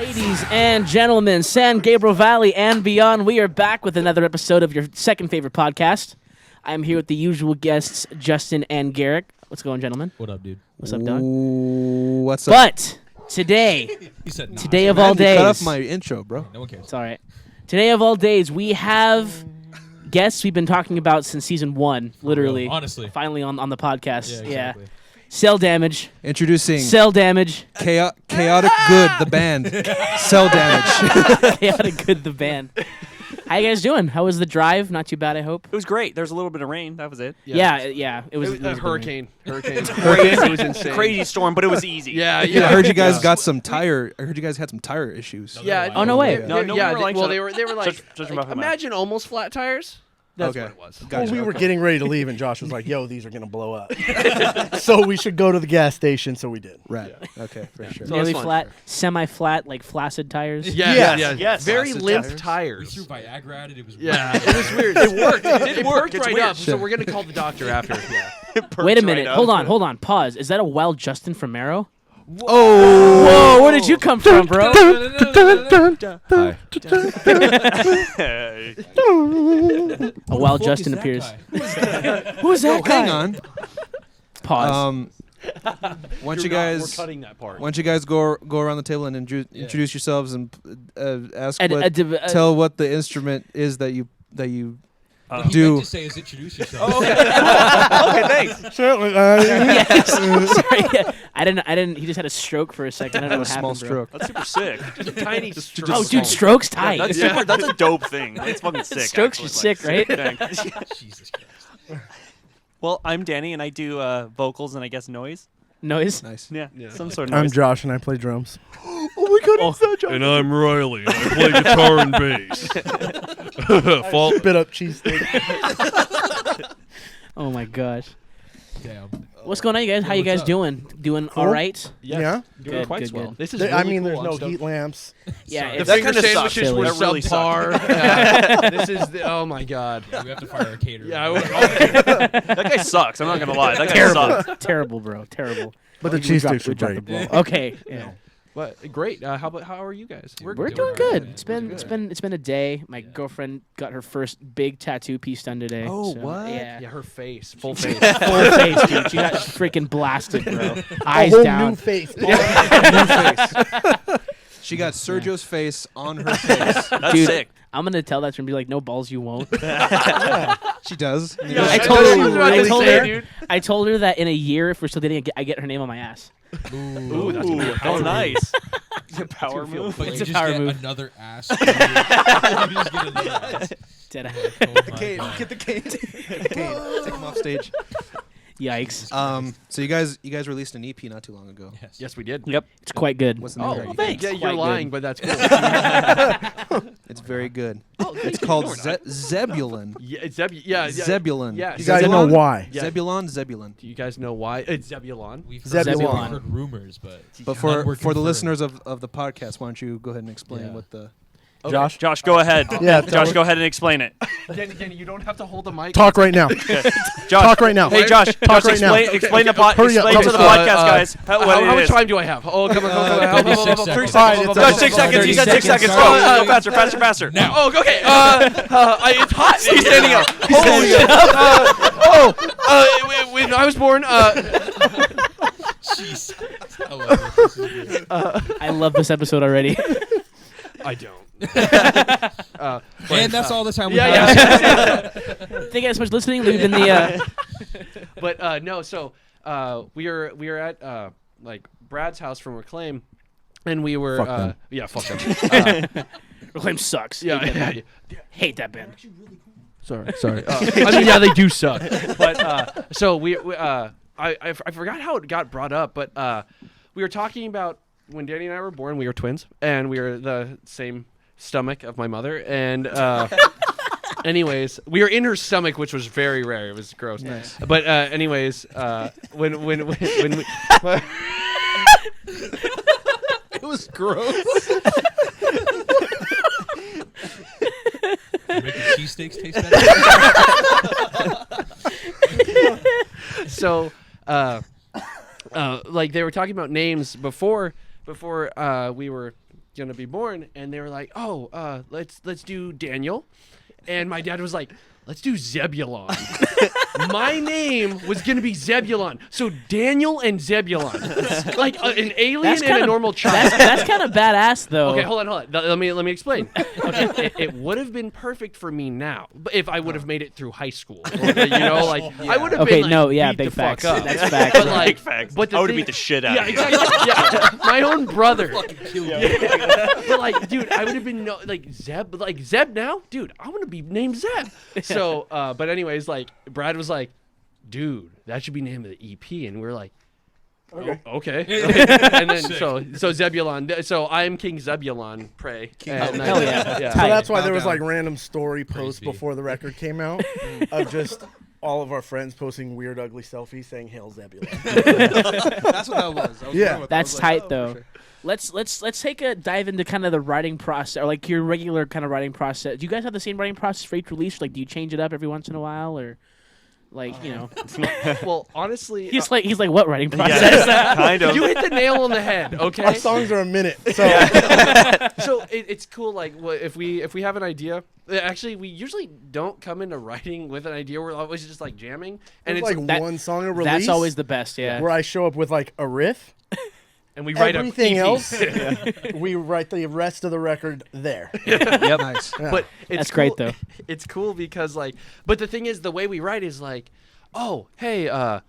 Ladies and gentlemen, San Gabriel Valley and beyond, we are back with another episode of your second favorite podcast. I'm here with the usual guests, Justin and Garrick. What's going, gentlemen? What up, dude? What's up, Don? What's up? But today, today of all days, cut off my intro, bro. No one cares. It's all right. Today of all days, we have guests we've been talking about since season 1, literally. Honestly. Finally on the podcast. Yeah, exactly. Cel Damage. Introducing Cel Damage. Chaotic Good, the band. Cel Damage. Chaotic Good, the band. How you guys doing? How was the drive? Not too bad, I hope. It was great. There was a little bit of rain. That was it. Yeah. It was a hurricane. Hurricane. Crazy. It was insane. Crazy storm, but it was easy. I heard you guys got some tire. I heard you guys had some tire issues. Yeah. Oh, no way. No, we were like, they were like, judge them off my mouth. imagine almost flat tires. That's Okay. what it was. Gotcha. Well, we were getting ready to leave, and Josh was like, "Yo, these are gonna blow up, so we should go to the gas station." So we did. Right. Okay, for sure. So Nearly it's fun. flat, semi-flat, like flaccid tires. Yes. Very Flaccid limp We tires. threw Viagra at it. It was Yeah, it was weird. It worked. It worked It's right weird. up. So we're gonna call the doctor after. Yeah. Wait a minute. Hold on. Pause. Is that a wild Justin from Marrow? Oh! Whoa, where did you come from, bro? Hi. A wild Justin appears. Who's that guy? Hang on. Pause. Once you We're guys, cutting that part. once you guys go around the table and introduce yourselves and ask Tell what the instrument is that you What you do. meant to say is introduce yourself. Okay, thanks. Certainly. Yes. Sorry. Yeah. I didn't. He just had a stroke for a second. I don't know a what small happened, bro. stroke. That's super sick. Just a tiny stroke. Oh, dude, stroke's tight. That's super. That's a dope thing. It's fucking sick. Strokes actually. are sick, right? Thanks. Jesus Christ. Well, I'm Danny, and I do vocals and I guess noise. Noise. Nice. Yeah, some sort of I'm noise. Josh, and I play drums. And I'm Riley. And I play guitar and bass. Spit up cheesesteak. Oh my gosh. Damn. What's going on, you guys? How you what's guys up? doing? Doing Cool. all right? Yeah. Doing Good, quite good, well. good. This is I really mean, cool. there's I'm no stoked. heat lamps. Yeah. The It's, That finger kinda sucks. sandwiches were That really subpar. Yeah. This is oh my god. Yeah, we have to fire a caterer. Yeah, That guy sucks. I'm not gonna lie. That guy sucks. terrible, bro. Terrible. But the We dropped- cheesesteaks we were dropped the great. ball. Okay. Yeah. But great. How are you guys? We're doing doing all good. right. It's been a day. My girlfriend got her first big tattoo piece done today. Oh, so, what? Yeah. Yeah, her face, full face. Full face, dude. She got freaking blasted, bro. A Eyes whole down. new face. She got Sergio's face on her face. That's Dude, sick. I'm gonna tell that to her and be like, "No balls, you won't." She does. Yeah, I that's told what her- I was about I to told say, her- dude. I told her that in a year, if we're still dating, I get her name on my ass. Ooh, that's nice. Power move. But It's you a just power get move. another ass. You just get another ass. Dead ass. Oh my Cane, God. get the cane. Take him off stage. Yikes! So you guys released an EP not too long ago. Yes. Yes, we did. Yep. It's quite good. What's the name Oh, of your well, EP? thanks. Yeah, Quite you're good. lying, but that's cool. It's very good. Oh, It's called Zebulon. yeah, it's yeah. Zebulon. Yeah, You guys know why? Yeah. Zebulon. Do you guys know why? It's Zebulon. We've Zebulon. heard rumors, but But none for were the confirmed. listeners of the podcast, why don't you go ahead and explain Yeah. what the Josh, Josh, go ahead. Yeah, Josh, go ahead and explain it. Danny, you don't have to hold the mic. talk right now. Josh, Talk right now. Hey, Josh. Talk Josh, right now. explain the pod. Hurry up. Explain to the Okay. podcast, guys. What How it much is. time do I have? Oh, come on. 36 Three seconds. seconds. Fine, it's Josh, 6 seconds. He said 6 seconds. Go. Sorry. Faster. Now. Oh, okay. It's hot. He's standing up. When I was born, Jeez. I love this. This is good. I love this episode already. I don't. And that's all the time we Yeah, have. Thank you guys so much for listening. Leave in the. But no. So we were at like Brad's house from Reclaim, and we were Fuck them. yeah, fuck them. Reclaim sucks. Yeah, Hate that yeah, band. Hate that band. Sorry. I mean, yeah, they do suck. But so I forgot how it got brought up, but we were talking about when Danny and I were born. We were twins, and we were the same stomach of my mother. And anyways, we were in her stomach, which was very rare. It was gross. Nice. But anyways, when we It was gross. Making cheesesteaks taste better. So, like they were talking about names before we were gonna be born, and they were like, "Oh, let's do Daniel," and my dad was like, "Let's do Zebulon." My name was gonna be Zebulon, so Daniel and Zebulon, like an alien and a normal child. That's kind of badass, though. Okay, hold on. Let me explain. Okay, it would have been perfect for me now, but if I would have made it through high school, I would have Okay, been no, beat big the fuck facts. up. That's facts. But like, Big facts. but I would have thing- beat the shit out Yeah, of you. exactly. Yeah, my own brother. Kill you. But like, dude, I would have been Zeb now, dude. I want to be named Zeb. So, but anyways, like, Brad was like, dude, that should be named the EP, and we're like, okay. And then so Zebulon. So I'm King Zebulon. Pray. And, Hell yeah. So that's why Bow there was down. like random story posts be. before the record came out of just all of our friends posting weird, ugly selfies saying "Hail Zebulon." That's what that was. I was Yeah. going with that. I That's was tight, for though. sure. Let's take a dive into kind of the writing process, or like your regular kind of writing process. Do you guys have the same writing process for each release? Like, do you change it up every once in a while, or like well, honestly, he's like what writing process? Kind of. you hit the nail on the head. Okay. Our songs are a minute, so So it's cool. Like, if we have an idea, actually, we usually don't come into writing with an idea. We're always just like jamming, and it's it's like that- one song a release. That's always the best. Yeah. where I show up with like a riff. and we write Everything a EP. else, we write the rest of the record there. Yep. Nice. Yeah. But it's That's great, cool- though. It's cool because like, but the thing is, the way we write is like, oh hey, oh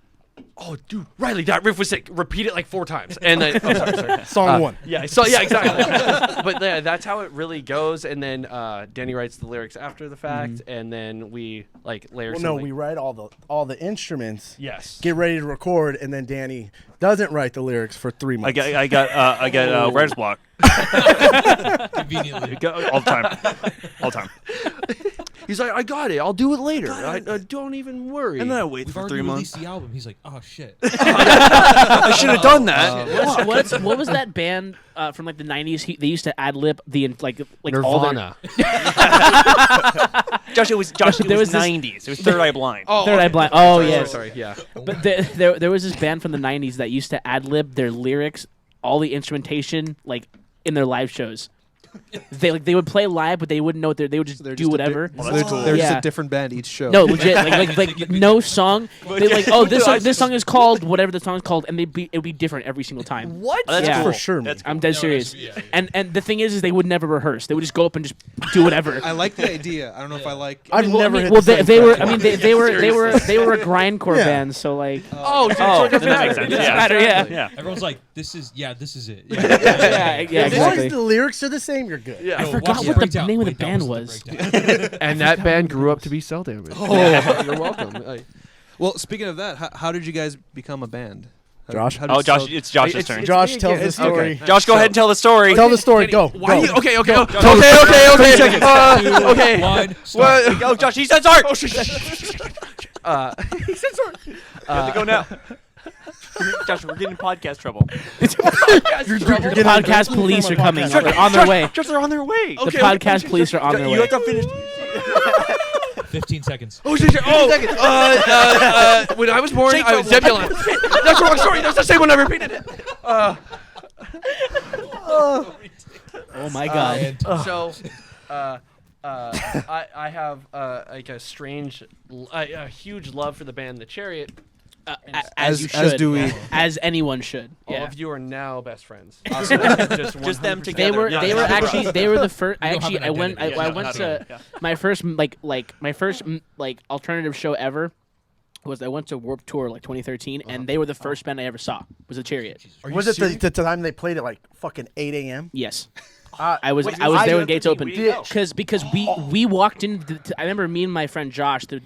dude, Riley, that riff was sick. Repeat it like 4 times, and then sorry. Song one. Yeah, so yeah, exactly. But that's how it really goes. And then Danny writes the lyrics after the fact, and then we like layer. Well, some, no, like- we write all the instruments. Yes. Get ready to record, and then Danny doesn't write the lyrics for 3 months. I got writer's block Conveniently. all the time. He's like, I got it. I'll do it later. I don't even worry. And then I wait We've for already 3 months. released the album. He's like, oh shit. I should have done that. What was that band from like the '90s? They used to ad lib the like all their Nirvana. Josh, it was There was this- 90s. It was Third Eye Blind. Third Eye Blind. Oh yes. Sorry. Yeah. But there was this band from the '90s that used to ad lib their lyrics, all the instrumentation, like in their live shows. They would play live, but they wouldn't know what they would just They're do just a whatever. di- Well, they're that's cool. they're just Yeah. a different band each show. No, legit, like no song. They like, oh, this song is called whatever the song is called, and it would be different every single time. What? That's Yeah. for sure. That's I'm dead No, serious. that's- yeah, yeah. And the thing is they would never rehearse. They would just go up and just do whatever. I like the idea. I don't know if I like. I've never hit Well, the same they were. scratch I mean, once. they were a grindcore Yeah. band. So like, Oh, dude, Oh, so it doesn't that makes matter. sense. It doesn't Yeah. matter. Yeah. Yeah. Everyone's like, this is it. yeah, As long exactly. as the lyrics are the same, you're good. Yeah. I forgot what the name of the band was. And that band grew up to be Cel Damage. Oh, you're welcome. Well, speaking of that, how did you guys become a band? Josh? How did Oh, Josh, Cel- it's Josh's It's- turn. it's Josh me tells again. the story. Okay. Josh, go ahead and tell the story. Tell the story. Go. Why go. you? Okay. Okay. Go. Okay. Okay. One, What? Go, Josh. He said sorry. He said sorry. You have to go now. Josh, we're getting in podcast trouble. The podcast police are coming. They're on their way. Josh, they're on their way. The podcast police are on their You way. have to finish. 15 seconds. Oh, shit, shit. When I was born, I was Zebulon. That's the wrong story. That's the same one. I repeated it. Oh my god. And So, I have like a strange, a huge love for the band The Chariot. As you should. as do we. As anyone should. All Yeah. of you are now best friends. Just them 100%. together. They were Yeah, they were yeah. actually they were the first. We don't have an I went identity. I Yeah, went no, to yeah. my first alternative show ever was I went to Warped Tour like 2013 and they were the first band I ever saw was the Chariot. are you Was it serious? the time they played at like fucking 8 a.m.? Yes. Uh, I was Wait, I was I there don't when gates think opened we know. because we walked in. I remember me and my friend Josh, the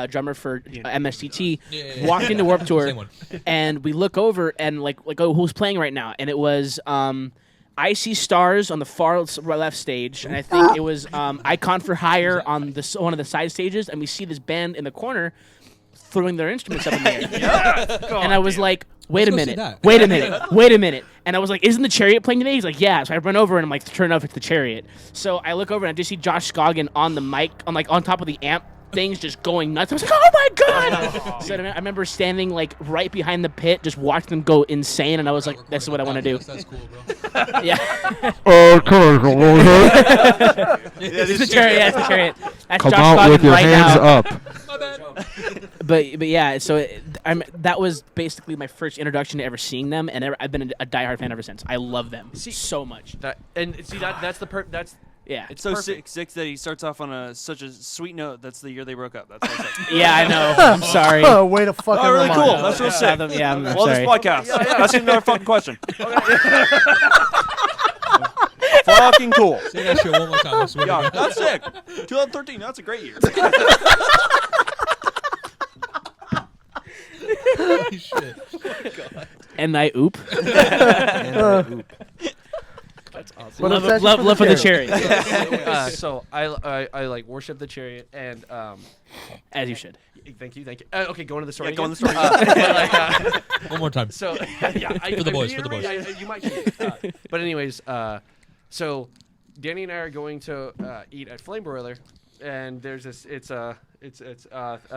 drummer for MSTT, Yeah. walked into Warped Tour, Same one. and we look over and like oh who's playing right now, and it was I See Stars on the far left stage, and I think it was Icon for Hire on one of the side stages, and we see this band in the corner throwing their instruments up in the air, and I was like. Wait a Let's go see minute. that. Wait a minute. Wait a minute. And I was like, isn't the Chariot playing today? He's like, yeah. So I run over and I'm like, turn off, it's the Chariot. So I look over and I just see Josh Scoggin on the mic, on top of the amp, things just going nuts. I was like, oh my god! So I remember standing like right behind the pit, just watching them go insane, and I was like, this is what I want to do. That's cool, bro. Yeah. This It's the chariot. Yeah, it's the chariot. That's Come Josh out Goggins with your right hands now. up. My bad. But yeah, so that was basically my first introduction to ever seeing them, and I've been a diehard fan ever since. I love them so much. That's Yeah, It's so perfect. sick that he starts off on such a sweet note. That's the year they broke up. That's what I said. yeah, I know. I'm sorry. Oh, way to fucking Oh, really remind cool. us. That's real sick. Yeah, I'm Well, this sorry. podcast. That's another fucking question. Fucking cool. Say that shit one more time. I swear to Yeah, God. that's sick. 2013. That's a great year. Holy shit. And I oop. But Love, obsession love for the chariot. chariot. So I like worship the chariot and As you should. thank you. Okay, go into the story. Yeah, go again. on the story. One more time. So yeah, For the boys, for the boys. You might. But anyways, so Danny and I are going to eat at Flame Broiler, and there's this. It's a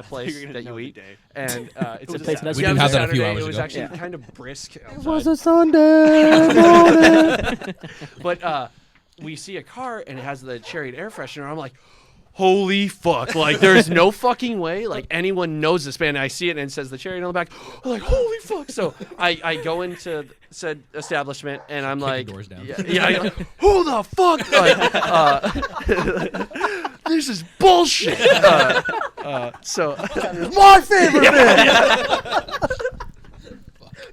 place You're gonna that you know eat, the day. and it's a place that has- We yeah, did it was have that a few Saturday. hours It was ago. actually Yeah. kind of brisk It outside. was a Sunday morning. But we see a car and it has the Chariot air freshener. I'm like, holy fuck! Like, there's no fucking way like anyone knows this band. And I see it and it says the Chariot on the back. I'm like, holy fuck! So I go into said establishment and I'm like, doors down. yeah, I'm like, who the fuck? Like, this is bullshit. So My favorite band.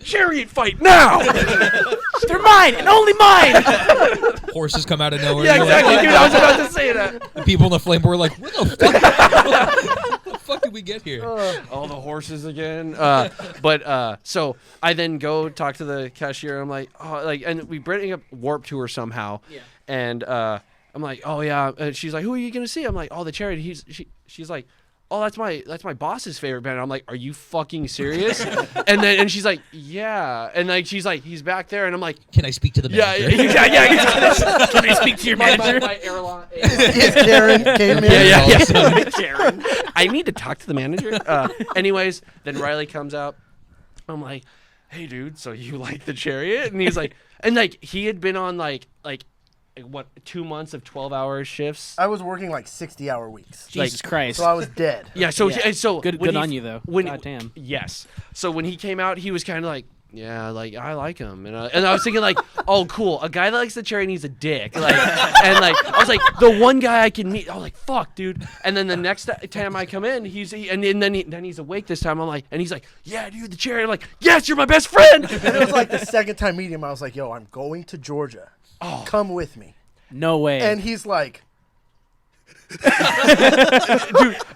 Chariot fight now! They're mine and only mine. Horses come out of nowhere. Yeah, You're exactly, like, dude. I was about to say that. the people in the flame board are like, where the fuck? What the fuck did we get here? All the horses again. So I then go talk to the cashier. I'm like, oh, like, and we bring up Warp Tour somehow. Yeah. And I'm like, oh yeah. And she's like, who are you gonna see? I'm like, oh, the Chariot. She's like, oh, that's my boss's favorite band. I'm like, are you fucking serious? and she's like, yeah. And like she's like, he's back there. And I'm like, Can I speak to the yeah, manager? yeah. Can I speak to your manager? My airline. Karen came in. Yeah. Awesome. Karen. I need to talk to the manager. Anyways, then Riley comes out. I'm like, hey, dude, so you like the Chariot? And he's like, and like he had been on like what 2 months of 12-hour shifts. I was working like 60-hour weeks. Jesus Christ. So I was dead. Yeah. So Yeah. so Good when on you though. When, God damn. Yes. So when he came out, he was kind of like, yeah, like I like him, and I was thinking like, oh, cool, a guy that likes the Chariot needs a dick, like, and like I was like, the one guy I can meet. I was like, fuck, dude. And then the next time I come in, then he's awake this time. I'm like, and he's like, yeah, dude, the Chariot. I'm like, yes, you're my best friend. And it was like the second time meeting him. I was like, yo, I'm going to Georgia. Come with me. No way. And he's like, Dude,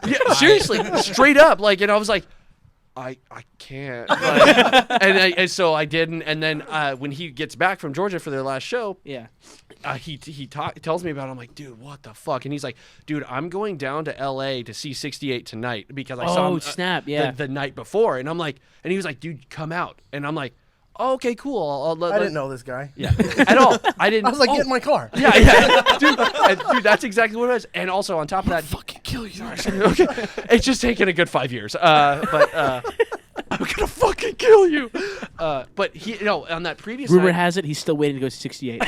yeah, seriously, straight up, like, and I was like, I can't, like, and so I didn't, and then when he gets back from Georgia for their last show, yeah. he tells me about it. I'm like, dude, what the fuck? And he's like, dude, I'm going down to LA to see 68 tonight because I saw Oh, him snap, yeah. the night before, and I'm like, and he was like, dude, come out, and I'm like, oh, okay, cool. I didn't know this guy. Yeah, at all. I didn't. I was like, oh, get in my car. Yeah, dude, that's exactly what it was. And also on top of that, fucking kill you. Okay, it's just taken a good 5 years. But I'm gonna fucking kill you. But he, on that previous Rumor night, has it he's still waiting to go to 68.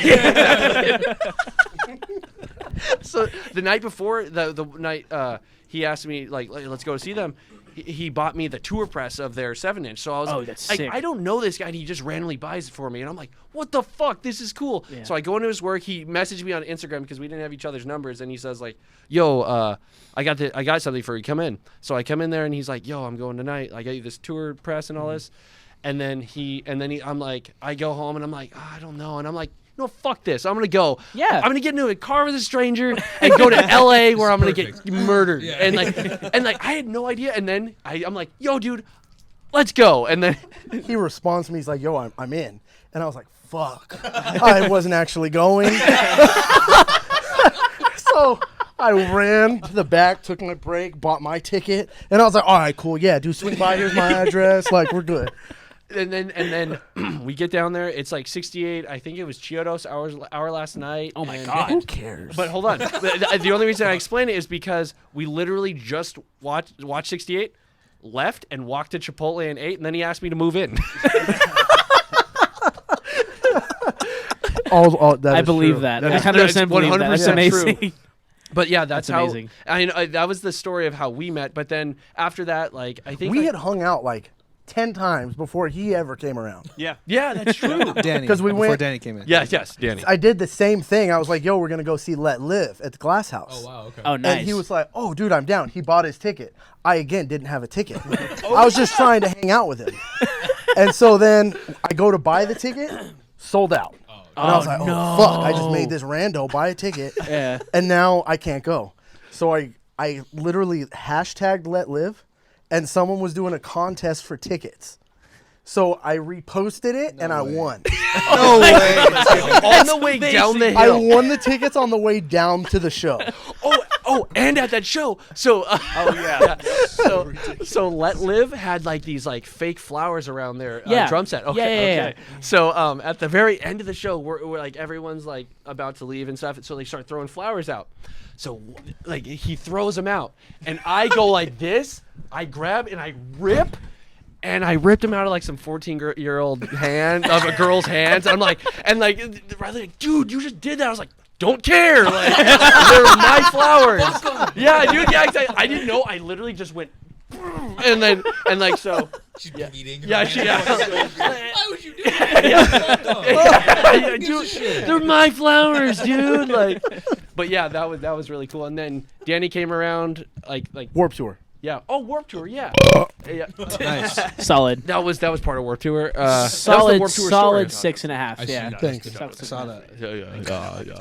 so the night before, the night he asked me like, let's go see them. He bought me the tour press of their 7-inch. So I was like, that's like, sick. I don't know this guy. And he just randomly buys it for me. And I'm like, what the fuck? This is cool. Yeah. So I go into his work. He messaged me on Instagram because we didn't have each other's numbers. And he says like, yo, I got something for you. Come in. So I come in there and he's like, yo, I'm going tonight. I got you this tour press and all this. And then I'm like, I go home and I'm like, I don't know. And I'm like, no, fuck this. I'm going to go. Yeah. I'm going to get into a car with a stranger and go to LA where I'm going to get murdered. Yeah. And like I had no idea. And then I'm like, yo, dude, let's go. And then He responds to me. He's like, yo, I'm in. And I was like, fuck. I wasn't actually going. So I ran to the back, took my break, bought my ticket. And I was like, all right, cool. Yeah, dude, swing by. Here's my address. Like, we're good. then we get down there. It's like 68. I think it was Chiodos our last night. Oh my and- God. Who cares? But hold on. The only reason I explain it is because we literally just watched 68, left, and walked to Chipotle and ate, and then he asked me to move in. That I is believe true. that. That I is- 100% that's believe that. That's 100% amazing. true. But yeah, that's how. amazing. That was the story of how we met. But then after that, like I think We had hung out like 10 times before he ever came around. Yeah. yeah, that's true. Danny. 'Cause we before went- Danny came in. yes, Danny. I did the same thing. I was like, yo, we're going to go see Let Live at the Glass House. Oh wow. Okay. Oh, nice. And he was like, oh, dude, I'm down. He bought his ticket. I, again, didn't have a ticket. I was just trying to hang out with him. And so then I go to buy the ticket, sold out. And I was like, oh, fuck. I just made this rando buy a ticket. Yeah. And now I can't go. So I literally hashtagged Let Live, and someone was doing a contest for tickets. So I reposted it, and I won. No way. On the way down the I hill. won the tickets on the way down to the show. Oh, and at that show. So so Let Live had like these like fake flowers around their Yeah. drum set. Okay, Yeah. okay. So at the very end of the show, we're like everyone's like about to leave and stuff, so they start throwing flowers out. So like he throws them out, and I go like this. I grab and I rip. And I ripped him out of like some 14-year-old hand of a girl's hands. I'm like, and like, Riley, like, dude, you just did that. I was like, don't care. Like, they're my flowers. Yeah, dude. Yeah, exactly. I didn't know. I literally just went, and like so. She's bleeding. Yeah, Why would you do that? Yeah, dude, they're my flowers, dude. Like, but yeah, that was really cool. And then Danny came around, like. Warped Tour. Yeah. Oh, Warped Tour. Yeah. Yeah. Nice. Solid. That was part of Warped Tour. That was the Solid, Warped Tour solid story. 6.5. I see Yeah. that. Thanks. I saw that.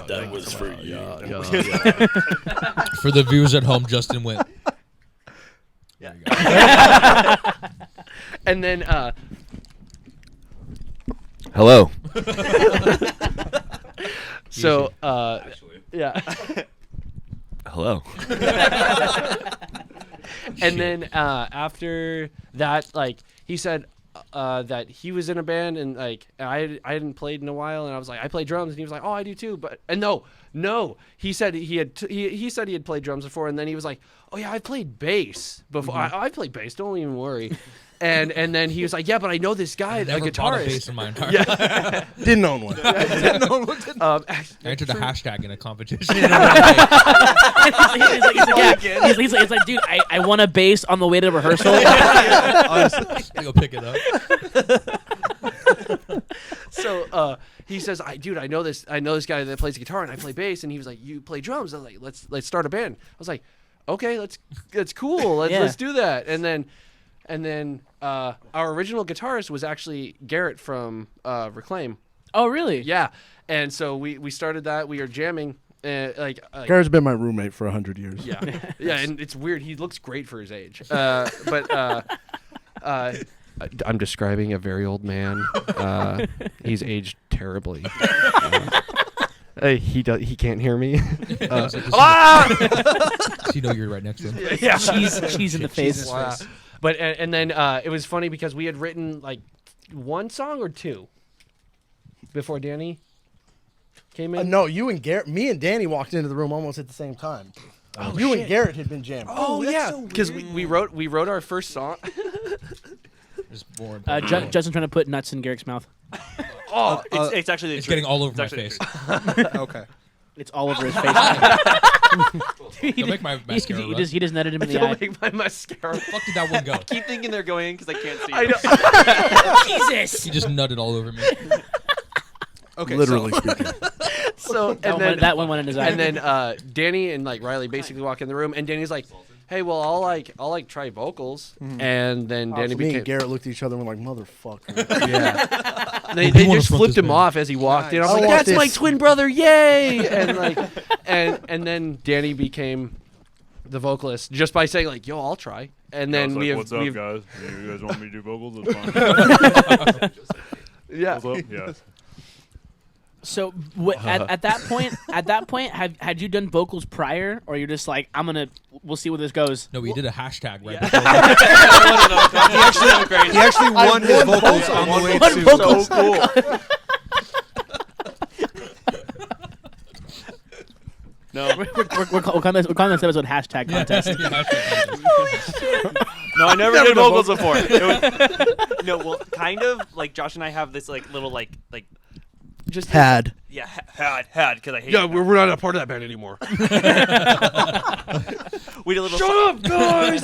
That was for you. For the viewers at home, Justin went. And then Hello. so yeah. Hello. And then after that, like he said that he was in a band, and like I hadn't played in a while, and I was like, I play drums, and he was like, oh, I do too, but no, he said he said he had played drums before, and then he was like, oh yeah, I played bass before. I played bass. Don't even worry. And then he was like, yeah, but I know this guy, a Never bought a bass guitarist. in my entire life. Didn't own one. I entered a hashtag in a competition. he's like, dude, I won a bass on the way to rehearsal. I go pick it up. So he says, I know this guy that plays guitar, and I play bass, and he was like, you play drums. I was like, let's start a band. I was like, okay, that's cool. Let's do that. And then our original guitarist was actually Garrett from Reclaim. Oh, really? Yeah. And so we started that. We were jamming. Garrett's been my roommate for 100 years. Yeah. Yeah, and it's weird. He looks great for his age. But I'm describing a very old man. He's aged terribly. He can't hear me. Does he know you're right next to him? Yeah. Cheese in the face. Wow. But and then it was funny because we had written like one song or two before Danny came in. No, you and Garrett, me and Danny walked into the room almost at the same time. You and Garrett had been jamming. Oh yeah, because we wrote our first song. It's boring. Justin's trying to put nuts in Garrick's mouth. Oh, it's actually the It's truth. getting all over my actually face. the truth. Okay. It's all over his face. Don't make my mascara run. He just netted him in the eye. Don't make my mascara. Fuck did that one go? Keep thinking they're going in because I can't see. I know. Jesus. He just nutted all over me. Okay. Literally speaking. So That one went in his eye. and then Danny and like Riley basically walk in the room, and Danny's like, "Hey, well, I'll try vocals," and then Danny Me became. and Garrett looked at each other and were like, motherfucker. Yeah. They wanna just front flipped this him band? off as he walked in. I was I like, want "That's my this." twin brother, yay!" And like, and then Danny became the vocalist just by saying like, "Yo, I'll try." And then What's up, guys? You guys want me to do vocals? That's fine. Yeah. What's up? Yeah. So at that point, had you done vocals prior, or you're just like, we'll see where this goes? No, we did a hashtag right He actually won his vocals on the way to. vocals. So cool. No, We're calling this episode hashtag contest. no, I never did vocals before. No, well, kind of like Josh and I have this like little like Just Had. yeah had because I hate. Yeah, we're not a part of that band anymore. We did a little. Shut up, guys!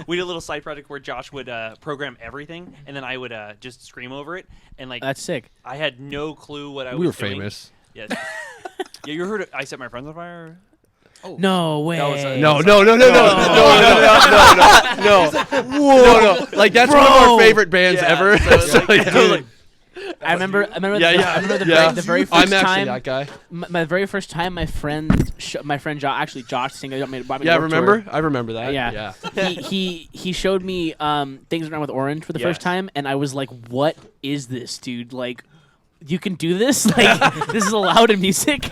We did a little side project where Josh would program everything, and then I would just scream over it, and like That's sick. I had no clue what I was. We were doing. famous. Yes. Yeah, you heard it. I Set My Friends on Fire. No way. That was a- No. Whoa. Like that's one of our favorite bands Yeah, ever. so it's So, like- like, dude. like- I remember Yeah. the very first I'm actually time. that guy. My very first time, my friend Josh, singer, brought me to Yeah, Warped remember? Tour. I remember that. Yeah. he showed me Things Around with Orange for the first Yes. time, and I was like, "What is this, dude? Like, you can do this? Like, this is allowed in music?"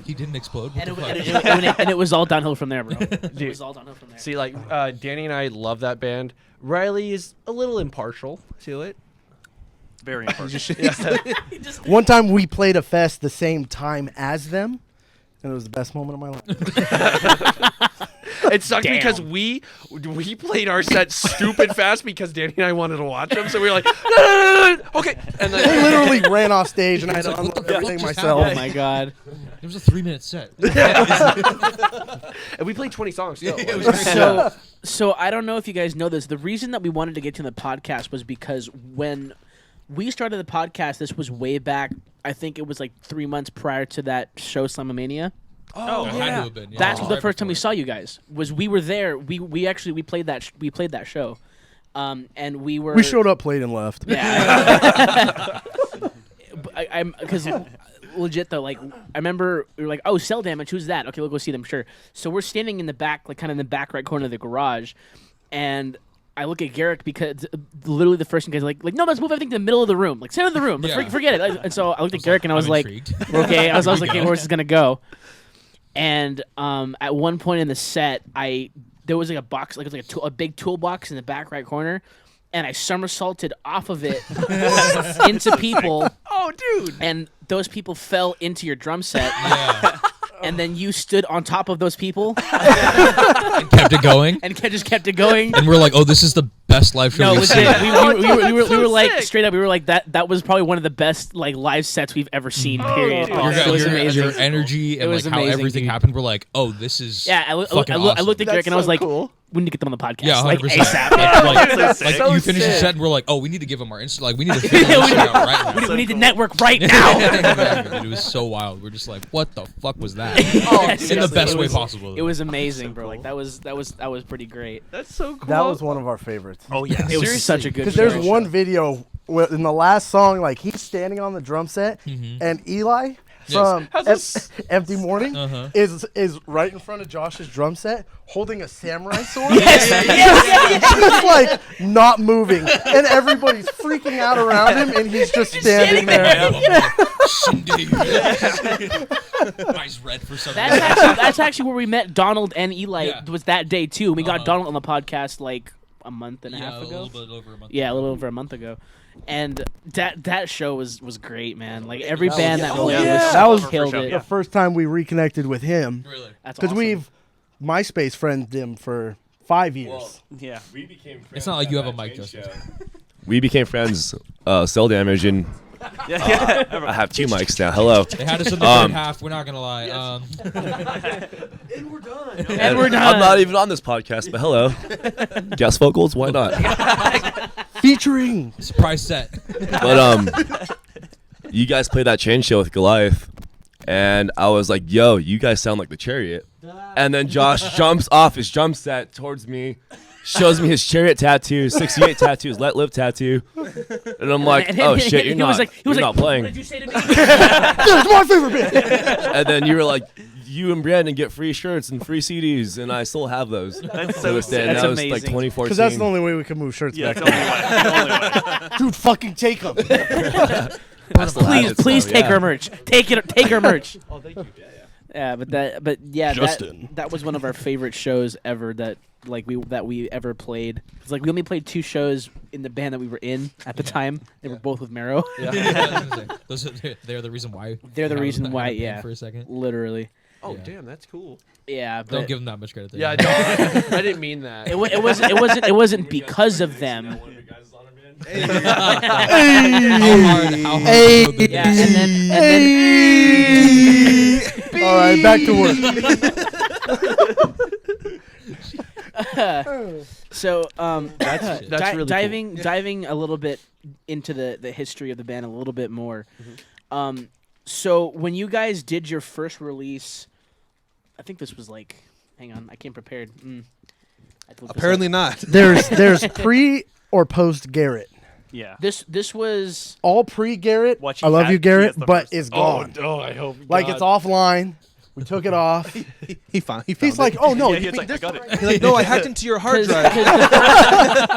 He didn't explode. What And the it, fuck? and it was all downhill from there, bro. It was all downhill from there. See, like Danny and I love that band. Riley is a little impartial to it. Very important. One time we played a fest the same time as them, and it was the best moment of my life. It sucked Damn. because we played our set stupid fast because Danny and I wanted to watch them, so we were like, no, okay, and They then literally ran off stage, and I had to It's like, what unload the fuck everything just myself. Oh my god. It was a 3-minute set. and we played 20 songs. Still. It was great. So I don't know if you guys know this. The reason that we wanted to get to the podcast was because when we started the podcast, this was way back. I think it was like 3 months prior to that show, Slamomania. Oh, It had to have been. Yeah. That's It was the right first time we before. saw you guys. Was we were there. We played that show, and we were. We showed up, played, and left. Yeah. I'm because legit though, like I remember we were like, "Oh, Cel Damage, who's that?" Okay, we'll go see them. Sure. So we're standing in the back, like kind of in the back right corner of the garage, and I look at Garrick because literally the first thing is like, no, let's move everything to the middle of the room, like center of the room. Yeah. Forget it. And so I looked at Garrick and I was I'm like, intrigued. okay. I was like, Here hey, we where's go. this gonna go? And at one point in the set, there was like a box, like it was like a big toolbox in the back right corner, and I somersaulted off of it into people. Oh, dude. And those people fell into your drum set, Yeah. and then you stood on top of those people And kept it going. and just kept it going. And we're like, oh, this is the best live show No, we've legit. seen. We were like sick. straight up. We were like that was probably one of the best like live sets we've ever seen. Period. dude. Oh, Your, it was your, amazing. your energy and was like how amazing, everything dude. happened. We're like, oh, this is Yeah, I looked fucking awesome. at Garrick and I was so like, cool. we need to get them on the podcast. Yeah, 100%. like ASAP. Like So you finish the sick. set and we're like, oh, we need to give them our Insta. Like we need to figure this shit out right now. we need to network right now. Exactly, dude, it was so wild. We're just like, what the fuck was that? Yeah, In the seriously, best it way was- possible. It was amazing, bro. Like that was pretty great. That's so cool. That was one of our favorites. Oh yeah. It was such a good. Because there's show. one video in the last song, like he's standing on the drum set, and Eli from Empty Morning is right in front of Josh's drum set, holding a samurai sword. Just like not moving, and everybody's freaking out around him, and he's just standing there. Eyes red for some That's reason. that's actually where we met Donald and Eli. Yeah. Was that day too? We got Donald on the podcast like a month and a half a ago. little bit over a month. Yeah, a little over a month ago. And that show was great, man. Like every band that played That was killed sure, it. the first time we reconnected with him, Really? That's because awesome. we've MySpace friended him for 5 years. Yeah. We became friends. It's not like you at have a that mic, train Justin. show. We became friends. Cel Damage, and Yeah. I have 2 mics now. Hello. They had us in the third half. We're not gonna lie. And we're done. I'm not even on this podcast, but hello. Guest vocals? Why not? Featuring Surprise set. But you guys played that chain show with Goliath, and I was like, "Yo, you guys sound like the Chariot." And then Josh jumps off his drum set towards me, shows me his Chariot tattoo, 68 tattoos, let live tattoo, and I'm like, "Oh shit, you're not playing." What did you say to me? it's my favorite band. And then you were like, "You and Brandon get free shirts and free CDs," and I still have those. That's To this day, and That's that was like amazing. 2014. Because that's the only way we can move shirts Yeah. back It's then. the only way. Dude, fucking take them. That's the Please, latest please stuff, take yeah. her merch. Take her merch. Oh, thank you. Yeah, but Justin. that was one of our favorite shows ever that we ever played. It's like we only played 2 shows in the band that we were in at the time. They were both with Marrow. They're the reason why. They're the I was reason in why. the band Yeah, For a second. literally. Oh, Yeah. damn, that's cool. Yeah, but Don't give them that much credit. There. Yeah, I didn't mean that. it wasn't because of them. How hard Hey. so good Yeah, is it? and then All right, back to work. so That's really cool. diving a little bit into the history of the band a little bit more. So when you guys did your first release, I think this was like, hang on, I came prepared. I looked this Apparently up. not. There's pre or post Garrett. Yeah. This was All pre Garrett. What I you love had, you, Garrett, he has the but first. it's gone. I hope. Like it's offline. We took it off. He found He's like, oh no, Yeah, you he's mean like, I this got one it. right He's like, no, I hacked into your hard drive.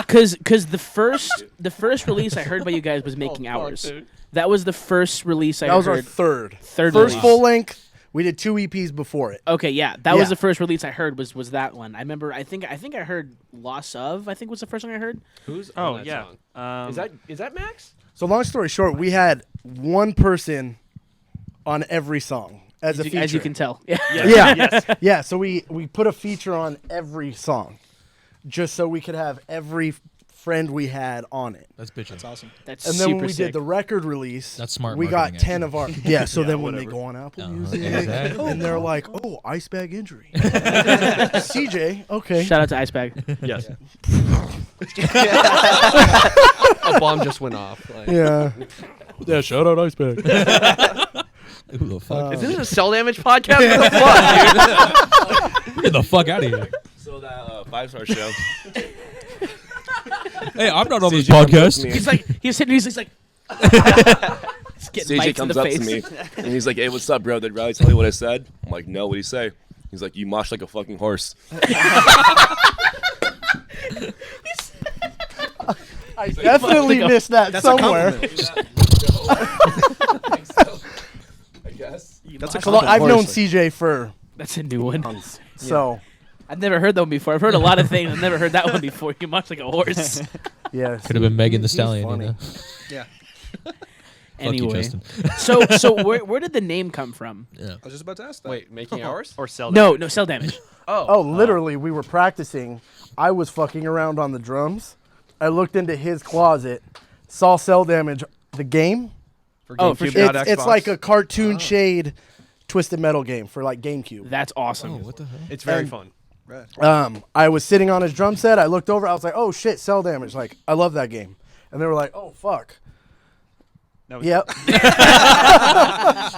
because the first release I heard by you guys was Making Hours. That was the first release I That was our heard. third Third first release. full length. We did 2 EPs before it. Okay, yeah, that was Yeah. the first release I heard was that one. I remember. I think I heard Loss of. I think was the first one I heard. Who's Oh, on that yeah. song? Is that Max? So long story short, we had one person on every song as a feature. As you can tell. Yeah. Yeah. Yes. Yeah, so we put a feature on every song, just so we could have every friend we had on it. That's bitchin'. That's awesome. That's And then super when we sick. did the record release, That's smart we got marketing, 10 of our yeah. So Yeah, then when they whatever. go on Apple Uh-huh, Music, exactly. and they're like, "Oh, ice bag injury." CJ, okay. Shout out to Icebag. Yes. A bomb just went off. Like, Yeah. Yeah, shout out Iceberg. Who the fuck? Is this a Cel Damage podcast? What the fuck, dude? Get the fuck out of here. So that 5-star show. Hey, I'm not on this CJ comes up to podcast. me. He's like he's sitting. He's like. He's getting CJ mics in comes the up face. to me and he's like, "Hey, what's up, bro? Did Riley tell you what I said?" I'm like, "No, what'd he say?" He's like, "You moshed like a fucking horse." I definitely missed that That's somewhere. a compliment. I guess. That's a Well, compliment. I've known Horse. CJ for That's a new one. so I've never heard that one before. I've heard a lot of things. I've never heard that one before. You much like a horse. yeah. Could have been Megan the he's Stallion. funny. You know? Yeah. Fuck you, Anyway, Justin. so where did the name come from? Yeah. I was just about to ask that. Wait, making hours? Or sell. No, Cel Damage. Oh, literally, we were practicing. I was fucking around on the drums. I looked into his closet, saw Cel Damage, the game. For Oh, for GameCube, sure. not It's Xbox? like a cartoon shade Twisted Metal game for like GameCube. That's awesome. Oh, what the hell? It's very and- fun. I was sitting on his drum set. I looked over. I was like, "Oh shit, Cel Damage!" Like, I love that game. And they were like, "Oh fuck." No, Yep.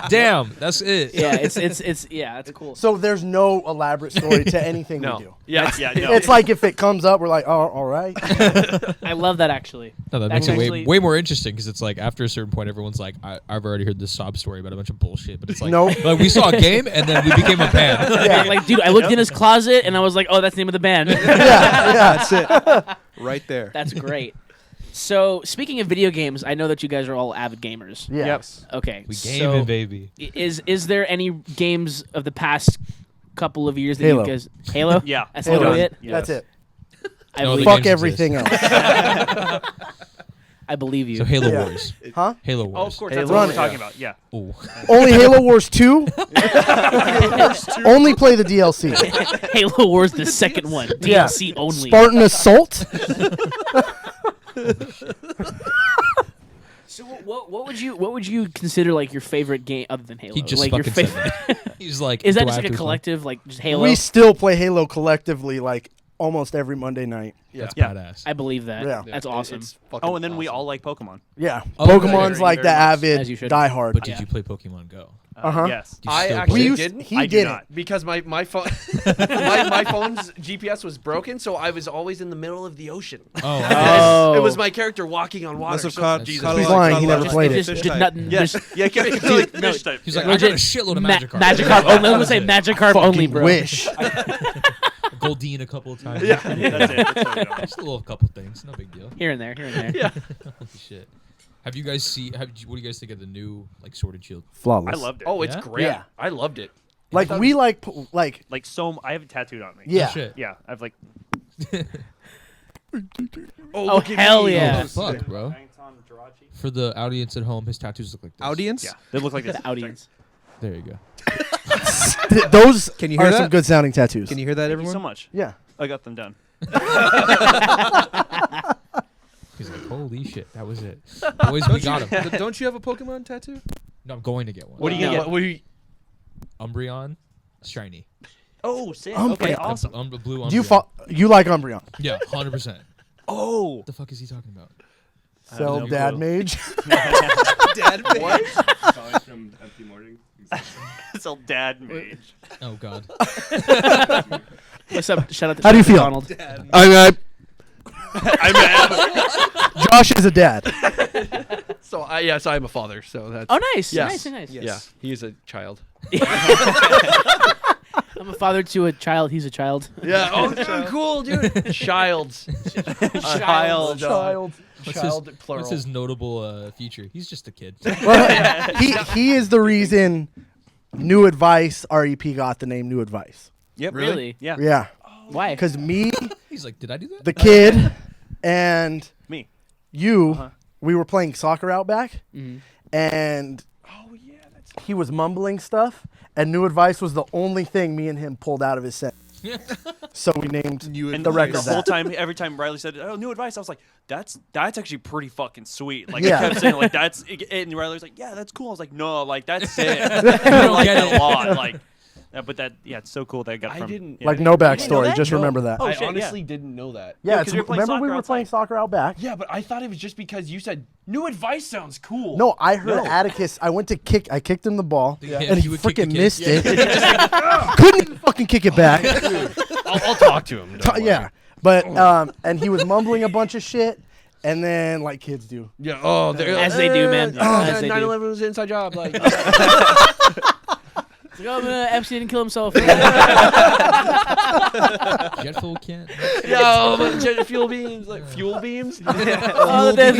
Damn, that's it. Yeah, it's yeah, that's cool. So there's no elaborate story to anything No. we do. Yeah. Yeah. No. It's like if it comes up, we're like, "Oh, all right." I love that actually. No, that That's makes it actually- way more interesting because it's like after a certain point, everyone's like, I've already heard this sob story about a bunch of bullshit, but it's like, Nope. like we saw a game and then we became a band. Yeah, like dude, I looked in his closet and I was like, oh, that's the name of the band. That's it. Right there. That's great. So speaking of video games, I know that you guys are all avid gamers. Yes. Okay. We so gaming, baby. Is there any games of the past couple of years that Halo. you guys Halo? Yeah. That's Halo. literally it. That's it. I No, believe, the Fuck games everything else. I believe you. So Halo Yeah. Wars. Huh? Halo Oh, Wars. of course. Hey, That's run what it. we're talking about. Yeah. Ooh. Only Halo Wars 2. Only play the DLC. Halo Wars, the second one, Yeah. DLC only. Spartan Assault. So what would you consider like your favorite game other than Halo? He just like your fucking favorite. said that. He's like, Is that do I just have like a to explain? collective, like just Halo? We still play Halo collectively like almost every Monday night. That's Yeah. badass. I believe that. Yeah. That's awesome. It's fucking Oh, and then we awesome. all like Pokemon. Yeah. Oh, Pokemon's very, like very the much. avid As you should. diehard. But did Yeah. you play Pokemon Go? Uh-huh. Yes. Do you I still actually play it? didn't. He I do didn't. not. Because my phone my phone's GPS was broken, so I was always in the middle of the ocean. Oh, okay. Oh. It was my character walking on water. Must have so- caught. Jesus. caught a He's lot- lying, caught he a lot never of played it. Just fish did type. nothing. Yes. Just Yeah. Like fish type. He's like, Yeah. I got a legit shitload of Ma- Magikarp. Magikarp only. I'm gonna say Magikarp only, Fucking bro. wish. Goldeen a couple of times. Yeah. That's it. That's what we know. Just a little couple things. No big deal. Here and there. Here and there. Yeah. Holy shit. Have you guys what do you guys think of the new like Sword and Shield? Flawless. I loved it. Oh, it's Yeah? great. Yeah. I loved it. Like we like Like so, I have it tattooed on me. yeah. Oh, shit. Yeah, I've like. Oh hell Oh, yeah! fuck, bro. For the audience at home, his tattoos look like this. Audience? Yeah, they look like this. The audience. There you go. Those Can you hear are that? some good sounding tattoos. Can you hear that, Thank you everyone? so much. Yeah. I got them done. He's like, holy shit, that was it. Boys, we got him. Don't you have a Pokemon tattoo? No, I'm going to get one. What are you gonna get? Umbreon, shiny. Oh, sick. Umbreon. Okay, awesome. The blue Umbreon. Do you like Umbreon? Yeah, 100%. Oh, What the fuck is he talking about? Cel no Dad clue. Mage. Dad, what? from Empty Morning. it's a dad mage. Oh god. What's up? Shout out to How do you feel? Donald. I'm I'm mad. Josh is a dad. So I'm a father. So that's. Oh, nice. Yes. Nice. Yeah, he is a child. I'm a father to a child. He's a child. Yeah. Oh, cool, dude. Childs. Child. Child. Plural. What's his notable feature? He's just a kid. Well, he is the reason New Advice REP got the name New Advice. Yep. Really? Yeah. Yeah, Why? because me, He's like, did I do that? the kid, and Me. you, we were playing soccer out back, Mhm. and he was mumbling stuff, and New Advice was the only thing me and him pulled out of his set. So we named New And the record the whole that. time, every time Riley said, "Oh, new advice," I was like, "That's actually pretty fucking sweet." Like Yeah. I kept saying, like that's, and Riley was like, "Yeah, that's cool." I was like, "No, like that's it." I don't like get that it. a lot. Like, but that, yeah, it's so cool that I got I from. didn't- Yeah. Like no You didn't know backstory, that? just No. remember that. Oh, I shit, yeah. honestly didn't know that. Yeah, 'cause it's, you were playing remember we soccer were playing outside. soccer out back. Yeah, but I thought it was just because you said new advice sounds cool. No, I heard No. Atticus. I kicked him the ball, Yeah. and he You would kick the freaking kid. missed it. Couldn't even fucking kick it back. I'll talk to him. don't worry. Yeah, but and he was mumbling a bunch of shit, and then like kids do. Yeah. Oh, As they do, man. As they do. 9/11 was an inside job. Like. Like, oh, Epstein didn't kill himself. Jetful can't. Yo, but fuel beams, like fuel beams. Oh, there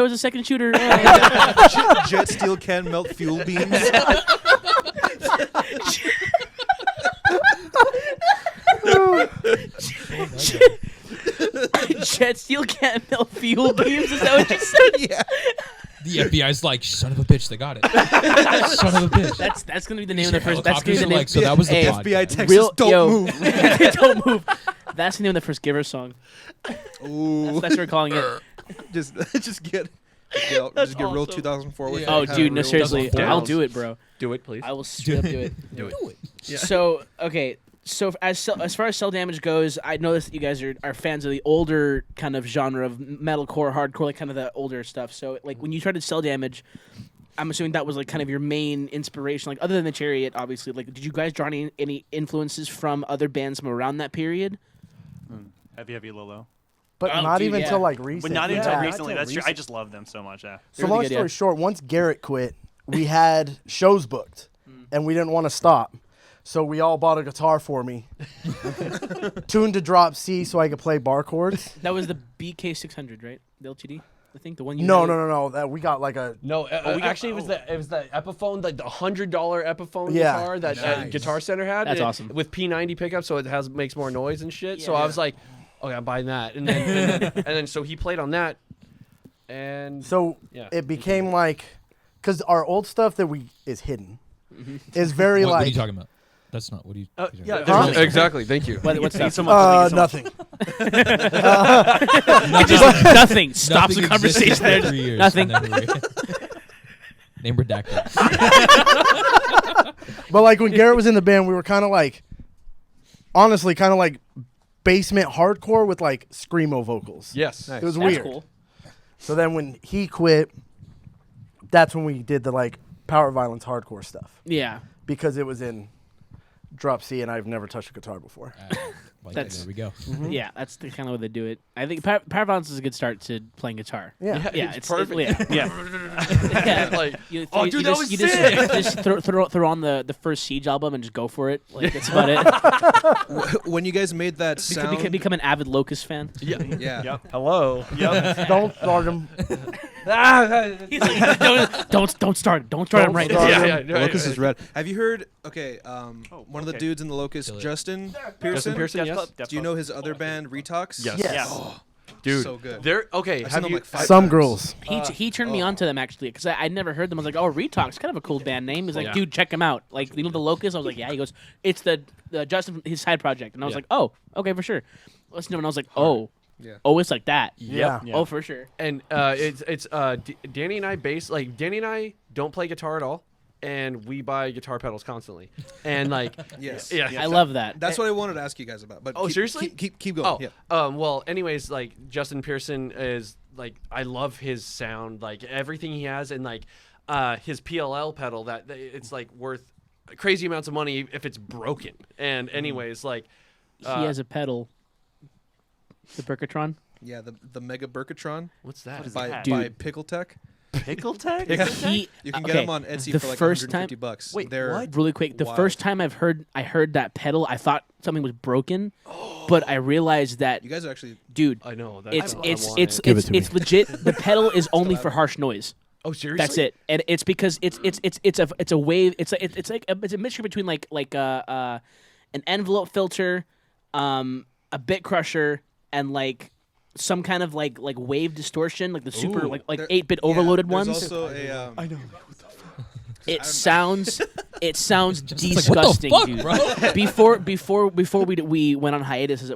was a second shooter. Jet steel can melt fuel beams. Jet steel can't melt fuel beams. Is that what you said? Yeah. The FBI's like, son of a bitch, they got it. Son of a bitch. That's gonna be the name of the first. That's gonna Helicopters be are the name. like, so that was the Hey, plot. FBI Texas, Real- don't yo. move. Don't move. That's the name of the first Giver song. Ooh. That's what we're calling it. just get real awesome. 2004 with Yeah. that Oh, kind dude, of no, real- seriously, doesn't I'll fall do it, bro. Do it, please. I will straight up do it. Do it. So okay, so as far as Cel Damage goes, I noticed that you guys are fans of the older kind of genre of metalcore, hardcore, like kind of the older stuff. So like when you tried to Cel Damage, I'm assuming that was like kind of your main inspiration, like other than the Chariot, obviously. Like, did you guys draw any influences from other bands from around that period? Heavy Lolo. But Oh, not dude, even yeah. till like recent. But not even Yeah. until recently. That's true. I just love them so much. Yeah. So Really long good, story yeah. short, once Garrett quit, we had shows booked, and we didn't want to stop. So we all bought a guitar for me, tuned to drop C so I could play bar chords. That was the BK600, right? The LTD, I think the one you. No, had. no. That we got like a No, actually, it was the Epiphone, like the $100 Epiphone Yeah. guitar that Nice. Guitar Center had. That's It- awesome. With P90 pickup, so it makes more noise and shit. So Yeah. I was like, okay, I'm buying that, and then so he played on that, and so Yeah. it became like, because our old stuff that is hidden is very What are like you talking about? That's not what you. Yeah. Huh? There's exactly. Thank you. What's that? nothing. Nothing. Stops the Nothing conversation existed for there. 3 years, Nothing. and then Name redacted. But like when Garrett was in the band, we were kind of like, honestly, kind of like basement hardcore with like screamo vocals. Yes. It was That's weird. cool. So then when he quit, that's when we did the like power violence hardcore stuff Yeah. because it was in drop C and I've never touched a guitar before. That's- There we go. Yeah, that's the kind of way they do it. I think Power Violence is a good start to playing guitar. Yeah. Yeah, it's perfect. yeah. Yeah. Like, You, oh, you dude, just, that was you just, sick. just throw on the first Siege album and just go for it. Like that's about it. When you guys made that sound, Become an avid Locust fan. yeah. yeah. Yep. Hello. Yep. Don't start him. He's like, don't start it. Don't start him right now. Yeah, The Locust is red. Have you heard? Okay, one of the okay. dudes in the Locust, Kill it. Justin Justin Pearson, yes. Do you know his other band, Retox? Yes. Yeah. Dude, So good. they're okay. I've seen Have them you? like 5 Some times. girls. He turned me on to them actually because I'd never heard them. I was like, oh, Retox, kind of a cool band name. He's like, Yeah. dude, check him out. Like, you know the Locust? I was like, yeah. He goes, it's the Justin his side project, and I was Yeah. like, oh, okay, for sure. Listen to him, and I was like, oh, Yeah. oh, it's like that. Yeah. Yeah. Oh, for sure. And it's Danny and I Danny and I don't play guitar at all, and we buy guitar pedals constantly, and like Yes. yeah. I love that. That's what I wanted to ask you guys about. But Oh, seriously? Keep going. Oh, Yeah. well, anyways, like Justin Pearson is like I love his sound, like everything he has, and like his PLL pedal that it's like worth crazy amounts of money if it's broken. And anyways, like He has a pedal. The Burkatron. Yeah. The Mega Burkatron what's that? What is by that? Dude. Pickle Tech. Pickle tag? He You can get okay, them on Etsy the for like first 150 time- bucks. Wait, They're what? really quick. The Wild. first time I heard that pedal, I thought something was broken, but I realized that, You guys are actually. dude, I know that. it's I it's want it's it. Give it it's, to me. it's legit. The pedal is only for harsh noise. Oh, seriously? That's it, and it's because it's a wave. It's a mixture between like an envelope filter, a bit crusher, and like some kind of like wave distortion, like the super Ooh. like There- 8-bit yeah, overloaded there's ones. Also I know. It sounds like, disgusting, what the fuck, dude. bro? Before we went on hiatus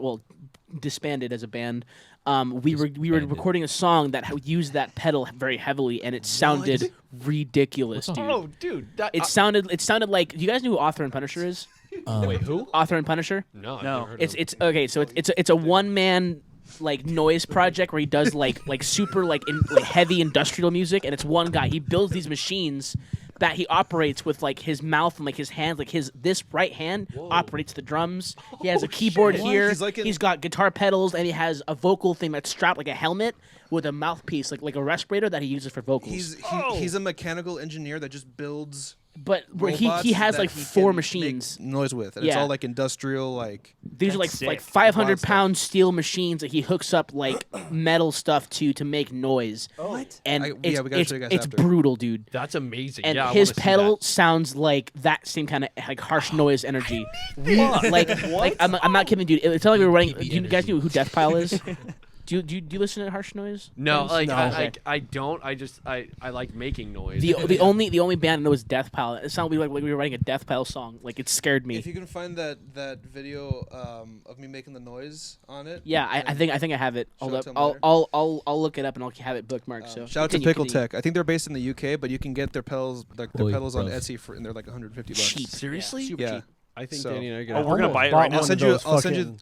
disbanded as a band. We were Disbanded. recording a song that used that pedal very heavily, and it sounded ridiculous, What dude. song? Oh, dude, that It sounded like. Do you guys know who Author and Punisher is? wait, who? Author and Punisher. No, I've No. never heard It's of him. it's okay. So it's a one man like noise project where he does like super like heavy industrial music, and it's one guy. He builds these machines that he operates with like his mouth and like his hands. Like this right hand operates the drums. He has a keyboard shit. here. He's like in- He's got guitar pedals, and he has a vocal thing that's strapped like a helmet with a mouthpiece, like a respirator that he uses for vocals. He's a mechanical engineer that just builds. but where robots he has that like he 4 can machines. make noise with, and it's Yeah. all like industrial, like. These are like That's like sick. 500-pound steel machines that he hooks up like metal stuff to make noise. What? And Yeah, it's, we gotta it's, show you guys it's after. brutal, dude. That's amazing. And yeah, I his wanna see pedal that. sounds like that same kind of like harsh noise energy. like I'm not kidding, dude. It's not like we were running. Do you guys know who Death Pile is? Do you listen to harsh noise? No, things? like No. I don't. I just I like making noise. The only band I know is Death Pile. It sounded like we were writing a Death Pile song. Like it scared me. If you can find that video of me making the noise on it. Yeah, I think I have it. Show Hold it up, to 'em I'll, later. I'll look it up and I'll have it bookmarked. So Shout out to continue, Pickle continue. Tech. I think they're based in the UK, but you can get their pedals Holy pedals on bruv. Etsy and they're like 150 bucks. Cheap. Seriously? Super Yeah. cheap. I think So- Danny and I are Oh, gonna. we're gonna Almost buy it bought right now. one I'll of send you. those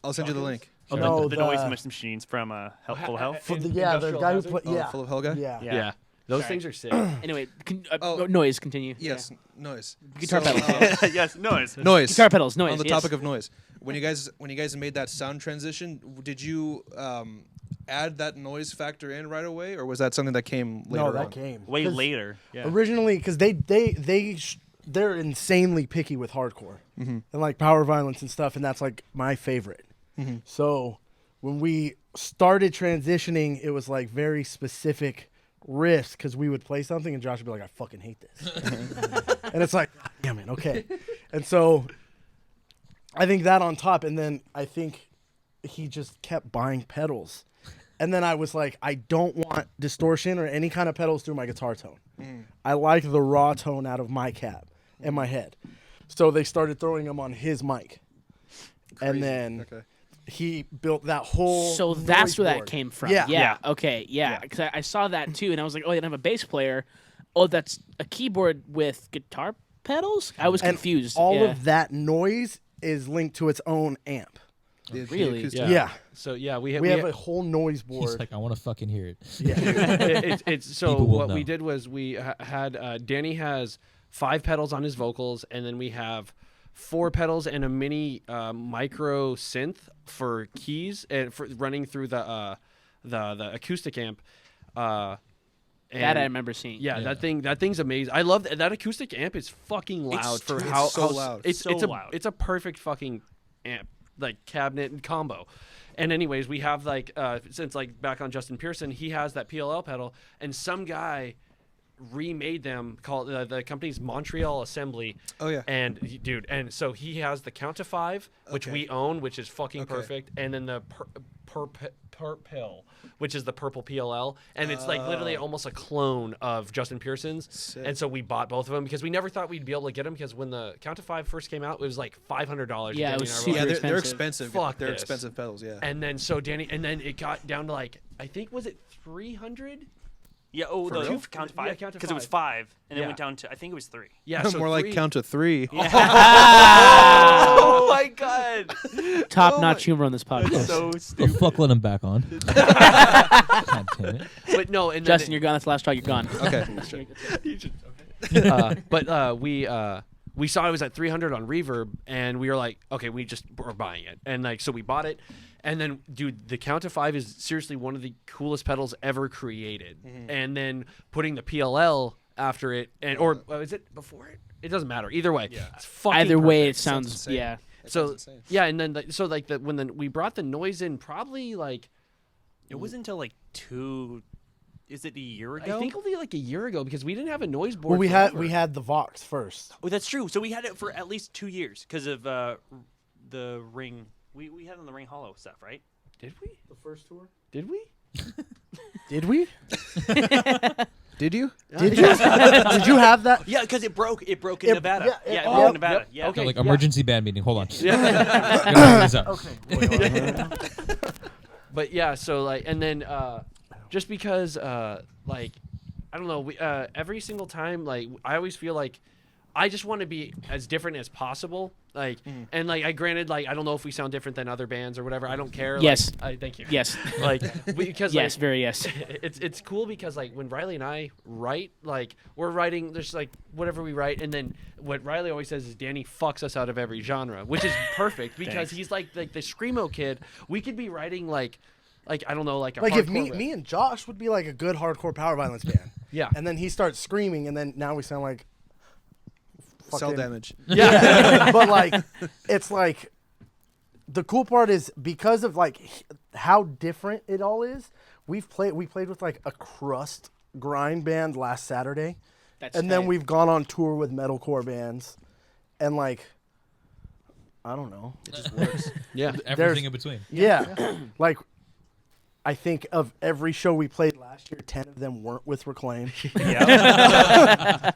I'll send you the link. Oh, No, the the- noise machines from Helpful Health. For the, Yeah, the guy who played. Oh, Yeah. full of Helga. Yeah. Yeah. Those things are sick. Anyway, Oh. noise. Continue. Yes, noise. Guitar So, pedals. Yes, noise. noise. Guitar pedals. Noise. On the yes. topic of noise, when you guys made that sound transition, did you add that noise factor in right away, or was that something that came later No, on? that came Way 'Cause later. Yeah. Originally, because they're insanely picky with hardcore Mm-hmm. and like power violence and stuff, and that's like my favorite. Mm-hmm. So when we started transitioning, it was like very specific riffs because we would play something and Josh would be like, "I fucking hate this," and it's like, "Damn it, okay." And so I think that on top, and then I think he just kept buying pedals. And then I was like, I don't want distortion or any kind of pedals through my guitar tone. I like the raw tone out of my cab and my head. So they started throwing them on his mic. Crazy. And then Okay. he built that whole So that's noise where that board. came from. Yeah. Yeah. Okay. Yeah. Yeah. Because I saw that too, and I was like, oh, they don't have a bass player. Oh, that's a keyboard with guitar pedals. I was And confused. all yeah. of that noise is linked to its own amp. The Really? acoustic- Yeah. So yeah, we We have a whole noise He's board. like, I want to fucking hear it. Yeah. it's so People will what we know. did was we had Danny has 5 pedals on his vocals, and then we have 4 pedals and a mini micro synth for keys and for running through the acoustic amp. that and I remember seeing. Yeah, Yeah. that thing's amazing. I love that acoustic amp is fucking loud for it's how so loud. It's So it's a loud. it's a perfect fucking amp. like cabinet and combo. And anyways, we have like since like back on Justin Pearson, he has that PLL pedal, and some guy remade them, called the company's Montreal Assembly. Oh yeah. And dude, and so he has the Count to 5, which we own, which is fucking perfect, and then the Pill, which is the purple PLL, and it's like literally almost a clone of Justin Pearson's. Sick. And so we bought both of them because we never thought we'd be able to get them, because when the Count to 5 first came out, it was like $500. Yeah, it was Yeah, super they're expensive. expensive. Fuck They're this. expensive pedals. Yeah. And then so Danny, and then it got down to like, I think, was it 300? Yeah. Oh, the real? count to Yeah, 5 count to because it was 5. 5, and then Yeah. went down to I think it was 3. Yeah, so More like 3. count to 3. Oh my god. Top-notch humor on this podcast. So The stupid. fuck let him back on. God damn it. But no, and Justin, then you're gone. That's the last straw. You're gone. Okay. but we saw it was at 300 on Reverb, and we were like, okay, we're buying it, and like so we bought it, and then dude, the Count to 5 is seriously one of the coolest pedals ever created, and then putting the PLL after it, and or is it before it? It doesn't matter either way. Yeah, it's fucking Either way, it perfect. sounds insane. yeah. So insane. yeah, and then when we brought the noise in, probably like It wasn't until like 2. Is it a year ago? I think only like a year ago, because we didn't have a noise board. Well, we forever. had the Vox first. Oh, that's true. So we had it for at least 2 years because of the Ring. We had it on the Ring Hollow stuff, right? Did we? The first tour. Did we? Did we? Did you? Did you? Did you have that? Yeah, because it broke. It broke in Nevada. yeah, Yeah, it- it oh, broke in Nevada. yep. Yeah. Okay. Like yeah. emergency band meeting. Hold on. Yeah. Gonna bring this up. Okay. But yeah, so like, and then just because like, I don't know, we every single time, like, I always feel like I just want to be as different as possible, like, and like, I granted, like, I don't know if we sound different than other bands or whatever, I don't care. Yes. Like, thank you. Yes. Like, because Yes. like, Very yes. it's cool because like when Riley and I write, like, we're writing, there's like whatever we write, and then what Riley always says is Danny fucks us out of every genre, which is perfect because he's like the screamo kid. We could be writing like I don't know, like a Like if hardcore rap. me and Josh would be like a good hardcore power violence band. Yeah. And then he starts screaming, and then now we sound like Cel fucking- Damage. Yeah. But like, it's like the cool part is because of like how different it all is. We played with like a crust grind band last Saturday, That's and then tight. we've gone on tour with metalcore bands, and like, I don't know. It just works. Yeah. Everything in between. Yeah. Like, I think of every show we played last year, 10 of them weren't with Reclaim. Yeah.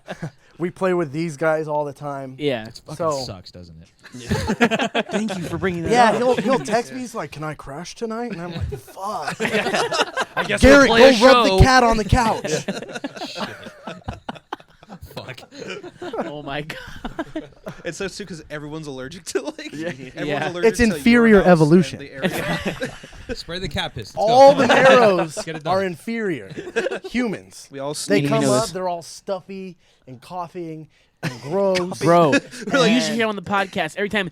We play with these guys all the time. Yeah. Fucking So- sucks, doesn't it? Thank you for bringing that Yeah, up. he'll text me. He's like, "Can I crash tonight?" And I'm like, "Fuck." I guess Garrett, we'll go play a rub show. the cat on the couch. Fuck. Oh my god. It's so too because everyone's allergic to like. Everyone's Yeah. allergic It's to your inferior house and evolution. the area. Spray the cat piss. Let's All go. the arrows Get it done. are inferior. Humans. We all They sneeze. come know up, this. they're all stuffy and coughing and gross. Bro, you usually hear on the podcast every time.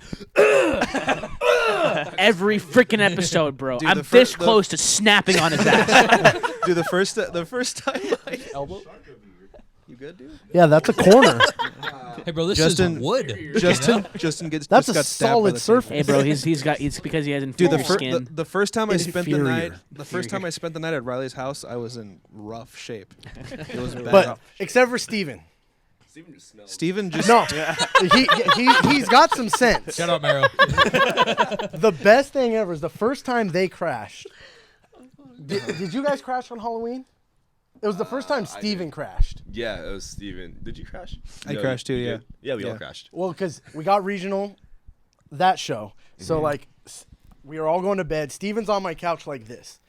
Every freaking episode, bro. Dude, I'm the this fir- close to snapping on his ass. Dude, the first time. Like, elbow. You good, dude? Yeah, that's a corner. Hey, bro, this Justin- is wood. Justin gets. That's just a got stabbed by solid the surface. Hey, bro, it's because he has Dude, inferior skin. the first time I spent the Inferior. night, I spent the night at Riley's house, I was in rough shape. It was bad. But except for Steven. Steven just No, he's got some sense. Shut up, Mero. The best thing ever is the first time they crashed. Did you guys crash on Halloween? It was the first time Steven crashed. Yeah, it was Steven. Did you crash? I crashed too, you yeah. did? Yeah, we all Yeah. crashed. Well, because we got regional that show. So, like, we were all going to bed. Steven's on my couch like this.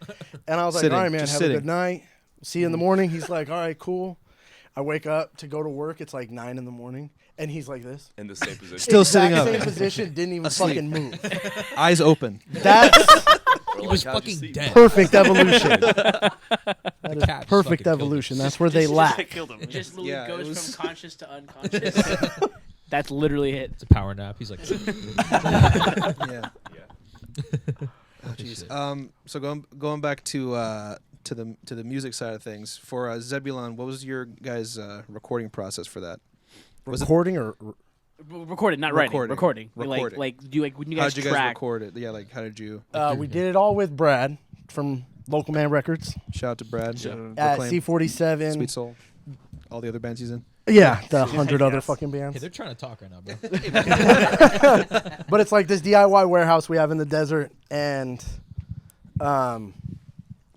And I was like, Sitting, all right, man, have just a sitting. good night. See you in the morning. He's like, all right, cool. I wake up to go to work. It's like 9 in the morning. And he's like this. In the same position. Still Exact sitting up. Same position, didn't even Asleep. fucking move. eyes open. That's He was fucking dead. perfect evolution. The cat Perfect fucking killed him. evolution. That's where they lack. Killed him. It just literally Yeah, it goes was- from conscious to unconscious. That's literally it. It's a power nap. He's like, Yeah. Oh jeez. So going back to the music side of things for Zebulon, what was your guys' recording process for that? Was it- Recording or Recorded, not writing. Recording. Recording. Like do when you How guys did you guys track. record it? Yeah, like how did you? We did it all with Brad from Local Man Records Shout out to Brad. at Reclaim, C47. Sweet Soul, all the other bands he's in. Yeah, the 100 other Yes. fucking Hey, bands. they're trying to talk right now, bro. But it's like this DIY warehouse we have in the desert, and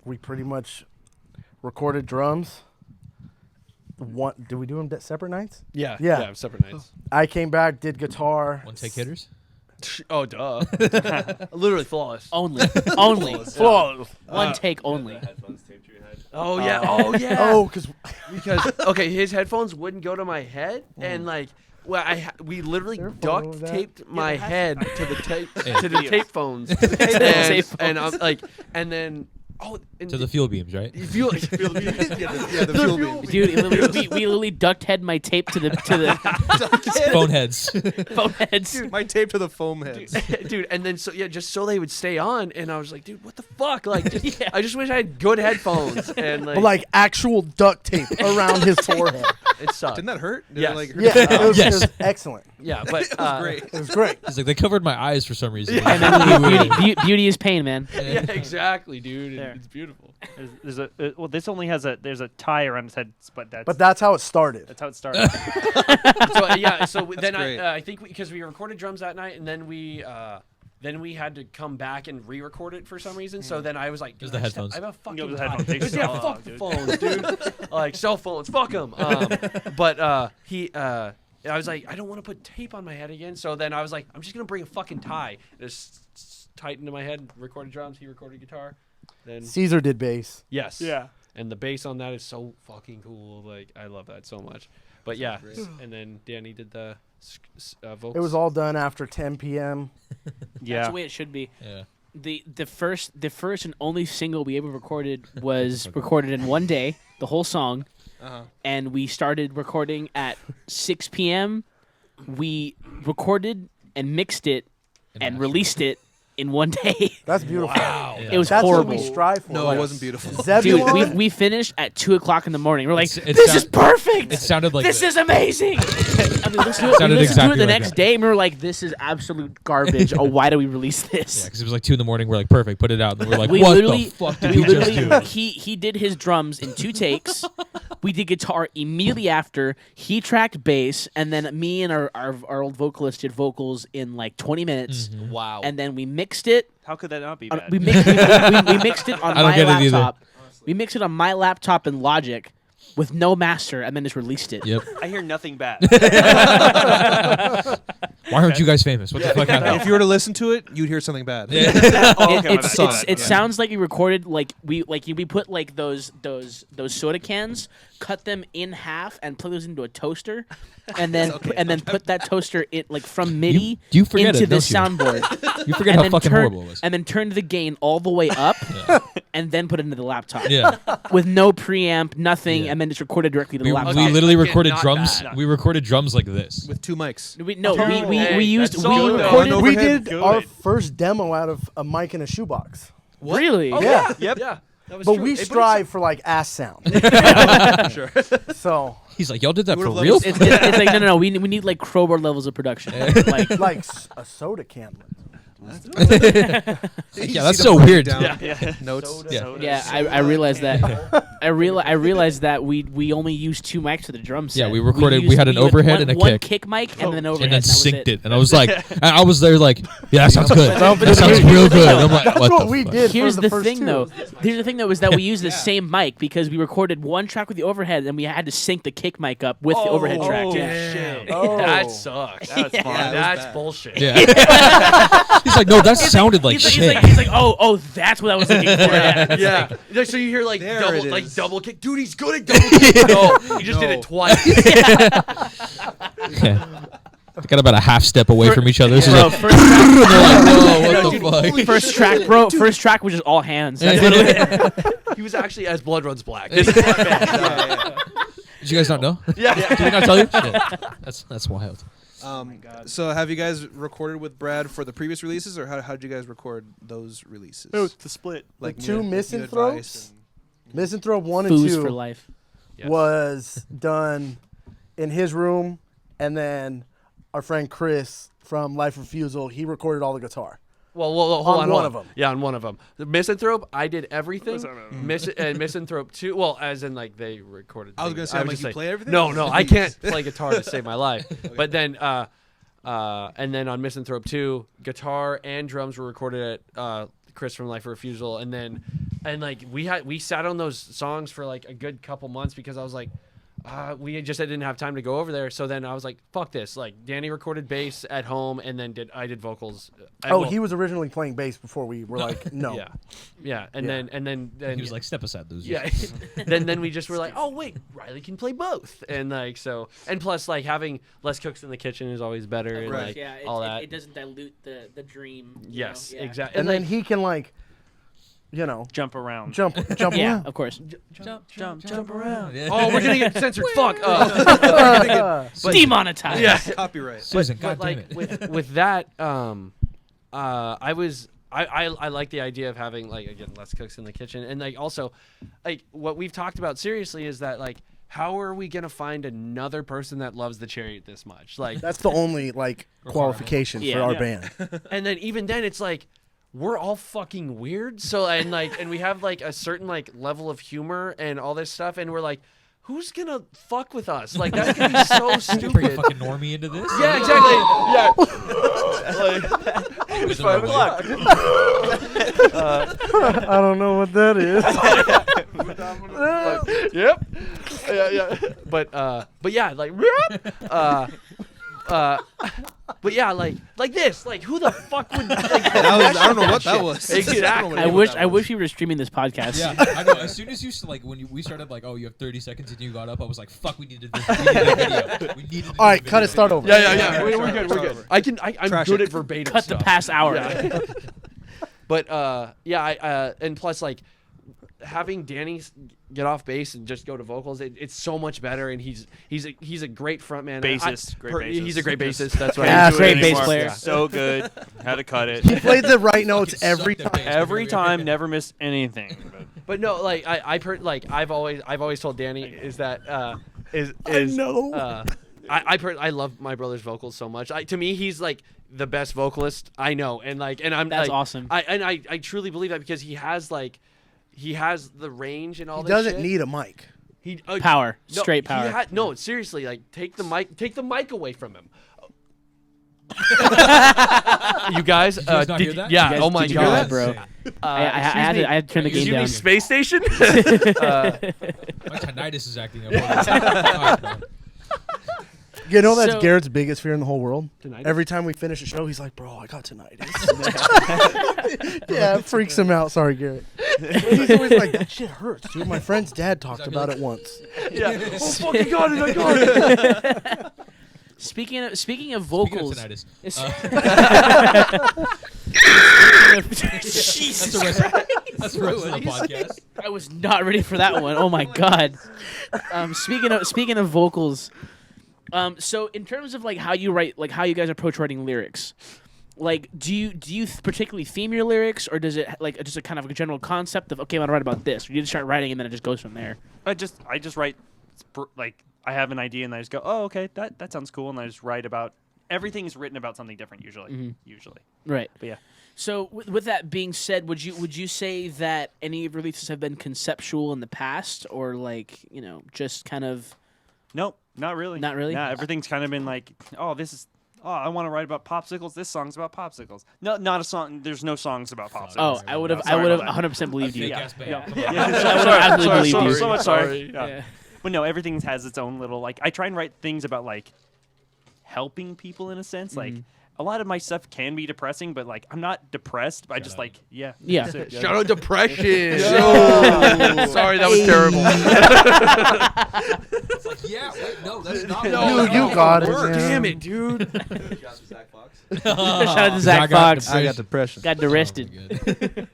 we pretty much recorded drums. Did we do them separate nights? Yeah. Yeah. Separate nights. I came back, did guitar. One take hitters. Oh, duh. Literally flawless. Only. Flawless. One take only. Oh yeah. Oh yeah. Oh, because Because okay, his headphones wouldn't go to my head, and like, well, we literally There a photo duct of that? taped my head to the tape Yeah. to the tape phones, tape and I'm like, and then and To the fuel beams, right? you feel Yeah, the fuel beam. Dude, we literally duct head my tape to the Phone heads. phone heads. My tape to the foam heads. dude, and then just so they would stay on, and I was like, dude, what the fuck? Like, Yeah. I just wish I had good headphones, and like actual duct tape around his forehead. it sucked. Didn't that hurt? Did Yes. it, like, hurt? Yeah, it was, Yes. it was excellent. Yeah, but Great. It was great. It's like they covered my eyes for some reason. And then beauty is pain, man. yeah, exactly, dude. There. It's beautiful. There's a well, this only has there's a tie around his head, but That's how it started. that's how it started. So yeah, so then great. I think because we recorded drums that night, and then we had to come back and re-record it for some reason. So then I was like, It was dude, the I just have- headphones. I have a fucking It was the tie. headphones. They It was- yeah, suck, fuck the dude. phones, dude. Like cell phones, fuck them. But I was like, I don't want to put tape on my head again. So then I was like, I'm just gonna bring a fucking tie. Just tightened to my head. Recorded drums. He recorded guitar. Then Caesar did bass. yes, Yeah. and the bass on that is so fucking cool. Like I love that so much. But yeah, great. and then Danny did the vocals. It was all done after 10 p.m. That's Yeah. the way it should be. Yeah. The first and only single we ever recorded was recorded in one day, the whole song, and we started recording at 6 p.m. We recorded and mixed it and released it in one day. That's beautiful. Wow. It was That's horrible. what we strive for. No, it wasn't beautiful. Zebulon, Dude, we finished at 2:00 in the morning. We're like, It this sound- is perfect. It sounded like this the- is amazing. And we listened to it, Sounded we listened to exactly it the like next that. day, and we were like, this is absolute garbage. Oh, why do we release this? Yeah, because it was like 2 a.m. We're like, perfect, put it out. And we're like, We what literally, the fuck did we we just literally do? he did his drums in 2 takes. We did guitar immediately after. He tracked bass, and then me and our old vocalist did vocals in like 20 minutes. Mm-hmm. wow. And then we mixed it. How could that not be bad? We mixed it on I don't my get it either. laptop. We mixed it on my laptop in Logic with no master, and then just released it. Yep. I hear nothing bad. Why aren't you guys famous? What the fuck happened? If you were to listen to it, you'd hear something bad. Oh, okay, my bad. It sounds like we recorded we put like those soda cans, cut them in half, and plug those into a toaster, and then put that toaster in like from MIDI you forget into it, the don't you? soundboard. You forget and how then fucking horrible it was. And then turned the gain all the way up, and then put it into the laptop. Yeah. With no preamp, nothing, Yeah. and then just recorded directly to the We laptop. literally Again, recorded not drums. bad. We recorded drums like this. With 2 mics. Hey, we used that's we solid, though. recorded. No we overhead. did our Good. first demo out of a mic in a shoebox. Really? Oh, Yeah. Yep. Yeah. That was But true. we Hey, strive for like ass sound. Sure. So He's like, y'all did that You for would've real? loved It's like no. We need like crowbar levels of production. Like like a soda can. Yeah, that's so weird. Yeah. Notes. Yeah. yeah, I realized that. I realized that we only used 2 mics for the drum set. Yeah, we recorded- we had an overhead and a one kick. mic and then overhead. And then that was synced it. And I was like, I was there like, yeah, that sounds good. That sounds real good. And I'm like, That's what what the we fuck? did. Here's for the first thing, two. though. Here's the thing, though, is that we used the same mic because we recorded one track with the overhead, and we had to sync the kick mic up with the overhead track. Oh, too. shit. Oh. That sucks. That's fine. Yeah, That's bad. bullshit. Yeah. He's like, no, that sounded like shit. He's like, oh, that's what I was looking for. Yeah. Yeah. Like, so you hear like There double, it like is. double kick. Dude, he's good at double kick. No, he just did No. it twice. Yeah. They got about a half step away from each other. So Bro, it's like, first track, whoa, what the fuck? first track, bro. First track was just all hands. That's literally. He was actually as Blood Runs Black. Did you guys not know? Yeah. Did we not tell you? Shit. That's wild. So have you guys recorded with Brad for the previous releases, or how did you guys record those releases? Oh, it's the split. Like two New Misanthropes? Advice Misanthrope 1 and Foos 2 for life. Yes. was done in his room, and then our friend Chris from Life Refusal, he recorded all the guitar. Well, hold on. one of them. Yeah, on one of them. The Misanthrope, I did everything. Misanthrope 2, well, as in like they recorded. I was gonna say, I'm like, you play everything? No, I can't play guitar to save my life. Okay. But then, and then on Misanthrope 2, guitar and drums were recorded at Chris from Life Refusal, and like we sat on those songs for like a good couple months because I was like. We just didn't have time to go over there, so then I was like, "Fuck this!" Like Danny recorded bass at home, and then I did vocals. He was originally playing bass before we were like, no. Yeah, and then he was like, "Step aside, losers." Yeah, then we just were like, "Oh wait, Riley can play both," and like so, and plus like having less cooks in the kitchen is always better, and like all that. It doesn't dilute the dream. Yes, you know? exactly. And then he can like. Jump around. Jump yeah, around. of course. Jump around. Yeah. Oh, we're gonna get censored. Fuck. Demonetized. Yeah. Copyright. Susan, but goddamn like it. with that, I like the idea of having like again less cooks in the kitchen, and like also, like what we've talked about seriously is that like how are we gonna find another person that loves the Chariot this much? Like that's the only like qualification for our band. And then even then it's like. We're all fucking weird. So and we have like a certain like level of humor and all this stuff, and we're like, who's gonna fuck with us? Like that's gonna be so stupid. Bring a fucking normie into this. Yeah, exactly. Yeah. It was 5 o'clock. I don't know what that is. Yep. Yeah. But yeah, like. But yeah, like this, like who the fuck would? Like, I don't know what that was. Exactly. I wish we were streaming this podcast. Yeah, I know. As soon as we started like, oh, you have 30 seconds and you got up, I was like, fuck, we needed this. We needed a video. We needed. All right, cut it. Start over. Yeah. We're good. I'm good at verbatim Cut stuff. the past hour. Yeah. But and plus like having Danny get off bass and just go to vocals, it's so much better, and he's a great frontman. Bassist, great bassist. He's a great bassist. That's right. Yeah, Can't do great it bass anymore. player. So good. Had to cut it. He played the right notes every time. Every time, never missed anything. But no, like I've always told Danny is that I love my brother's vocals so much. To me, he's like the best vocalist I know, and I'm That's like, awesome. I truly believe that because he has the range and all. He this doesn't shit. need a mic. He Power. no, Straight power. No, seriously, like take the mic away from him. You guys, Did you guys not hear that? Yeah. You guys- oh my did you hear god, that, bro? I had to turn the game Excuse me, down. Space Station. My tinnitus is acting up. You know that's So- Garrett's biggest fear in the whole world? Tinnitus? Every time we finish a show, he's like, bro, I got tinnitus. Yeah, it freaks him out. Sorry, Garrett. He's always like, that shit hurts, dude. My friend's dad talked about it once. Yeah. Oh fucking god, I got it. Speaking of Speaking of vocals, tinnitus, Jesus that's the rest of the podcast. I was not ready for that one. Oh my god. Speaking of vocals, so in terms of like how you write, like how you guys approach writing lyrics, like do you particularly theme your lyrics, or does it like just a kind of a general concept of okay, I'm gonna write about this? Or you just start writing and then it just goes from there? I just write like I have an idea and I just go, oh okay, that sounds cool, and I just write about everything is written about something different usually. Right. But yeah. So with that being said, would you say that any of your releases have been conceptual in the past, or like just kind of? Nope, not really. Not really? Yeah, everything's kind of been like, I want to write about popsicles. This song's about popsicles. No, not a song. There's no songs about popsicles. Oh, I would have Sorry about that. 100% believed you. Fake-ass band. Yeah. Come on. I would have absolutely believed you. So much sorry. Yeah. Yeah. But no, everything has its own little like. I try and write things about like helping people in a sense. Like a lot of my stuff can be depressing, but like I'm not depressed. But I just like Yeah. that's it, Shout out depression. Yo. Sorry, that was terrible. It's like, yeah, wait, no, that's not. Dude, you got it. man. Damn it, dude. Shout out to Zach Fox. I got depression. Got arrested.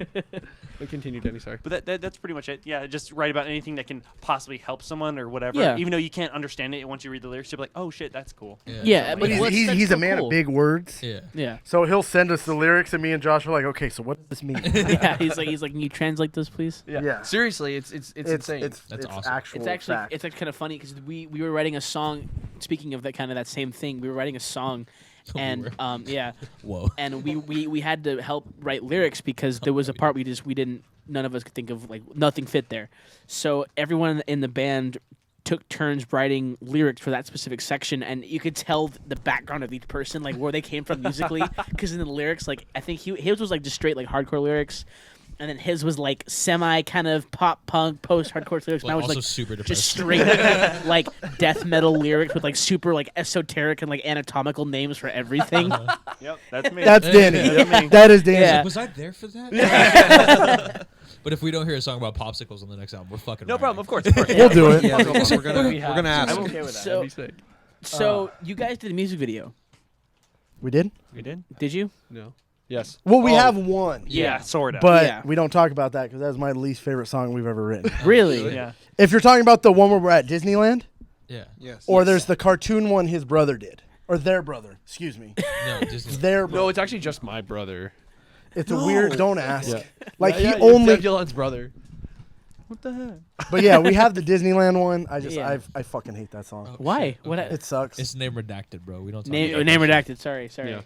Oh, continue, Danny. Sorry. But that's pretty much it. Yeah, just write about anything that can possibly help someone or whatever. Yeah. Even though you can't understand it once you read the lyrics, you'll be like, oh shit, that's cool. Yeah, But he's a man of big words. Yeah. Yeah. So he'll send us the lyrics, and me and Josh are like, okay, so what does this mean? Yeah, he's like, can you translate this, please? Yeah. Seriously, it's insane. It's That's awesome. actual It's actually fact. it's kind of funny because we were writing a song. Speaking of that same thing, we were writing a song, and yeah, Whoa. and we had to help write lyrics because there was a part none of us could think of, like, nothing fit there. So everyone in the band took turns writing lyrics for that specific section, and you could tell the background of each person, like where they came from musically, because in the lyrics, like, I think his was like just straight like hardcore lyrics. And then his was like semi kind of pop punk post hardcore lyrics. Mine was also like super just depressed. straight like death metal lyrics with like super like esoteric and like anatomical names for everything. Yep, that's me. That's Danny. That is Danny. Yeah. Was I there for that? But if we don't hear a song about popsicles on the next album, we're fucking No writing. problem, of course. Of course. We'll do it. Yeah, we're gonna ask. I'm okay with that. So, That'd be sick. so you guys did a music video, We did? We did? did you? No. Yes. Well, we have one. Yeah, sort of. But Yeah. we don't talk about that because that's my least favorite song we've ever written. Really? yeah. If you're talking about the one where we're at Disneyland, Yeah. Yes. or there's the cartoon one his brother did. Or their brother. Excuse me. No, just Their No, brother. it's actually just my brother. It's a weird, don't ask. Yeah. Like, Yeah, he only, Zebulon's brother. What the heck? but yeah, we have the Disneyland one. Yeah. I fucking hate that song. Why? Okay. What? It sucks. It's name redacted, bro. We don't talk Name, about name that redacted. Sorry. Yeah.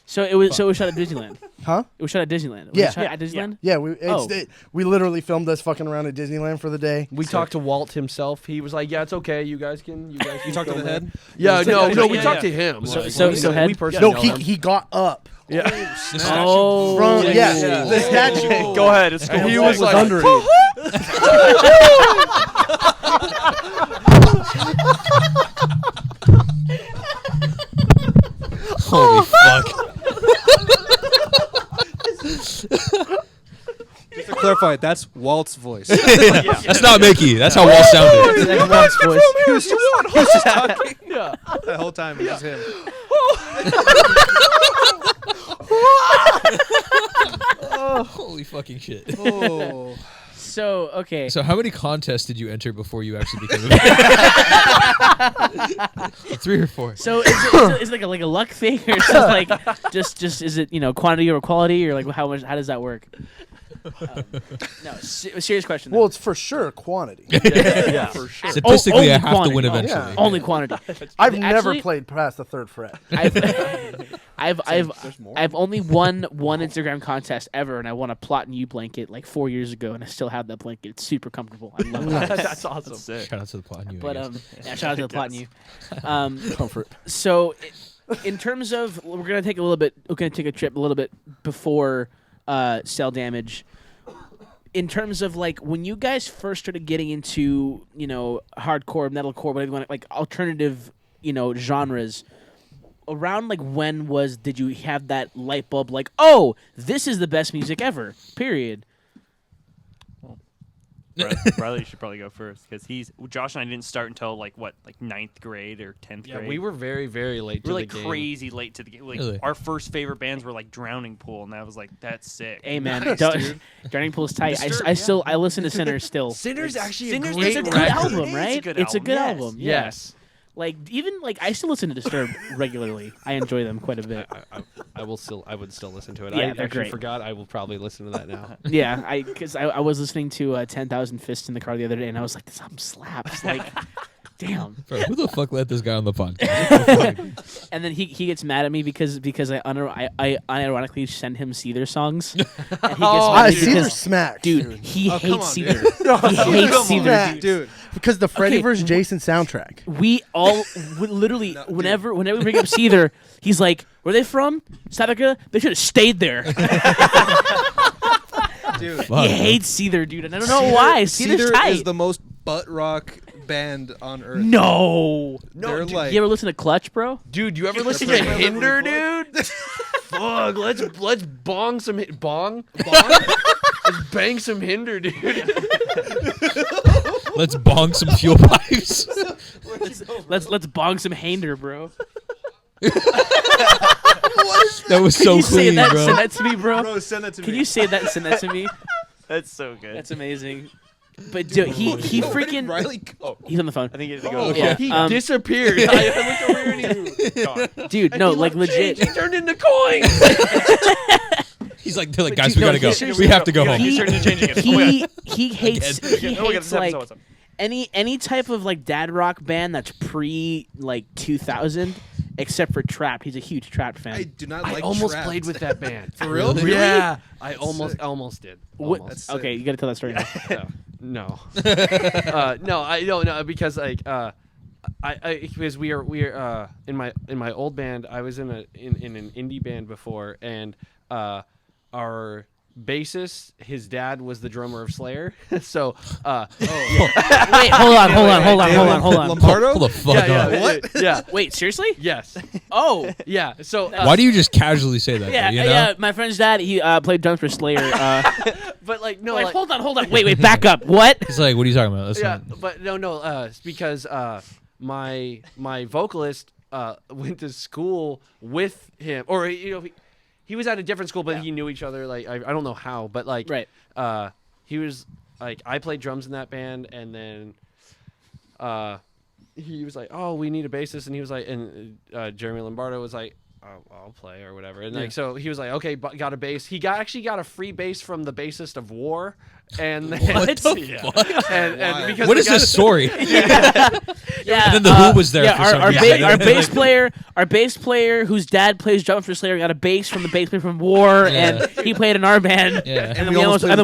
So it was shot at Disneyland. Huh? It was shot at Disneyland. Was Yeah. it shot at Disneyland. Yeah, Oh. we literally filmed us fucking around at Disneyland for the day. We talked to Walt himself. He was like, "Yeah, it's okay. You guys can." You talked to the film head? it." Yeah, no, we yeah, talked yeah. to him. So- Like, so- we- so we head- personally No, know him. he got up. Yeah. shit. The statue- Oh. From yeah, Yeah. the statue. Go ahead. It's cool. And He Walt was like, under it. Holy fuck. Just to clarify, that's Walt's voice. That's not Mickey. That's how Walt sounded. That's Walt's voice. He was just talking. Yeah. The whole time it was him. Holy fucking shit. Oh. So okay. So how many contests did you enter before you actually became a 3 or 4? So is it like a luck thing, or is it like just is it quantity over quality, or like how does that work? No, serious question. Well, it's for sure quantity. Yeah, for sure. Statistically, only I have quantity. to win Oh, eventually. only quantity. I've never Actually- played past the third fret. I've only won one Instagram contest ever, and I won a Plot and You blanket like 4 years ago, and I still have that blanket. It's super comfortable. I love it. That's awesome. That's sick. Shout out to the plot. But yeah, shout out to the Plot and You. Comfort. So, in terms of, we're gonna take a trip a little bit before Cel Damage. In terms of like when you guys first started getting into hardcore, metalcore, whatever you want, like alternative genres. Around like when did you have that light bulb like, oh, this is the best music ever? Period. Riley should probably go first because Josh and I didn't start until like 9th grade or 10th Yeah, grade. we were very, very late We to were the like game. crazy late to the game. Like Really? our first favorite bands were like Drowning Pool, and that was like that's sick. Hey man, Drowning Pool's tight. I listen to Sinners still. Sinner's actually Sinner's a great is a It's a great good record. album, right? It's a good album, album. Yeah. Yes. Like even like I still listen to Disturbed regularly. I enjoy them quite a bit. I would still listen to it. Yeah, I they're actually great. forgot. I will probably listen to that now. Yeah, because I was listening to 10,000 Fists in the car the other day, and I was like, this album slaps. Like, damn. Bro, who the fuck let this guy on the podcast? And then he gets mad at me because I unironically send him Seether songs. And he gets mad I at me see their because, smack, dude, he Oh, come hates on, Seether. dude. He hates Seether, Smack, dude. Dude. because the Freddy Okay. vs. Jason soundtrack. We all literally whenever we bring up Seether, he's like, "Where are they from? South Africa? They should have stayed there." Dude. Fuck, He hates Seether, dude, and I don't know why. Seether's Seether tight. is the most butt rock band on earth. No. They're dude, like You ever listen to Clutch, bro? Dude, you ever listen to Hinder, dude? Fuck, let's bong some bong. Let's bang some Hinder, dude. Let's bong some fuel pipes. Let's bong some Hander, bro. That was so Can you say clean, that? bro. Send that to me, bro. Bro, send that to Can me. you say that and send that to me? That's so good. That's amazing. But dude, he freaking Riley go? he's on the phone. I think he had to go. Oh, Yeah, he disappeared. I looked over here and he's gone. Dude, no, like legit. He turned into coins. He's like, they're like, But guys, dude, we no, gotta go. seriously, We have to go home. He turned into changing it. Oh, yeah. He hates Again. Oh, we got hates this like episode. any type of like dad rock band that's pre like 2000, except for Trapped. He's a huge Trapped fan. I do not I like almost Trapped. played with that band. For real? Really? Yeah, I almost did. What- Almost. That's okay, you got to tell that story now. No. No, I don't know because like I because we are in my old band. I was in an indie band before, and our bassist, his dad was the drummer of Slayer. So Wait, hold on. Lombardo? Hold the fuck up. What? Yeah. Wait, seriously? Yes. Oh, Yeah. So Why do you just casually say that? yeah, though, you know? yeah. My friend's dad, he played drums for Slayer. but like no, Wait, like, hold on. Wait, back up. What? He's like, what are you talking about? yeah, Listen. but no, it's because my vocalist went to school with him, or he was at a different school, but he knew each other. Like I don't know how, but like Right. he was like I played drums in that band, and then he was like, oh, we need a bassist, and he was like, and Jeremy Lombardo was like, oh, I'll play or whatever, and like so he was like, okay, got a bass. He actually got a free bass from the bassist of War, and then, What the yeah. fuck? And because What the is guy- this story? Yeah. And then the Who was there Yeah, for our, some our, reason. our bass player, whose dad plays drums for Slayer, got a bass from the bass player from War, Yeah. and he played in our band. Yeah. And then we almost played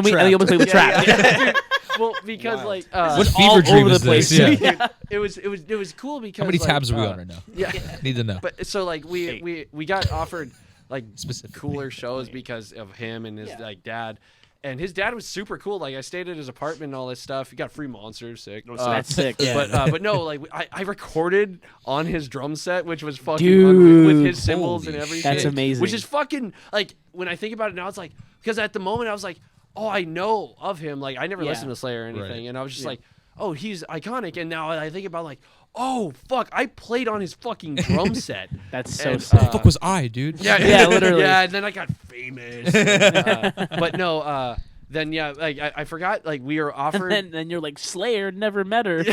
with Trapped. well, because like What all fever dream over is the place. this? Yeah. it was cool because How many like, tabs are we on right now? Yeah. Need to know. But so like we got offered like Specifically. cooler shows because of him and his like dad. And his dad was super cool. Like I stayed at his apartment and all this stuff. He got free monsters, sick. That's sick. Yeah. But no, like I recorded on his drum set, which was fucking Dude. with his cymbals and Holy everything. That's amazing. Which is fucking like when I think about it now, it's like because at the moment I was like, oh, I know of him. Like I never Yeah. listened to Slayer or anything, Right. and I was just like, oh, he's iconic. And now I think about like, oh fuck, I played on his fucking drum set. That's so And, sick. the fuck was I, dude? Yeah, literally. Yeah, and then I got famous. But no, then yeah, like I forgot, like we were offered. And then you're like, Slayer, never met her.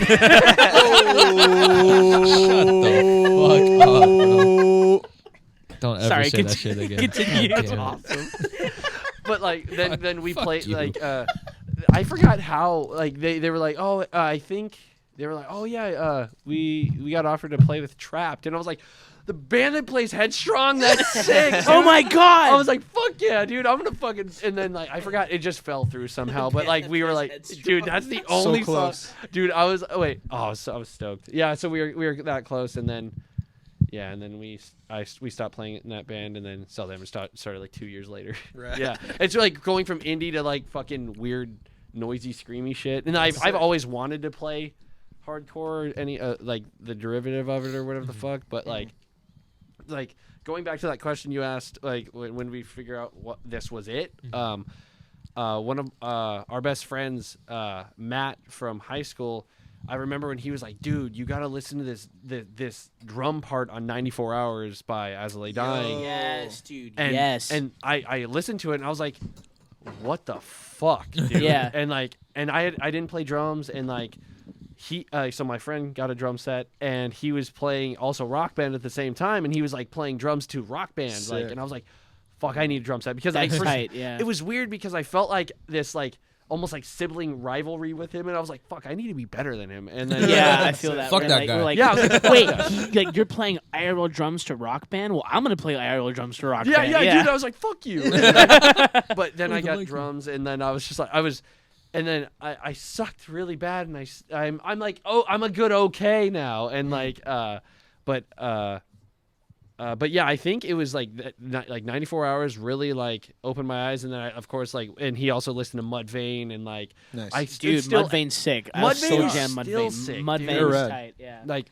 Don't ever Sorry, say that shit again. continue. God That's damn it. awesome. But like then we Fuck played you. like I forgot how like they were like, oh, I think they were like, oh yeah, we got offered to play with Trapped, and I was like, the band that plays Headstrong, that's sick. Oh dude." my god! I was like, fuck yeah, dude, I'm gonna fucking. And then like I forgot, it just fell through somehow. But like we were like, dude, that's the only close. song. Dude, I was I was stoked. Yeah, so we were that close, and then. Yeah, and then we stopped playing in that band, and then Cel Damage started like 2 years later. Right. Yeah, it's like going from indie to like fucking weird, noisy, screamy shit. And I've always wanted to play hardcore, any like the derivative of it or whatever the fuck. But like going back to that question you asked, like when we figure out what this was it. One of our best friends, Matt from high school. I remember when he was like, "Dude, you gotta listen to this drum part on 94 Hours by As I Lay Dying." Yes, dude. And, yes. And I listened to it and I was like, "What the fuck, dude?" Yeah. And I didn't play drums, and like so my friend got a drum set, and he was playing also Rock Band at the same time, and he was like playing drums to Rock Band, Sick. and I was like, "Fuck, I need a drum set," because That's first, tight, yeah. it was weird because I felt like this like. Almost like sibling rivalry with him, and I was like, "Fuck, I need to be better than him." And then yeah, I feel that. Fuck We're that like, guy. We're like, Yeah, I was like, wait, like you're playing IRL drums to Rock Band? Well, I'm gonna play IRL drums to Rock Band. yeah, dude. I was like, "Fuck you." But then I got drums, and then I was just like, and then I sucked really bad, and I'm like, oh, I'm a good okay now, and like, but yeah, I think it was like 94 Hours really like opened my eyes, and then of course like, and he also listened to Mudvayne, and like, Nice. dude, Mudvayne's sick. I was so Mudvayne is jam still Mudvayne. sick, dude. Mudvayne They're is rad. tight. Yeah. like,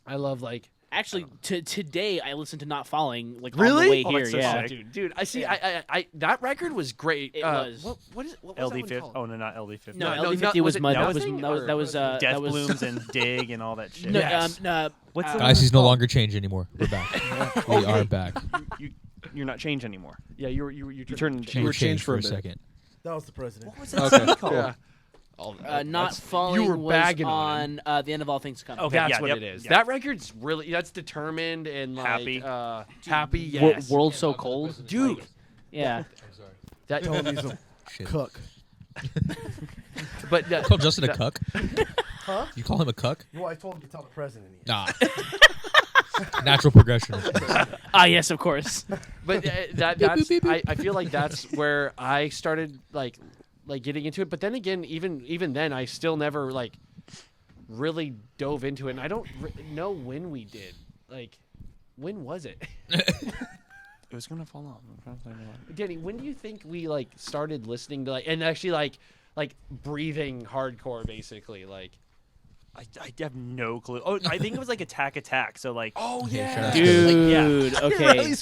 I love like. Actually, today I listened to Not Falling like on Really? the way Oh, here. that's so Yeah. sick. Dude, I see. Yeah. I that record was great. It was. What was that one LD50. called? Oh no, not LD50. No, No, LD50 no, was was it Mud. That was Nothing, that was or that was was Death that was Blooms and Dig and all that shit. No, Yes. What's the Guys, he's no longer changed anymore. We're back. We are back. You're not changed anymore. Yeah, you You turned You change. were changed changed for for a a bit. second. That was the president. What was that CD called? Yeah. Not Falling you were was bagging on on The End of All Things Coming. Okay. That's yeah, what yep, it is. yep. That record's really that's determined and like Happy. happy. Yes, World So Cold. dude. Yeah. That Tell me some Shit. cook. but You call Justin a cuck? Huh? You call him a cuck? Well, I told him to tell the president. Nah. Natural progression. Ah, yes, of course. but that's I feel like that's where I started like getting into it. But then again, even then, I still never like really dove into it. And I don't know when we did. Like, when was it? It was gonna fall off. I'm trying to find out. Danny, when do you think we like started listening to like and actually like breathing hardcore basically like? I have no clue. Oh, I think it was like Attack. So like, Oh yeah. Dude, okay.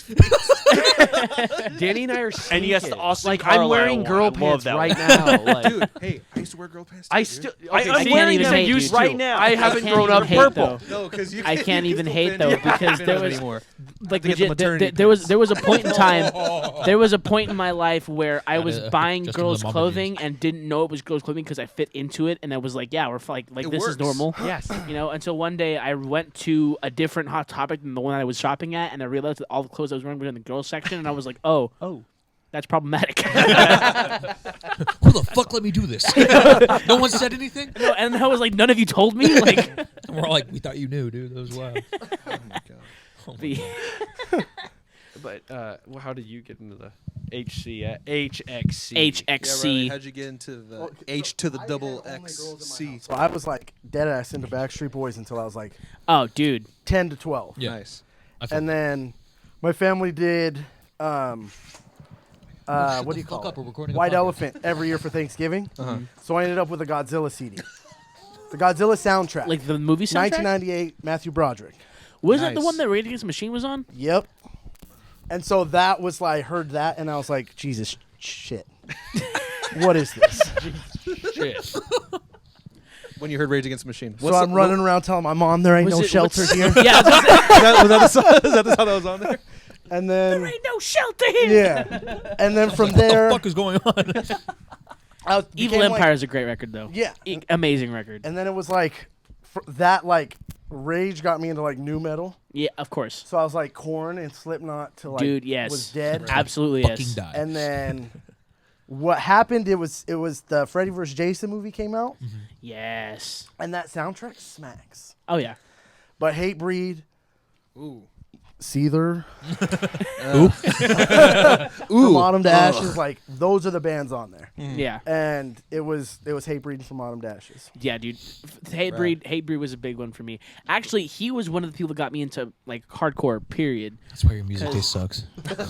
Danny and I are and yes, sneaking. Austin like Carlisle I'm wearing one. girl I love pants that right one. now. Like, Dude, hey, I used to wear girl pants. I dude. still I'm can't wearing even them hate, used dude. right now. I haven't can't grown even up hate, purple. though. No, because you. I can't even still hate fit though in. because Fit there in was anymore. like To get the legit, maternity there was a point in time there was a point in my life where I was buying Justin girls' the mama clothing and didn't know it was girls' clothing because I fit into it and I was like, yeah, we're like It this works. is normal. Yes. You know, until one day I went to a different Hot Topic than the one I was shopping at, and I realized that all the clothes I was wearing were in the girls section, and I was like, oh, that's problematic. Who the fuck let me do this? No one said anything? No, and I was like, none of you told me. Like, And we're all like, we thought you knew, dude. That was wild. Oh my god. the, But well, how did you get into the HXC? HXC. Yeah, right. How'd you get into the H to the double XC? So I was like dead ass into Backstreet Boys until I was like Oh, dude. 10 to 12. Yeah. Nice. And then my family did what do you call Fuck up, we're it? recording a White podcast. Elephant every year for Thanksgiving. So I ended up with a Godzilla CD. The Godzilla soundtrack. Like the movie soundtrack? 1998, Matthew Broderick. Was that the Nice. one that Rage Against the Machine was on? Yep. And so that was like, I heard that and I was like, Jesus shit. What is this? Shit. When you heard Rage Against the Machine. So I'm running around telling my mom there ain't Was no it- shelter what's- here. Yeah, Was that the song? Is that the song that was on there? And then ain't no shelter here. yeah. And then from What the there fuck is going on? I Evil became, Empire is a great record, though. Yeah. Amazing record. And then it was like that like Rage got me into like new metal. Yeah, of course. So I was like Korn and Slipknot to like Dude, yes. was dead. Absolutely, Fucking yes. die. And then what happened? It was the Freddy vs. Jason movie came out, Yes. and that soundtrack smacks. Oh, yeah. But Hatebreed, Ooh. Seether, From Autumn to Ashes, like those are the bands on there. Yeah. And it was Hatebreed from Autumn to Ashes. Yeah, dude. Hatebreed was a big one for me. Actually, he was one of the people that got me into like hardcore. Period. That's why your music taste sucks.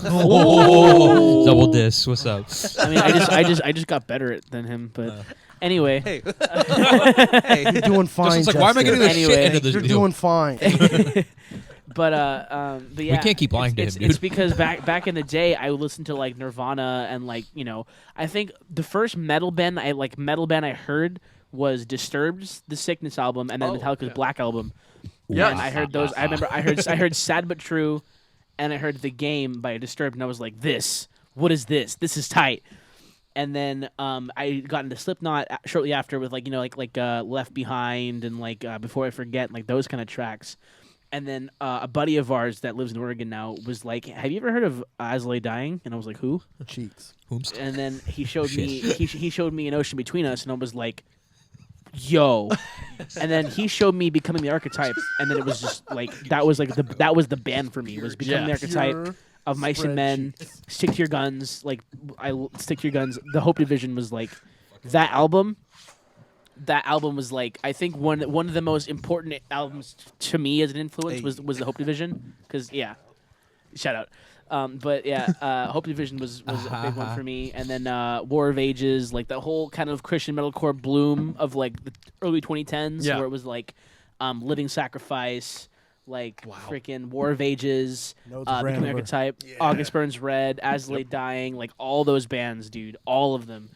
Oh, double diss. What's up? I mean, I just got better than him. But anyway, Hey. You're doing fine. Justin's like, why am I Justin. getting this Anyway. shit into this You're deal? doing fine. but yeah, can't keep lying to it's, him, dude. It's because back in the day, I would listen to like Nirvana and like I think the first metal band I heard was Disturbed's The Sickness album and then Metallica's Black album. Yeah. And I heard those. I remember I heard Sad But True, and I heard The Game by Disturbed, and I was like, what is this? This is tight. And then I got into Slipknot shortly after with like Left Behind and like Before I Forget, like those kind of tracks. And then a buddy of ours that lives in Oregon now was like, "Have you ever heard of As I Lay Dying?" And I was like, "Who?" Cheeks. Whomst? And then he showed me he showed me An Ocean Between Us, and I was like, "Yo!" And then he showed me Becoming the Archetype, and then it was just like that was the band for me, was Becoming the Archetype Pure of Mice and Men, Stick to Your Guns. Like Stick to Your Guns. The Hope Division was like that album. That album was like, I think one of the most important albums to me as an influence was the Hope Division, because shout out. But yeah, Hope Division was a big one for me, and then War of Ages, like the whole kind of Christian metalcore bloom of like the early 2010s, where it was like Living Sacrifice, like freaking War of Ages, Nodes of Becoming Random. Archetype, August Burns Red, As Lay Dying, like all those bands, dude, all of them.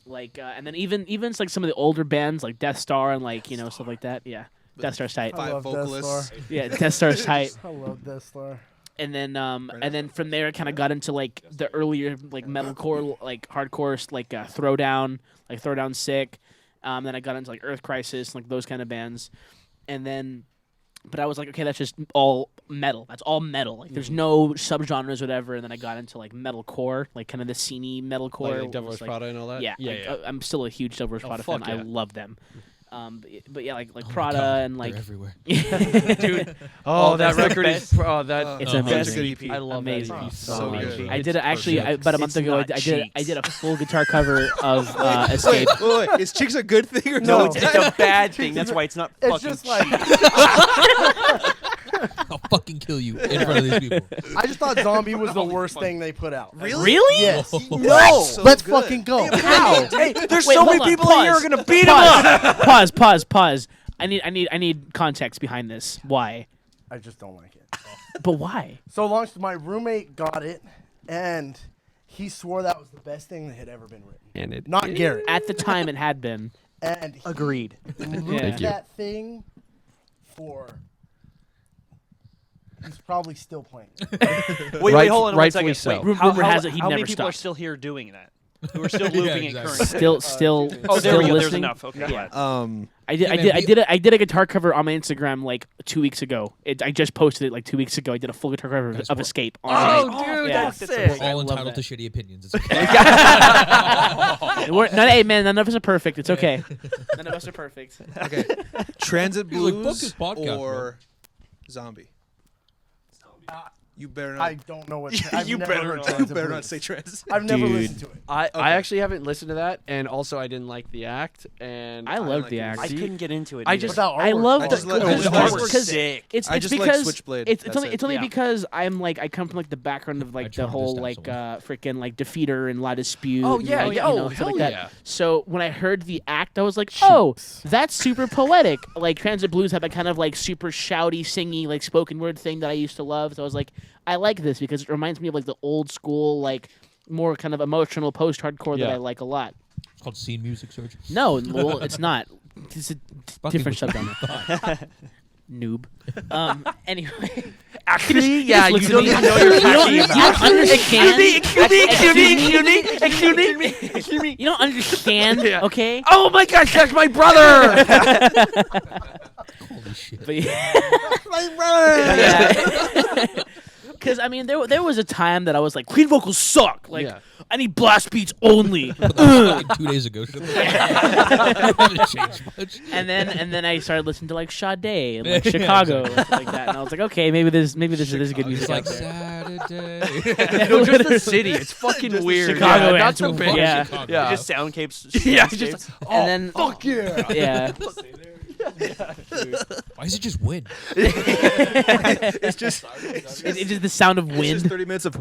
Like and then even like some of the older bands like Death Star and like stuff like that. Yeah, Death Star's tight. I Five love Death vocalists. Star. Yeah, Death Star's tight. I love Death Star. and then from there, I kind of got into like the earlier like metalcore, like hardcore, like Throwdown Sick. Then I got into like Earth Crisis, like those kind of bands, and then. But I was like, okay, that's just all metal. That's all metal. Like, there's no subgenres, whatever. And then I got into like metalcore, like kind of the sceney metalcore. Like Devil Wears Prada and all that. Yeah, I'm still a huge Devil Wears Prada fan. fuck yeah. I love them. But yeah, like Prada and like They're everywhere. dude. Oh, that that's the record is. best. Oh, that. It's Oh, amazing. good EP. I love Amazing. that EP So much. good. I did it actually about a month It's ago. not I did a Cheeks. full guitar cover of Escape. Wait, is Cheeks a good thing or No. no? It's a bad thing. That's why it's not It's fucking just like I'll fucking kill you in front of these people. I just thought Zombie was the worst thing they put out. Really? Yes. No. No. So Let's good. fucking go. How? Hey, there's Wait, so hold many on, people pause. here who are gonna beat him up. Pause. I need context behind this. Why? I just don't like it. But why? So long as my roommate got it, and he swore that was the best thing that had ever been written. And it. Not Garrett. At the time, it had been. And he Agreed. looped Thank you. that thing for. He's probably still playing. Wait, hold on one Rightfully second. so. Wait, Rumor has it he how many never people are stopped. still here doing that? Who are still looping it exactly. currently? Still. Oh, there still we go. There's listening. enough. Okay. Yeah. I did a guitar cover on my Instagram like 2 weeks ago. I just posted it like 2 weeks ago. I did a full guitar cover That's of what- Escape. Oh, On dude, Yeah. that's That's sick. We're all love entitled that. to shitty opinions. It's okay. Hey man, none of us are perfect. It's okay. None of us are perfect. Okay. Transit He's like, Blues "Fuck this podcast, or Zombie? You better I not. don't know what. I've You never better heard not. You Transit better Blues. not say Transit. I've never Dude. listened to it. I Okay. actually haven't listened to that, and also I didn't like the act, and I loved like the it. act. I couldn't get into it. I either. just- But that I artwork- love I the just like- Oh, I the just artwork's like- because sick. it's I just like because Switchblade. it's That's only it. it's only Yeah. because I come from like the background of like the tried whole this like time freaking like Defeater and La Dispute. Oh, and, yeah, like, yeah, you know, oh, stuff hell like that. yeah. So when I heard the act, I was like, oh, that's super poetic. Like Transit Blues have that kind of like super shouty, singy, like spoken word thing that I used to love. So I was like, I like this because it reminds me of like the old school like more kind of emotional post-hardcore that Yeah. I like a lot. It's called scene music, Serge. No, well, it's not. It's a Fucking different what you subgenre. Noob. Anyway. actually, yeah, you listen don't to me. even know you're talking You about. don't understand. Excuse me. You don't understand, Yeah. okay? Oh my gosh, that's my brother. Holy shit. But yeah. Because I mean, there was a time that I was like, clean vocals suck. Like, Yeah. I need blast beats only. Fucking 2 days ago. Haven't changed much. and then I started listening to like Sade and like Chicago and stuff like that, and I was like, okay, maybe this is good music It's like out there. Saturday. No, just the city. It's fucking weird. Chicago yeah, not anthem. the band. Yeah. Chicago. Yeah. Just soundscapes. Yeah, soundscapes. just And then Fuck yeah. yeah. Why is it just wind? It's just. It's just the sound of It's wind. just 30 minutes of.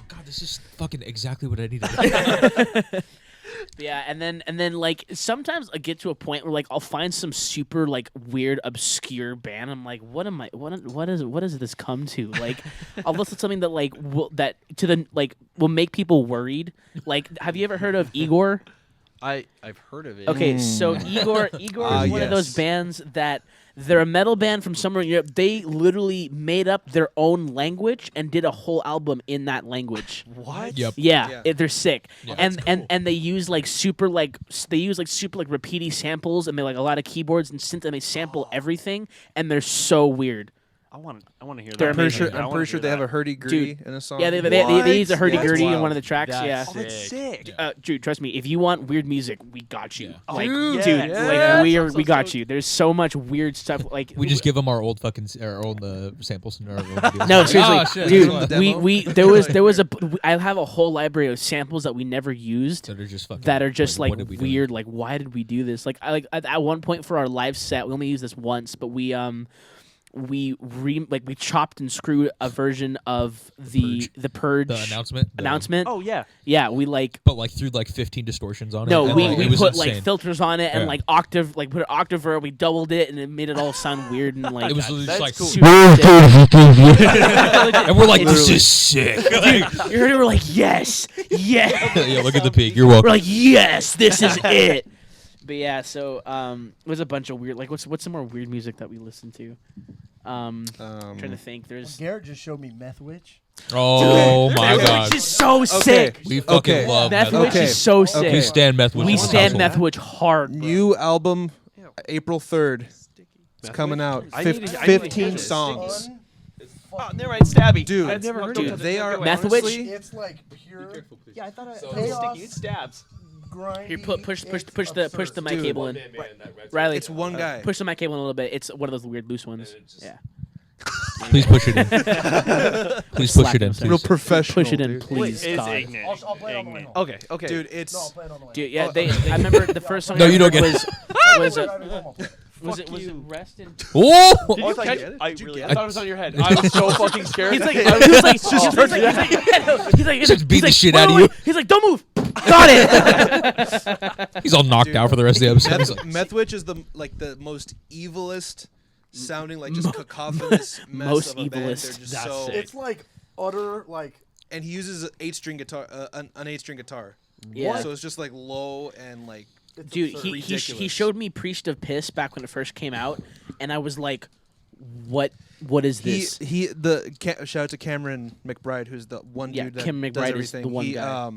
God, this is fucking exactly what I needed. Yeah, and then like sometimes I get to a point where like I'll find some super like weird obscure band. I'm like, what does this come to? Like, I'll listen to something that like will make people worried. Like, have you ever heard of Igor? I've heard of it. Okay, so Igor is one of those yes. bands that they're a metal band from somewhere in Europe. They literally made up their own language and did a whole album in that language. What? Yep. Yeah, Yeah. they're sick, Yeah. and they use like super repeaty samples and they like a lot of keyboards and synth and they sample everything and they're so weird. I want to hear They're that. I'm pretty sure, I I'm wanna pretty sure hear they have that. a hurdy-gurdy in a song. Yeah, they use a hurdy gurdy in wild. one of the tracks. That's yeah, Oh, that's sick. Dude, trust me. If you want weird music, we got you. Yeah. Like, Dude, dude, yes. like we Sounds got so- you. There's so much weird stuff. Like We just give them our old samples and our old videos. No, Like, seriously, oh, shit, dude. this one. We I have a whole library of samples that we never used that are just fucking. that are just like what did we do? weird. Like, why did we do this? Like, at one point for our live set, we only used this once, but we chopped and screwed a version of the Purge The announcement. announcement. Oh yeah. Yeah, we like. But like threw like 15 distortions on it. No, and, we it was put insane. like filters on it and Yeah. like octave, like put an octaver. We doubled it and it made it all sound weird and like. It was just That's like, cool. super sick. and we're like, this Literally. is sick. You heard it? We're like, yes, yes. Yeah, look at the peak. You're welcome. We're like, yes, this is it. But yeah, so it was a bunch of weird. Like, what's some more weird music that we listened to? Trying to think. There's Garrett just showed me Meth Witch. Oh my Meth god. Witch is so sick. We fucking love Meth Meth Witch Witch. is so sick. Okay. We stand Meth Witch. We in this stand household. Meth Witch hard. Bro. New album, April 3rd. It's coming out. I need to- I need to 15 hear this. songs. Oh, never mind, Stabby. Dude, I've never heard Dude, of they are Meth Witch? honestly- It's like pure Yeah, I thought chaos, it stabs. grindy. Here, push it's the absurd. mic Dude. cable in. Riley, It's one guy. push the mic cable in a little bit. It's one of those weird loose ones. Yeah. Please push it in. Please push it in. Slap him, Real Please. professional. Push it in, dude. please. It's God. ignorant. I'll play it on the way home. Okay, okay. Dude, it's No, I'll play it on the way Dude, home. yeah, I remember the first song. No, I you don't heard get was Driving home, I'll play it. was it Rest in? Oh! Did you catch it? I really. I thought it was on your head. I was so fucking scared. He's like, he's beat the shit out of "Wait, you." wait." He's like, don't move. Got it. He's all knocked out for the rest of the episode. He's like, Meth Witch is the most evilest sounding, like just cacophonous mess Most of a band. evilest. They're just That's so, sick. It's like utter like and he uses an 8-string guitar, an 8-string guitar. Yeah. So it's just like low and like. it's Dude, absurd. he Ridiculous. showed me Priest of Piss back when it first came out, and I was like, what is this? Shout out to Cameron McBride, who's the one Yeah, dude that Kim does McBride is everything. the one he, guy.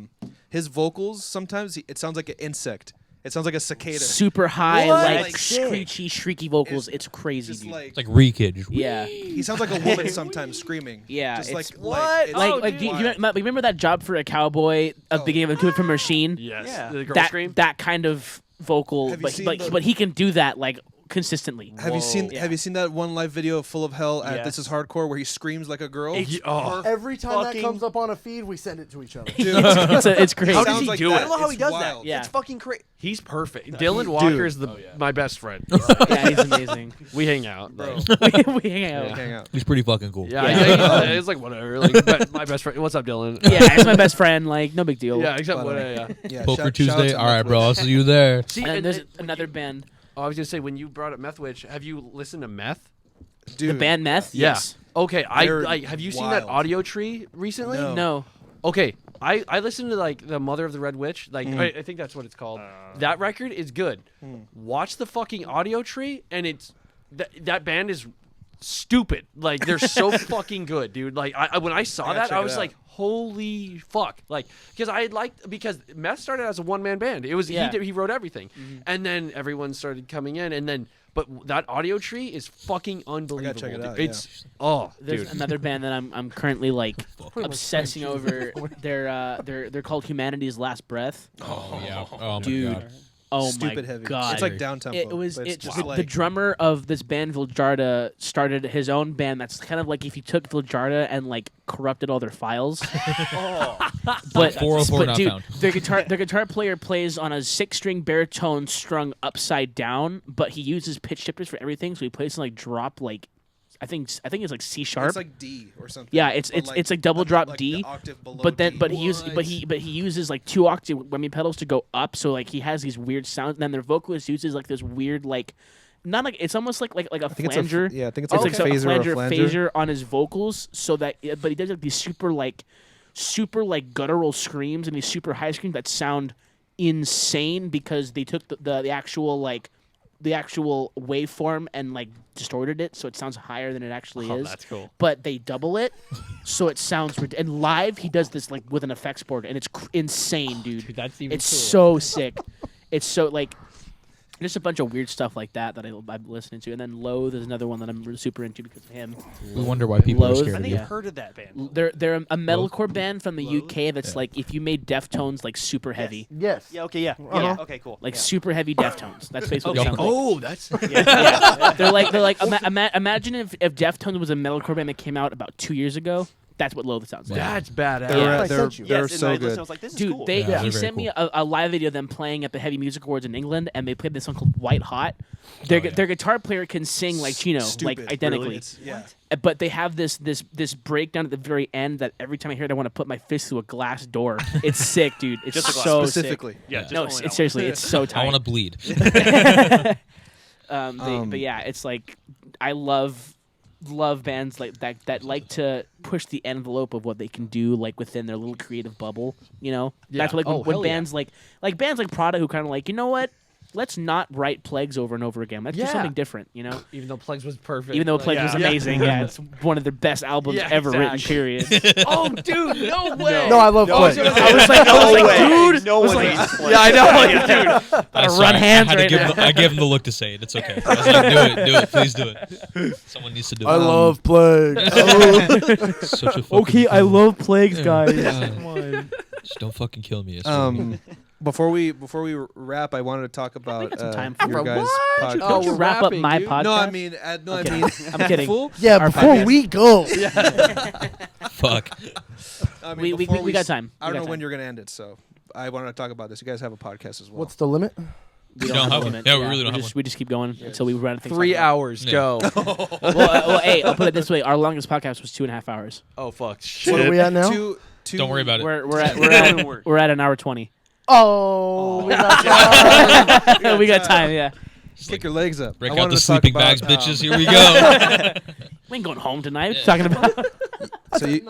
His vocals sometimes it sounds like an insect. It sounds like a cicada. Super high, What? like Like, screechy, shrieky vocals. It's crazy, Just dude. like it's like Re-Kid. Yeah. he sounds like a woman sometimes screaming. Yeah, just it's- like What? it's Like, do you remember that job for a cowboy at the beginning of Two from Machine? Yes. Yeah. The girl That scream. that kind of vocal, Have you but seen but, the- but he can do that like consistently. Have you seen Yeah. Have you seen that one live video of Full of Hell at Yes. This Is Hardcore where he screams like a girl? Oh. every time that fucking- comes up on a feed, we send it to each other. Dude, it's great. How does sounds he like do that. it? I don't know how he It's does wild. that. Yeah. It's fucking crazy. He's perfect. Dylan Walker is my best friend. Yeah, he's amazing. We hang out. Bro. we hang out. Hang out. He's pretty fucking cool. Yeah, Yeah. it's like whatever. Like my best friend. What's up, Dylan? Yeah, he's my best friend. Like, no big deal. Yeah, except But, what? Yeah. Yeah, Poker shout out Tuesday. to All right, Meth bro. I'll Witch. see you there. See, And there's when another you- band. Oh, I was gonna say when you brought up Meth Witch, have you listened to Meth? Dude, The band Meth? Yeah. Yes. Okay, They're have you seen that wild. audio tree recently? No. No. Okay, I listened to like the Mother of the Red Witch. Like I think that's what it's called. That record is good. Watch the fucking audio tree, and it's that band is stupid. Like they're so fucking good, dude. Like I when I saw I gotta that, check I it was out. like, holy fuck! Like because Meth started as a one man band. It was Yeah. he wrote everything, and then everyone started coming in, and then. But that audio tree is fucking unbelievable. check it dude. out, It's There's dude. another band that I'm currently like obsessing over. They're called Humanity's Last Breath. Oh yeah. Oh my Dude. god. Oh Stupid my heavy. god. It's like down tempo. It was but it's it's just the like drummer of this band Viljarda started his own band that's kind of like if you took Viljarda and like corrupted all their files. But 404 but not dude, found. their guitar player plays on a 6-string baritone strung upside down, but he uses pitch shifters for everything, so he plays in like drop like I think it's like C sharp. it's like D or something. Yeah, it's but like double drop like D, the octave below but then D. he uses like 2 octave whammy pedals to go up, so like he has these weird sounds. And then their vocalist uses like this weird like, not like it's almost like a I think flanger. It's I think it's It's like like a a phaser or a flanger. phaser on his vocals, so that but he does like these super guttural screams and these super high screams that sound insane because they took the actual waveform and like distorted it so it sounds higher than it actually is. That's cool. But they double it so it sounds and live he does this like with an effects board and it's insane, dude. That's even It's cooler. so sick. It's so like just a bunch of weird stuff like that I'm listening to. And then Loathe is another one that I'm super into because of him. We wonder why people are Loathe. scared I of think you. I've heard of that band. They're a metalcore band from the UK that's Yeah. like if you made Deftones like super heavy. Yes. Yeah. Okay. Yeah. Uh-huh. Yeah. Okay. Cool. Like yeah. super heavy Deftones. That's basically what it sounds like. Oh, that's Yeah. They're like imagine if Deftones was a metalcore band that came out about 2 years ago. That's what Loathe sounds like. that's badass. Yeah. I They're sent you. they're Yes, and so I listened, good. I was like, this is Dude, cool. they Yeah, they're he very sent me cool. a live video of them playing at the Heavy Music Awards in England, and they played this song called White Hot. Their guitar player can sing like Chino, like Stupid. identically. Really, it's- yeah. But they have this breakdown at the very end that every time I hear it, I want to put my fist through a glass door. It's sick, dude. It's Just a glass. so Specifically. Yeah. sick. Just No, only that seriously, it's so tight. I want to bleed. But yeah, it's like I love bands like that like to push the envelope of what they can do like within their little creative bubble. You know, Yeah. that's what, like Oh, when hell yeah. bands like bands like Prada who kind of like, you know what, let's not write Plagues over and over again. Let's do Yeah. something different, you know? Even though Plagues was perfect. Even though Plagues was amazing, yeah, it's one of the best albums ever written, period. Oh, dude, no way. No, I love Plague. I was like, dude. No one needs Yeah, I know. Like, dude. I'm run sorry. hands I had to right give now. him, I gave him the look to say it. It's okay. I was like, do it, please do it. Someone needs to do it. I love Plague. Such a fucking love Plagues, guys. Just don't fucking kill me. Before we wrap, I wanted to talk about got some time for your it. guys' podcast. Don't you we're wrap up rapping, my dude. podcast? No, I mean, I'm kidding. Fool? Yeah, Our before podcast. we go. Fuck. I mean, We before got time. I don't We know got when time. you're gonna end it, so I wanted to talk about this. You guys have a podcast as well. What's the limit? We don't have a one. limit. Yeah, we really don't have We just keep going until we run out of things. 3 to talk hours. Yeah. Go. about. Well, hey, I'll put it this way: our longest podcast was 2.5 hours. Oh, fuck. What Shit. are we at now? Two, Don't worry about it. We're at an hour 20. Oh, we got time. We got time. Yeah, Kick your legs up. Break I out wanted the to talk sleeping about, bags, bitches. Here we go. we ain't going home tonight. What you talking about? So you,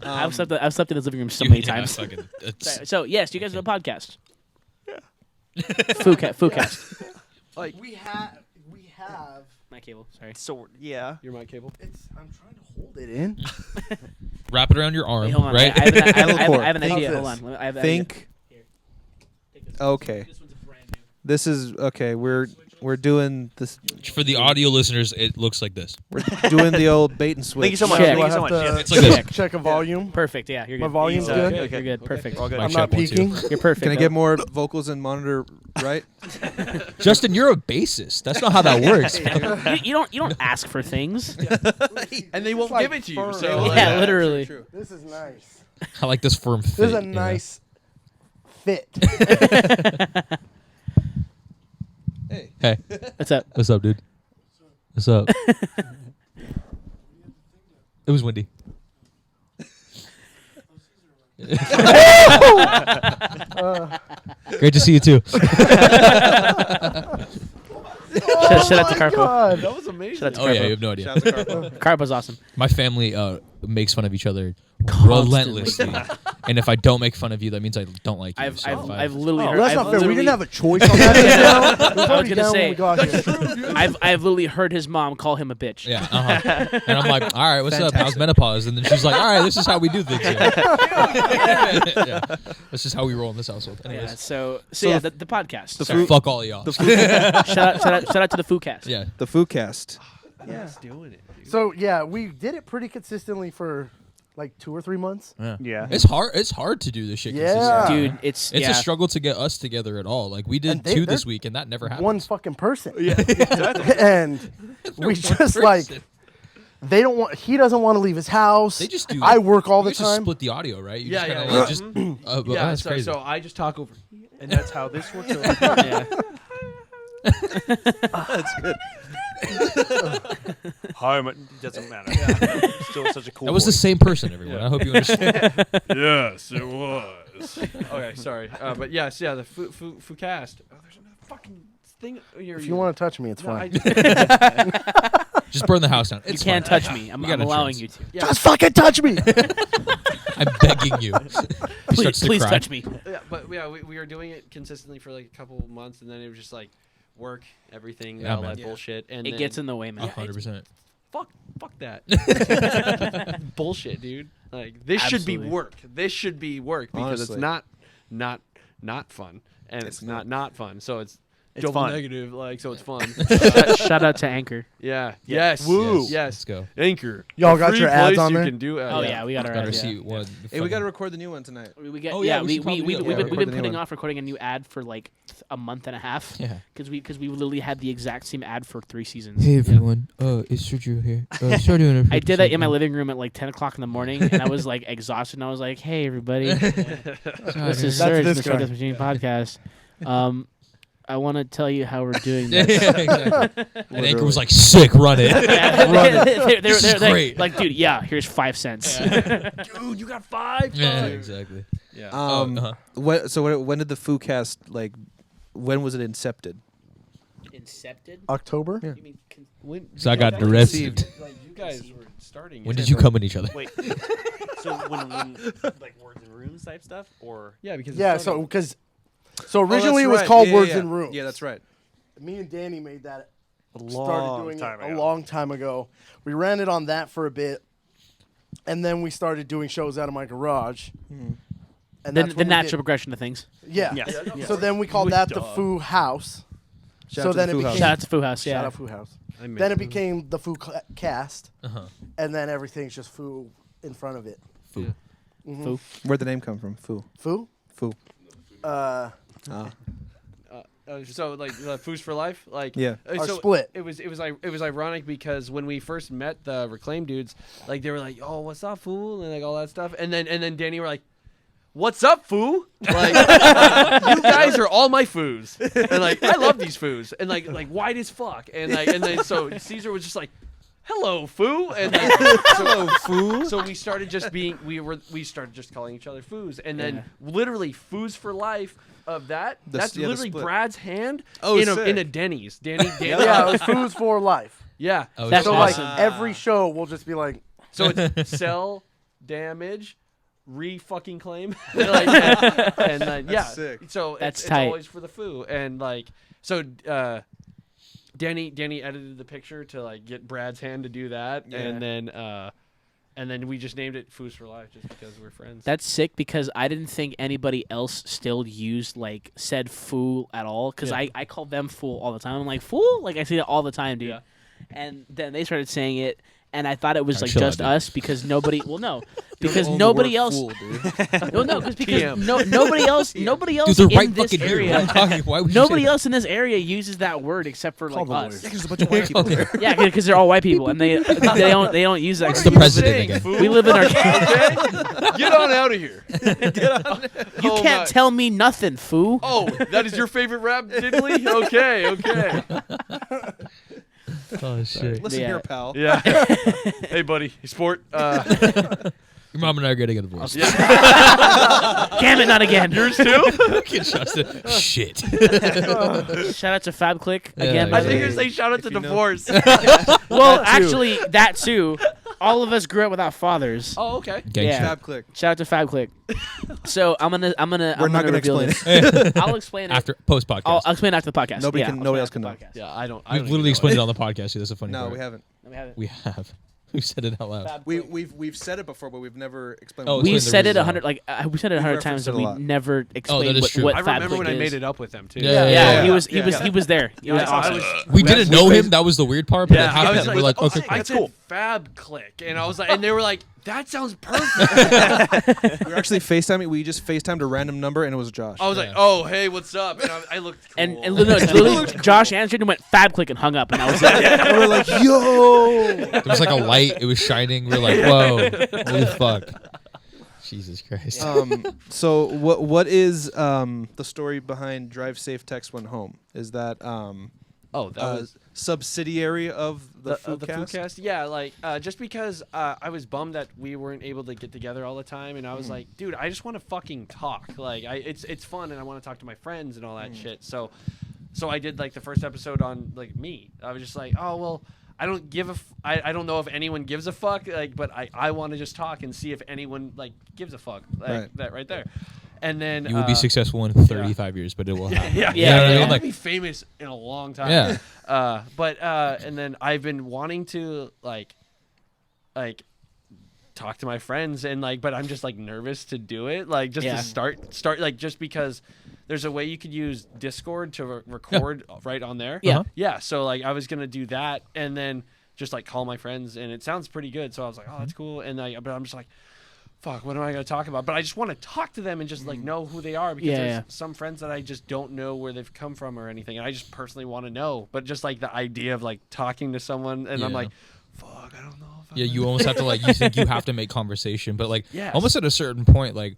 I've slept in this living room so many Yeah, times. fucking- it's- So yes, you guys have a podcast. Yeah. Foodcast. We have. My cable. Sorry. So yeah. You're my cable. I'm trying to hold it in. Wrap it around your arm, Wait, hold on. right? I have an Think idea. this. Hold on. I have an think. idea. Take this. Okay. This one's brand new. This is okay. We're doing this. For the audio listeners, it looks like this. We're doing the old bait and switch. Thank you so much. Check. Thank you so Do I much. have to Yeah. It's like this. check a volume. Perfect. Yeah, you're good. My volume's You're good? You're good. Perfect. All good. Mic I'm check, not 1, 2. peeking. You're perfect. Can I though. get more vocals and monitor right? Justin, you're a bassist. That's not how that works. You don't ask for things. And they won't like give it to you. firm. So, Yeah, literally. True. This is nice. I like this firm fit. This is a you know? nice fit. Hey, What's up? what's up, dude? What's up? It was windy. Great to see you too. Shout out to Carpo. God. that was amazing. Shout out to Oh yeah, Carpo. you have no idea. Shout out to Carpo. Carpo's awesome. My family makes fun of each other relentlessly, and if I don't make fun of you, that means I don't like you. I've literally heard. Well, that's I've not fair. We literally- didn't have a choice on that. It was already gonna down say- when we got here. I've literally heard his mom call him a bitch. Yeah, and I'm like, all right, what's up? How's menopause? And then she's like, all right, this is how we do things. Yeah. This is how we roll in this household. Yeah, Anyways, so yeah, the podcast. Sorry. fuck all of y'all. shout out to the Foodcast. Yeah, The Foodcast. Yeah. Doing it, dude. So yeah, we did it pretty consistently for like 2 or 3 months. Yeah. it's hard. It's hard to do this shit. Yeah. consistently. Dude, it's It's yeah. a struggle to get us together at all. Like we did And they- 2 this they're week, and that never happened. One fucking person. Yeah. And we just like they don't want. He doesn't want to leave his house. They just do. I work all you the just time. split the audio, right? You Yeah, just kinda yeah, like yeah. just. Yeah, That's so, crazy. so I just talk over. And that's how this works. Yeah. Hi, it doesn't matter. Still such a cool. That was the same person, everyone. I hope you understand. Yes, it was. Okay, sorry. But yes, yeah, the Foodcast. Oh, there's a fucking thing here. If you want to touch me, it's No, fine. Just burn the house down. You It's can't fine. touch me. I'm We got allowing insurance. you to. Just fucking touch me. I'm begging you. He starts to Please cry. touch me. Yeah, but yeah, we were doing it consistently for like a couple of months, and then it was just like work, everything, Yeah, all man. that bullshit, and It then, gets in the way, man. 100%. fuck that bullshit, dude. Like this should be Absolutely. work. This should be work because Honestly. it's not fun, and it's not fun. So it's double fun. negative, like so it's fun. Shout out to Anchor. Yeah. Yes. Woo. Yes. Let's go. Anchor. Y'all A got free your ads place on you there? Can do, Oh yeah, we got our Gotta ads, see yeah. what. Hey, we got to record the new one tonight. We get, Oh, yeah, yeah, we we, should we, probably we, do we've that. been, Yeah, we've record been the new putting one. off recording a new ad for like a month and a half. Yeah. Because we literally had the exact same ad for 3 seasons. Hey everyone, it's Sergio here. Start doing I did that in my living room at like 10 o'clock in the morning, and I was like exhausted, and I was like, hey, everybody. This is That's Serge, this the guy. Deathmachine podcast. I want to tell you how we're doing this. exactly. And Anchor was like, "Sick, run it." This is They're great. like, dude, yeah, here's 5 cents. Dude, you got 5. Yeah, exactly. Yeah. When did the Foodcast when was it incepted? Incepted? October. You mean When, So I got arrested. like you guys were starting. When it. did you come at each other? Wait. So when like words and runes type stuff, or Yeah, because Yeah. So because So Oh, originally that's it was right. called Yeah, Words yeah. and Rooms. Yeah, that's right. Me and Danny made that. A Started doing it a long time ago. We ran it on that for a bit, and then we started doing shows out of my garage. And The that's when we natural did- progression of things. Yeah. Yes. So then we called that the Foo House. Shout So out to then the it Foo became House. Shout out to Foo House. Shout Yeah. out Foo House. I made Then it became the Foo Cast, Uh-huh. and then everything's just Foo in front of it. Foo. Foo. Where'd the name come from? Foo. Foo? Foo. Uh, So like Foos for Life, like Yeah. Our so split. It was ironic because when we first met the Reclaim dudes, like they were like, "Oh, what's up, fool?" and like all that stuff, and then Danny were like, "What's up, foo?" Like you guys are all my foos, and like I love these foos, and like white as fuck, and then so Caesar was just like, "Hello, foo," and like, hello, foo. So we started just calling each other foos, and then literally Foos for Life. Of that, that's the literally split. Brad's hand Oh, in sick. a Denny's. Danny. yeah, it was Foo's for Life. Yeah. Oh, That's So awesome. like every show will just be like, So it's Cel Damage, fucking claim, and then yeah. sick. So That's it's tight. always for the foo, and like so. Danny edited the picture to like get Brad's hand to do that, and then we just named it Foos for Life just because we're friends. That's sick because I didn't think anybody else still used like said fool at all because I call them fool all the time. I'm like fool, like I say it all the time, dude. Yeah. And then they started saying it, and I thought it was like Actually, I just did. us because nobody. Well, no, because Own the nobody word else. fool, dude. Well, no, because TM. nobody else. Nobody else Dude, they're in right this fucking here. area. What are you talking- Why would you Nobody say that? else in this area uses that word except for like the us. lawyers. There's a bunch of white people there. Yeah, because they're all white people and they don't use that. It's the president again. We live in our. Get on out of here. You Oh, can't my- tell me nothing, foo. Oh, that is your favorite rap diddly? Okay. Oh shit! Listen Yeah. here, pal. Yeah. Hey, buddy. Sport. Your mom and I are getting a divorce. Damn it, not again. Yours too? Shit. Shout out to Fab Click Yeah, again. yeah, by I the think way. you're saying shout out to you know. divorce. Well, actually, that too. All of us grew up without fathers. Oh, okay. Gang Yeah. shit. Fab click. Shout out to Fab Click. So I'm gonna We're not gonna reveal explain this. I'll explain it. After post podcast. I'll explain it after the podcast. Nobody Yeah, can- I'll nobody explain else it can after the podcast. Yeah, I don't We've even literally know explained it on the podcast. Too. That's a funny No, part. we haven't. No, we haven't. We have. We said it out loud. Fab Click. We've said it before, but we've never explained. Oh, what We explain the said it reason. 100 like we said it 100 times, referenced it and a we lot. never explained is true. what I Fab remember when Click I made is. it up with them too. Yeah, Yeah. he was there. He was Yeah, awesome. We didn't know him. That was the weird part. But Yeah, it I happened. was We're like, okay, I cool. said Fab Click, and I was like, and they were like, that sounds perfect. we were actually FaceTiming. We just FaceTimed a random number, and it was Josh. I was like, oh, hey, what's up? And I looked cool. And literally, Josh answered and went Fab Click and hung up, and I was like, we were like, yo. There was like a light. It was shining. We were like, whoa, holy fuck. Jesus Christ. So what is the story behind Drive Safe Text One Home? Is that oh, that was subsidiary of the the Foodcast? Foodcast. Yeah, like just because I was bummed that we weren't able to get together all the time, and I was like, dude, I just want to fucking talk. Like, it's fun, and I want to talk to my friends and all that shit. So I did like the first episode on like me. I was just like, oh well, I don't give a. I don't know if anyone gives a fuck. Like, but I want to just talk and see if anyone like gives a fuck. Like Right. that right there. And then You will be successful in 35 years, but it will happen. Yeah, You know what I mean? I'll Like, be famous in a long time. Yeah. But and then I've been wanting to like talk to my friends and like, but I'm just like nervous to do it. Like just Yeah. to start like just because there's a way you could use Discord to record right on there. Yeah. Uh-huh. Yeah. So like I was gonna do that and then just like call my friends and it sounds pretty good. So I was like, oh, that's cool. And but I'm just like, fuck, what am I going to talk about? But I just want to talk to them and just like know who they are because Yeah, there's yeah. some friends that I just don't know where they've come from or anything. And I just personally want to know. But just like the idea of like talking to someone and I'm Yeah. like, fuck, I don't know. If yeah, you almost have to like, you think you have to make conversation, but like, Yes. almost at a certain point, like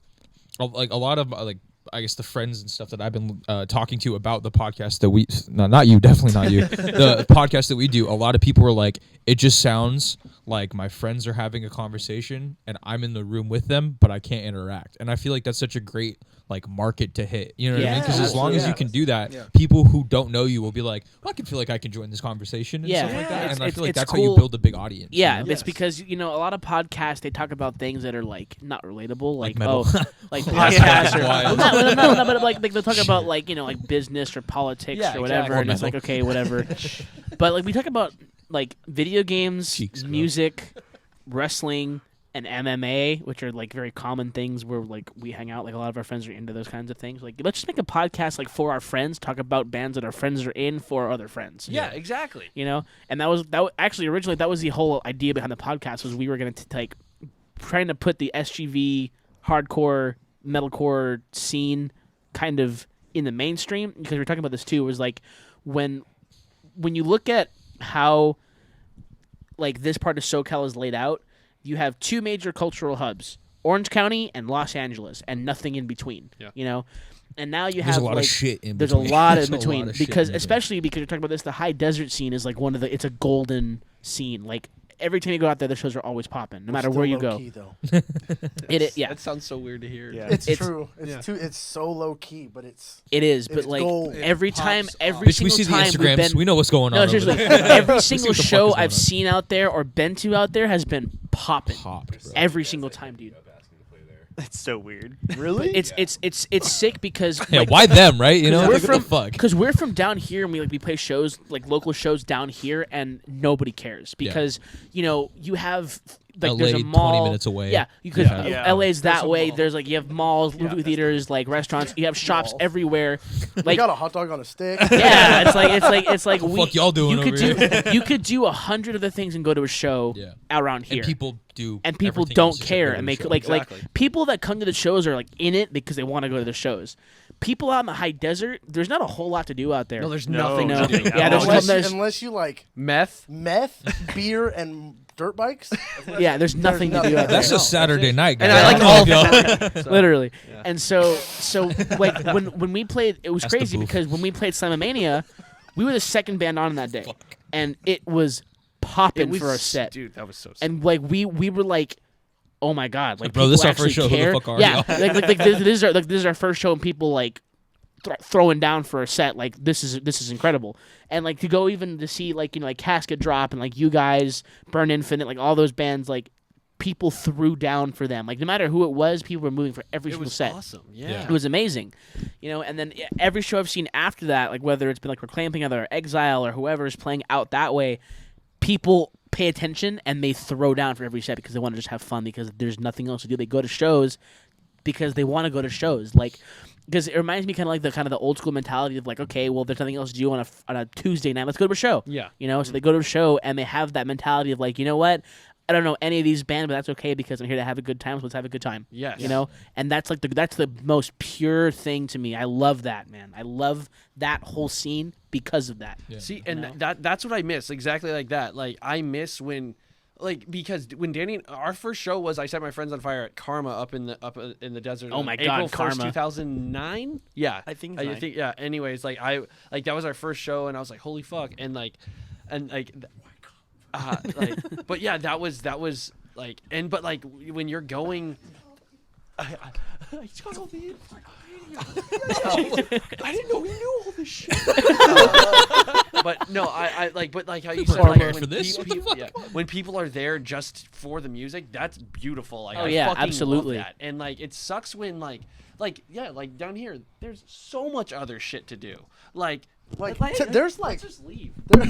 a lot of like, I guess the friends and stuff that I've been talking to about the podcast that we, no, not you, definitely not you, the podcast that we do, a lot of people are like, it just sounds like my friends are having a conversation and I'm in the room with them, but I can't interact. And I feel like that's such a great like market to hit. You know what I Yeah, mean? Because as long as you absolutely. can do that, Yeah. people who don't know you will be like, well, I can feel like I can join this conversation and Yeah. stuff like Yeah. that. And I It's- feel like it's that's how cool. you build a big audience. you Yeah, know? it's because a lot of podcasts they talk about things that are like not relatable, like metal. like Yeah. podcasts or Wild. no, but like they'll talk about like like business or politics Yeah, or whatever, exactly. and it's like okay, whatever. But like we talk about like video games, Cheeks, bro. music, wrestling, and MMA, which are like very common things where like we hang out. Like a lot of our friends are into those kinds of things. Like let's just make a podcast like for our friends, talk about bands that our friends are in for our other friends. Yeah, exactly. And that was actually originally that was the whole idea behind the podcast was we were gonna like trying to put the SGV hardcore metalcore scene kind of in the mainstream because we were talking about this too. It was like when you look at how like this part of SoCal is laid out, you have two major cultural hubs, Orange County and Los Angeles, and nothing in between. Yeah. And now you There's have a lot like, of shit in there's between. a lot There's in a between lot of shit because in between. especially because you're talking about this, the high desert scene is like it's a golden scene. Like every time you go out there, the shows are always popping, no matter Still where you go. low-key, though. Yeah, That sounds so weird to hear. Yeah. It's It's- true. It's so low key, but it's it is. But It's like gold. every It time, pops every off. Bitch, we single see the time we've Instagrams. been. We know what's going on. No, over seriously. there. Every We single see what the fuck show is going I've on. seen out there or been to out there has been popping. Popped, bro. Every single time, dude. That's so weird. Really? It's sick because Yeah, like, why them, right? You know, we're like, what from the fuck? because we're from down here and we play shows like local shows down here and nobody cares because you have like LA, there's a 20 mall minutes away. Yeah, because Yeah. Yeah. LA's that a way. mall. There's like you have malls, movie theaters, like restaurants. You have shops Malls. everywhere. we Like got a hot dog on a stick. yeah, it's like we fuck y'all doing you could over do you could do 100 other things and go to a show Yeah. around here. And people do. And people everything don't else except care go to and the make show. like Exactly. people that come to the shows are like in it because they want to go to the shows. People out in the high desert, there's not a whole lot to do out there. No, there's No, nothing no. to do. Yeah, there's unless, unless you like Meth. meth, beer, and dirt bikes. yeah, there's nothing to do nothing. out there. That's a Saturday night, guys. And I like don't all know of if y'all- So- Literally. Yeah. And so like when we played, it was That's the crazy booth. because when we played Slamomania, we were the second band on that day, and it was popping for our set. Dude, that was so sick. And like we were like, oh my god, like Bro, people this our actually first show. Who the care. fuck are yeah, y'all? like this is our first show, and people like throwing down for a set. Like this is incredible. And like to go even to see like like Casket Drop and like you guys, Burn Infinite, like all those bands, like people threw down for them. Like no matter who it was, people were moving for every It single was set. awesome. Yeah. Yeah. It was amazing, and then every show I've seen after that, like whether it's been like Reclaim Together or Exile or whoever is playing out that way, people pay attention and they throw down for every set because they want to just have fun because there's nothing else to do. They go to shows because they want to go to shows, like because it reminds me kind of the old school mentality of like, okay, well, there's nothing else to do on a Tuesday night, let's go to a show. Yeah. So they go to a show and they have that mentality of like, you know what? I don't know any of these bands, but that's okay because I'm here to have a good time. So let's have a good time. Yes. And that's like that's the most pure thing to me. I love that, man. I love that whole scene because of that. Yeah. See, and know? that's what I miss. Exactly like that. Like I miss when, like because when Danny, our first show was I Set My Friends on Fire at Karma up in the desert. Oh on my April God, 1st, Karma. 2009. Yeah, I think I it's think yeah. Anyways, like that was our first show, and I was like, holy fuck, and like. But yeah, that was like, but like when you're going, I got all the I didn't know we knew all this shit. But no, I like, but like how you said, like prepared when, for this? What the fuck? when people are there just for the music, that's beautiful. Like, Oh, I yeah, fucking absolutely. love that. And like, it sucks when like down here, there's so much other shit to do. Like, Like, there's like, let's just leave. but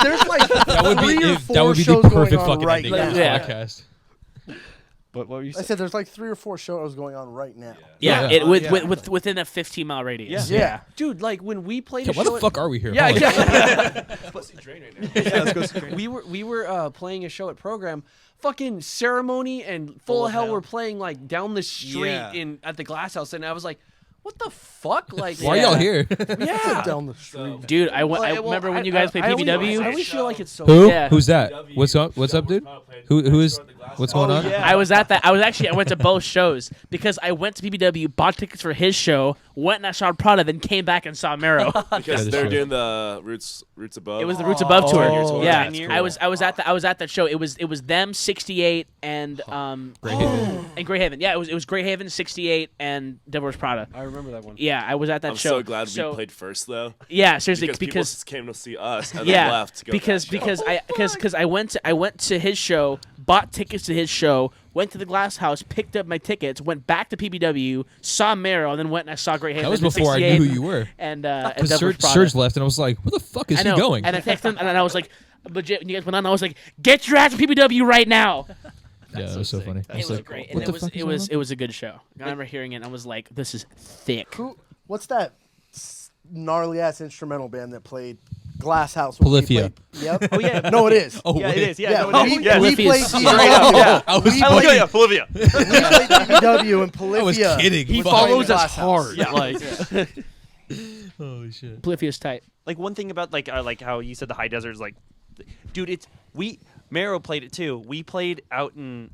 there's like That would be 3 or that 4 would be the shows perfect going on fucking right ending now. to this Yeah. podcast. But what were you I saying? said there's like 3 or 4 shows going on right now. Yeah, Yeah. within a 15-mile radius. Yeah. Dude, like when we played Okay, a why show the at- fuck are we here? Yeah, Apologize. exactly. let's go see Train. we were playing a show at Program. Fucking Ceremony and Full of Hell were playing like down the street Yeah. at the Glass House, and I was like, "What the fuck?" Like, Why are y'all here? Yeah. Down the street. Dude, I remember when you guys played PVW. I always feel like it's so. Who? Yeah. Who's that? What's up? What's up, dude? Who is? What's going on? yeah. I was at that. I went to both shows because I went to PBW, bought tickets for his show, went and I saw Prada, then came back and saw Mero. Because is they're true. doing the Roots Above. It was the Roots Above tour. Oh, Yeah, that's I was at that show. It was them 68 and Greyhaven. and Greyhaven. Yeah, it was Greyhaven 68 and Devil Wears Prada. I remember that one. Yeah, I was at that I'm show. so glad we played first though. Yeah, seriously, Because people because just came to see us and yeah, then left to go to that show. because I went to his show, bought tickets to his show, went to the Glass House, picked up my tickets, went back to PBW, saw Mero, and then went and I saw Greyhaven. That was before I knew who you were. And Because Devil Wears Prada. Serge left, and I was like, "Where the fuck is I he know. going?" And I texted him, and I was like, legit, when you guys went on, I was like, get your ass to PBW right now. Yeah, that was so funny. I It was like, great. what And the fuck is going on? it was a good show. I remember hearing it, and I was like, this is thick. What's that gnarly ass instrumental band that played Glass House? when we Polyphia. played- Yep. Oh yeah. No, it is. Oh, Yeah, wait. it is. Yeah, Yeah, no, we, yeah. we Polyphia played is PBW. straight up. Yeah. I was Olivia, Olivia. We played PBW and Polyphia. I was kidding. He Fuck. follows us Glass House. hard. Yeah. Like, Holy shit. Polyphia's tight. Like one thing about like how you said the high desert is like, dude, Mero played it too. We played out in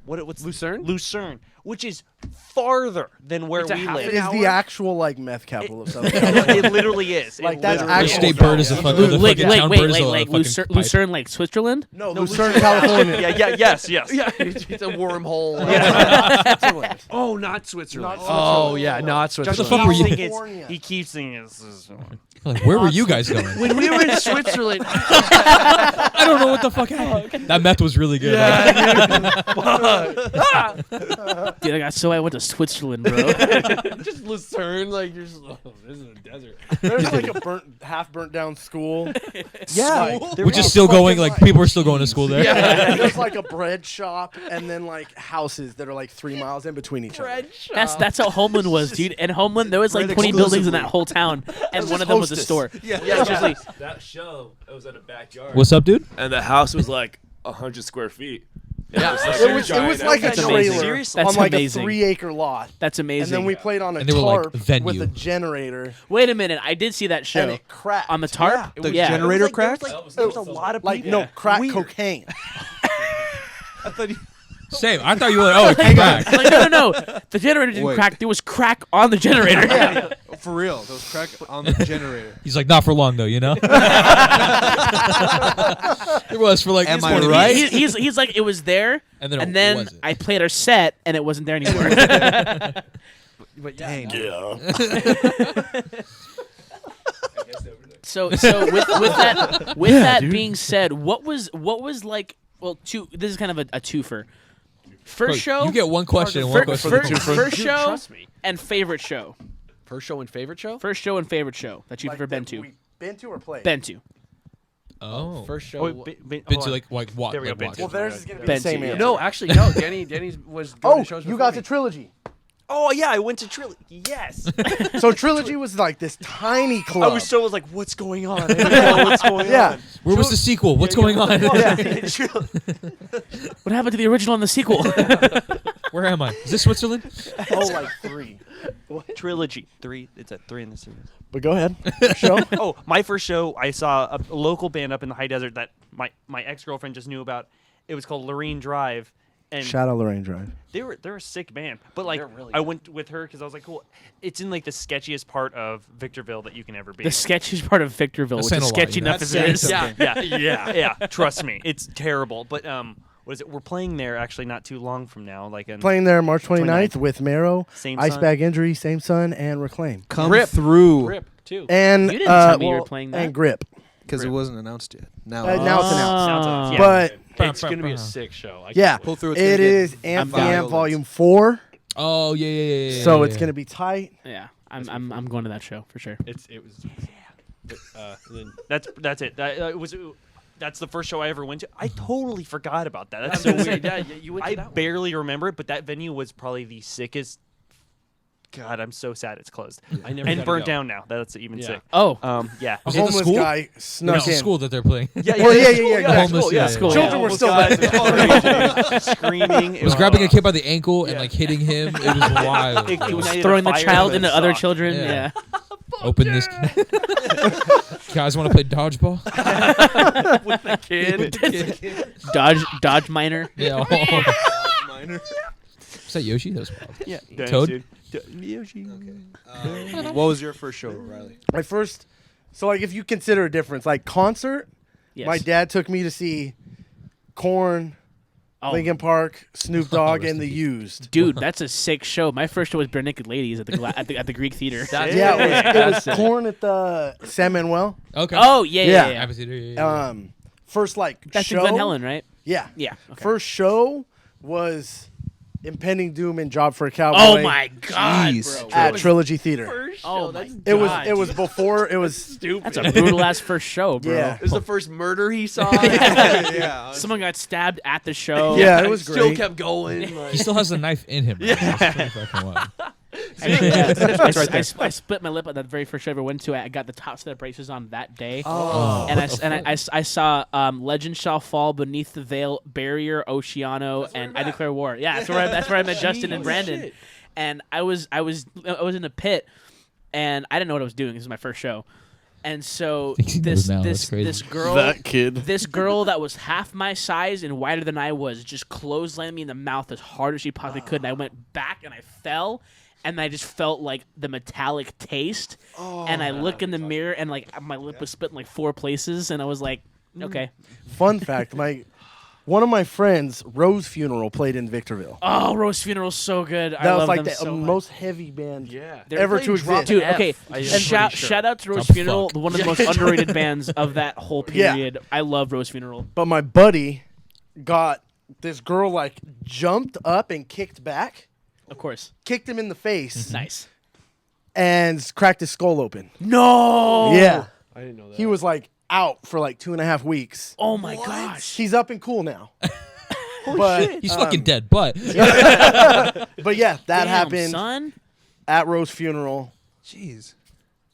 what's Lucerne? Lucerne, which is farther than where It's a we half live. It is the actual like meth capital of Southern It literally is. Like, It that's literally The actual is. state bird is a fucking. The Wait, fucking town bird is a fucking Lucerne, pipe. Lucerne, like Switzerland? No, Lucerne, California. Yes. yeah, it's a wormhole. Switzerland. Oh, not Switzerland. Not Oh, Switzerland. yeah, not Just Switzerland. the fuck were you- California. He keeps thinking this is. Like, where were you guys going? When we were in Switzerland, I don't know what the fuck happened. That meth was really good. Dude, I went to Switzerland, bro. just Lucerne, like you're just, oh, this is a desert. There's like a half burnt down school. Yeah, Like, Which is still going. Like people are still going to school there. There's like a bread shop and then like houses that are like 3 miles in between each other. That's how Homeland was, dude. And Homeland, there was like 20 buildings in that whole town, and one of them was a store. Yeah. Seriously. That show, it was at a backyard. What's up, dude? And the house was like 100 square feet. Yeah. It was like a That's amazing. trailer Seriously? on That's like amazing. a 3-acre lot. That's amazing. And then we played on a And they were like, tarp venue. with a generator, Wait a minute, I did see that show. and it cracked. On the tarp? The Yeah. generator cracked? There was a lot of like people. no crack Weird. cocaine. I thought Same. I thought you were like, oh, it came back. Like, no. The generator didn't Wait. crack. There was crack on the generator. for real. There was crack on the generator. He's like, not for long though, you know. It was for like. Am I 20 right? minutes. He's like, it was there, And then it wasn't. I played our set, and it wasn't there anymore. But dang. So with that being said, what was like? Well, this is kind of a twofer. First Bro, show. You get one question. And one question. First Dude, show trust me. and favorite show. First show and favorite show? First show and favorite show that you've Like ever been that to. we been to or played? Been to. Oh. First show. Oh, Been hold to on. like what? There we go, Like, been watch. to. Well, theirs is gonna be Been the same to, yeah. answer. No, actually, no. Danny was going Oh, to shows you before got me. the trilogy. Oh yeah, I went to Trilogy. Yes. So trilogy was like this tiny club. I was like, what's going on? I didn't know what's going yeah. on. Where was the sequel? What's going on? What happened to the original and the sequel? Where am I? Is this Switzerland? Oh, like 3. Trilogy 3. It's at 3 in the series. But go ahead. Show. Oh, my first show, I saw a local band up in the high desert that my ex-girlfriend just knew about. It was called Lorraine Drive, and Shout out Lorraine Drive. they're a sick band. But like, They're really I good. went with her because I was like, cool. It's in like the sketchiest part of Victorville that you can ever be. The sketchiest part of Victorville, That's which is saying a lot, sketchy you know? enough as That's it is. saying yeah. Trust me, it's terrible. But what is it? We're playing there actually not too long from now. Like in Playing there March 29th 29th. with Mero, Same Ice Sun. Bag Injury, Same Sun, and Reclaim. Come Grip. through. Grip, too. And You didn't tell me you were playing that. And Grip. Because it wasn't announced yet. Now, Now it's announced. Sounds like- But it's going to be a sick show. I Yeah. can't pull wait. through. It's It gonna is get Amp down. Amp Volume 4. Oh yeah. So it's going to be tight. Yeah, I'm going to that show for sure. It was. Then That's it. That's the first show I ever went to. I totally forgot about that. That's I so was gonna weird. say, yeah, you went to I that one. barely remember it, but that venue was probably the sickest. God, I'm so sad it's closed I never and got to burnt go. down now. That's even Yeah. sick. Oh, Yeah. A Was it the homeless school? guy No, snuck it's the in. school that they're playing. Yeah, Well, yeah, Homeless, school, yeah, school. yeah. Children were Homeless still guys there. screaming. It was grabbing a kid by the ankle and like hitting him. It was wild. It he was ignited a throwing the fire child in into the other sock. children. Yeah. Yeah. Open this. Guys want to play dodgeball? with the kid. Dodge Miner. Yeah. Minor. Is that Yoshi? That was wild. Yeah. Toad? What was your first show, Riley? My first, so like if you consider a difference, like concert, Yes. my dad took me to see Korn, Oh. Linkin Park, Snoop Dogg, Rest and in The peace. Used. Dude, that's a sick show. My first show was Bare Naked Ladies at the Greek Theater. That's Yeah, sick. it was That's sick. Korn at the San Manuel. Okay. Oh yeah, yeah, Yeah. yeah. Amphitheater, yeah. First like That's show. in Glen Helen, right? Yeah. Yeah. Okay. First show was Impending Doom and Job for a Cowboy. Oh my god, Jeez. bro. At Trilogy Theater. Oh my It was God, it was dude. before it was Stupid. That's a brutal ass first show, bro. Yeah. It was the first murder he saw. Yeah. Someone got stabbed at the show. Yeah, it was Still great. kept going. Like, He still has the knife in him. Yeah. I split my lip at that very first show I ever went to. I got the top set of braces on that day. And I saw Legend Shall Fall, Beneath the Veil, Barrier, Oceano, and I Declare War. Yeah, that's where I met Justin and Brandon. shit. And I was in the pit, and I didn't know what I was doing. This is my first show, and so He knows now. That's crazy. this girl this girl that was half my size and wider than I was just clotheslined me in the mouth as hard as she possibly could, and I went back and I fell. And I just felt like the metallic taste, and I look in the mirror, and like my lip was split in like 4 places, and I was like, okay. Fun fact, one of my friends, Rose Funeral, played in Victorville. Oh, Rose Funeral's so good. I That was love like them the so much. most heavy band yeah. ever to Drop exist. Dude, F, okay. I am Shout pretty sure. out to Rose Drop Funeral, fuck. one of the most underrated bands of that whole Yeah. period. I love Rose Funeral. But my buddy got this girl like jumped up and kicked back, Of course. kicked him in the face, Nice. and cracked his skull open. No. Yeah. I didn't know that. He was like out for like 2.5 weeks. Oh my gosh. He's up and cool now. But He's fucking dead, but but yeah, that Damn, happened son. at Rose Funeral. Jeez.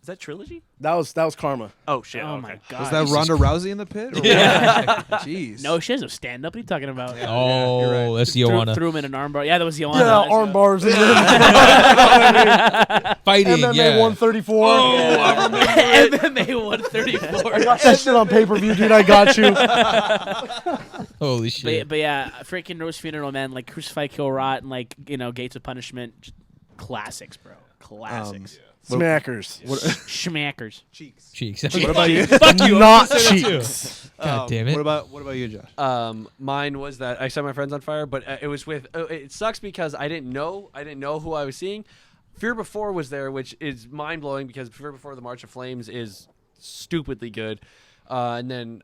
Is that Trilogy? That was karma. Oh shit. Oh okay. my god. Was that Ronda Rousey in the pit? Or Yeah. what? Jeez. No, she has no stand up. What are you talking about? oh, you're right. that's Threw, Ioana. threw him in an armbar. Yeah, that was Ioana. Yeah, That's arm Ioana. bars. Fighting, MMA yeah. 134. MMA 134. I got that shit on pay per view, dude. I got you. Holy shit. But yeah, freaking Rose Funeral, man. Like Crucify, Kill, Rot, and like Gates of Punishment, just classics, bro. Classics. Smackers. Schmackers. Cheeks. Cheeks. What about you? Fuck you. Not I was gonna say that too. cheeks. God damn it. What about you, Josh? Mine was that I set my friends on fire, but it was with. It sucks because I didn't know who I was seeing. Fear Before was there, which is mind blowing because Fear Before the March of Flames is stupidly good. And then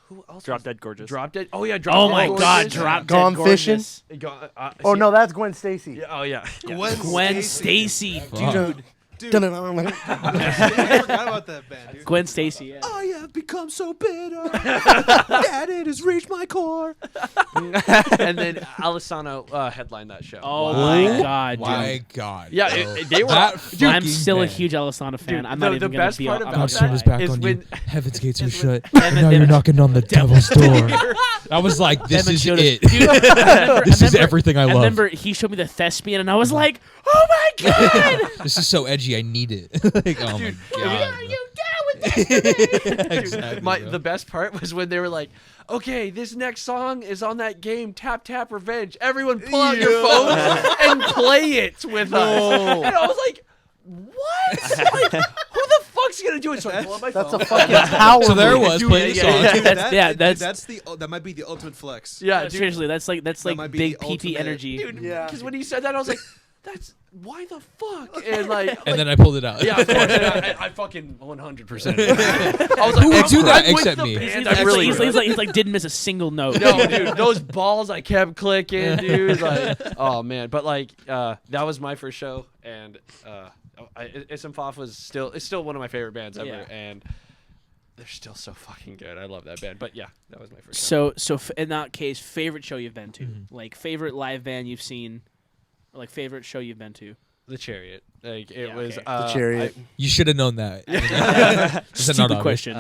who else? Drop was- Dead Gorgeous. Drop Dead. Oh yeah, Drop Oh Dead my Gorgeous. God, Drop Gone Dead Fishing? Gorgeous. Oh no, that's Gwen Stacy. Yeah, oh yeah. Gwen Stacy, dude. Dude. I forgot about that band, dude. Gwen Stacy. Yeah. I have become so bitter that it has reached my core. And then Alessandro headlined that show. Oh my God, dude. My God. Yeah, bro. they were. That Dude, I'm fucking still a band. huge Alessandro fan. Dude, I'm not the even gonna best be part on. about God's that turned his back is on when- you. Heaven's gates are is shut. when- And now you're knocking on the devil's door. I was like, this is showed us- it. Dude, I This is remember- everything I I love. remember he showed me the thespian, and I was like, "Oh my God!" This is so edgy. I need it. Like, oh my God. Are you down with this? Exactly, bro. The best part was when they were like, okay, this next song is on that game, Tap Tap Revenge. Everyone pull out your phones and play it with us. And I was like, what? Like, who the fuck's going to do it? So I pull out my That's phone. a fucking power. So there it move. was playing the song. That might be the ultimate flex. Yeah, Dude, dude. seriously, that's like might be big the PT ultimate- energy. Dude, Yeah. because when he said that, I was like, that's, why the fuck? And like, And then I pulled it out. yeah, of course, I fucking 100%. I was like, Who would do that I'm with except the me? band. He's I'm really he's like didn't miss a single note. No, dude, those balls I kept clicking, dude. Like, oh man, but like, that was my first show, and SM was still one of my favorite bands ever, Yeah. and they're still so fucking good. I love that band. But yeah, that was my first show. So in that case, favorite show you've been to, like favorite live band you've seen, or like favorite show you've been to. The Chariot, like it Yeah, was okay. The Chariot. You should have known that. Is that not Stupid obvious? question.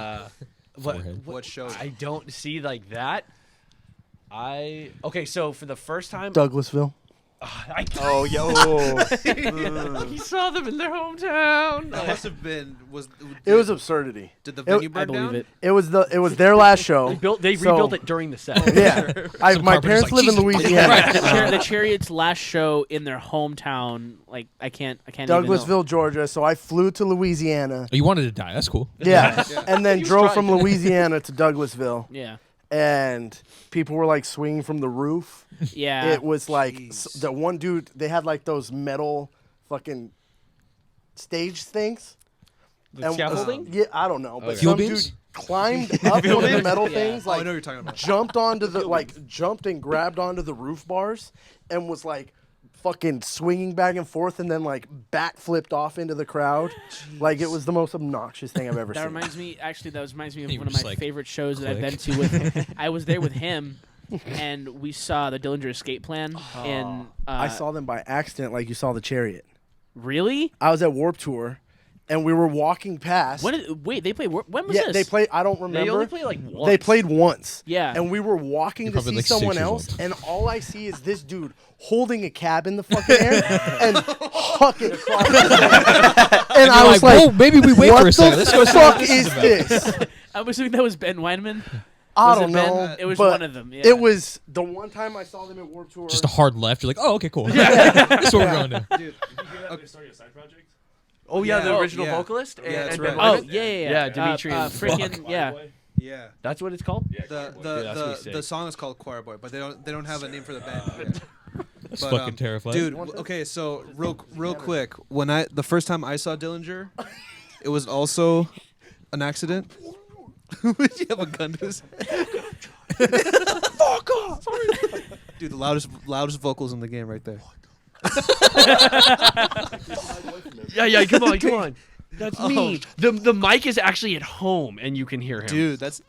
What show? I don't see like that. Okay, so for the first time, Douglasville. Oh, yo. He saw them in their hometown. That must have been It was absurdity. Did the venue I burn believe down? it. It was their last show. They So- rebuilt it during the set. Yeah, Some my carpenter's parents like, live in "Jesus, Louisiana. Right, the Chariot's last show in their hometown. Like I can't. Even know. Douglasville, Georgia. So I flew to Louisiana. Oh, you wanted to die. That's cool. Yeah, and then He was drove trying from to. Louisiana to Douglasville, Yeah. and people were like swinging from the roof. Yeah. It was like Jeez. the one dude. They had like those metal fucking stage things. The And- scaffolding? Yeah, I don't know, but Okay. Fuel some beams? dude climbed up one of the metal Yeah. things, Oh, I like know what you're talking about. jumped onto the jumped and grabbed onto the roof bars, and was like fucking swinging back and forth, and then like backflipped off into the crowd. Like it was the most obnoxious thing I've ever That seen. reminds me. Actually, that reminds me of You one were of just my like, favorite shows that I've been click. to. With I was there with him, and we saw the Dillinger Escape Plan. And I saw them by accident, like you saw the Chariot. Really? I was at Warped Tour, and we were walking past. Wait, they played. When was yeah, this? they played. I don't remember. They only play like once. They played once. Yeah. And we were walking to probably see like 6 someone years else, old. and all I see is this dude holding a cab in the fucking air and hucking across the stage. And I You're was like, like, whoa, maybe we wait what for a second. Let's go the see what fuck this is is about. this? I'm assuming that was Ben Weinman. I Was it don't Ben? know. It was but one of them, yeah. It was the one time I saw them at Warped Tour. Just a hard left. You're like, oh, okay, cool. This is what we're going to. Dude, Oh yeah, the Yeah. original Yeah. vocalist. Yeah, that's and right. Ben Oh Weinman? yeah. Yeah, Demetrius. Freaking yeah. yeah. That's what it's called. The that's what he the said. song is called Choir Boy, but they don't have a name for the band. yet. That's But, fucking terrifying. Dude, okay, so real quick, the first time I saw Dillinger, it was also an accident. Would you have a gun to his head? Fuck off! Dude, the loudest vocals in the game right there. Yeah. Come on. That's me. The mic is actually at home, and you can hear him. Dude, that's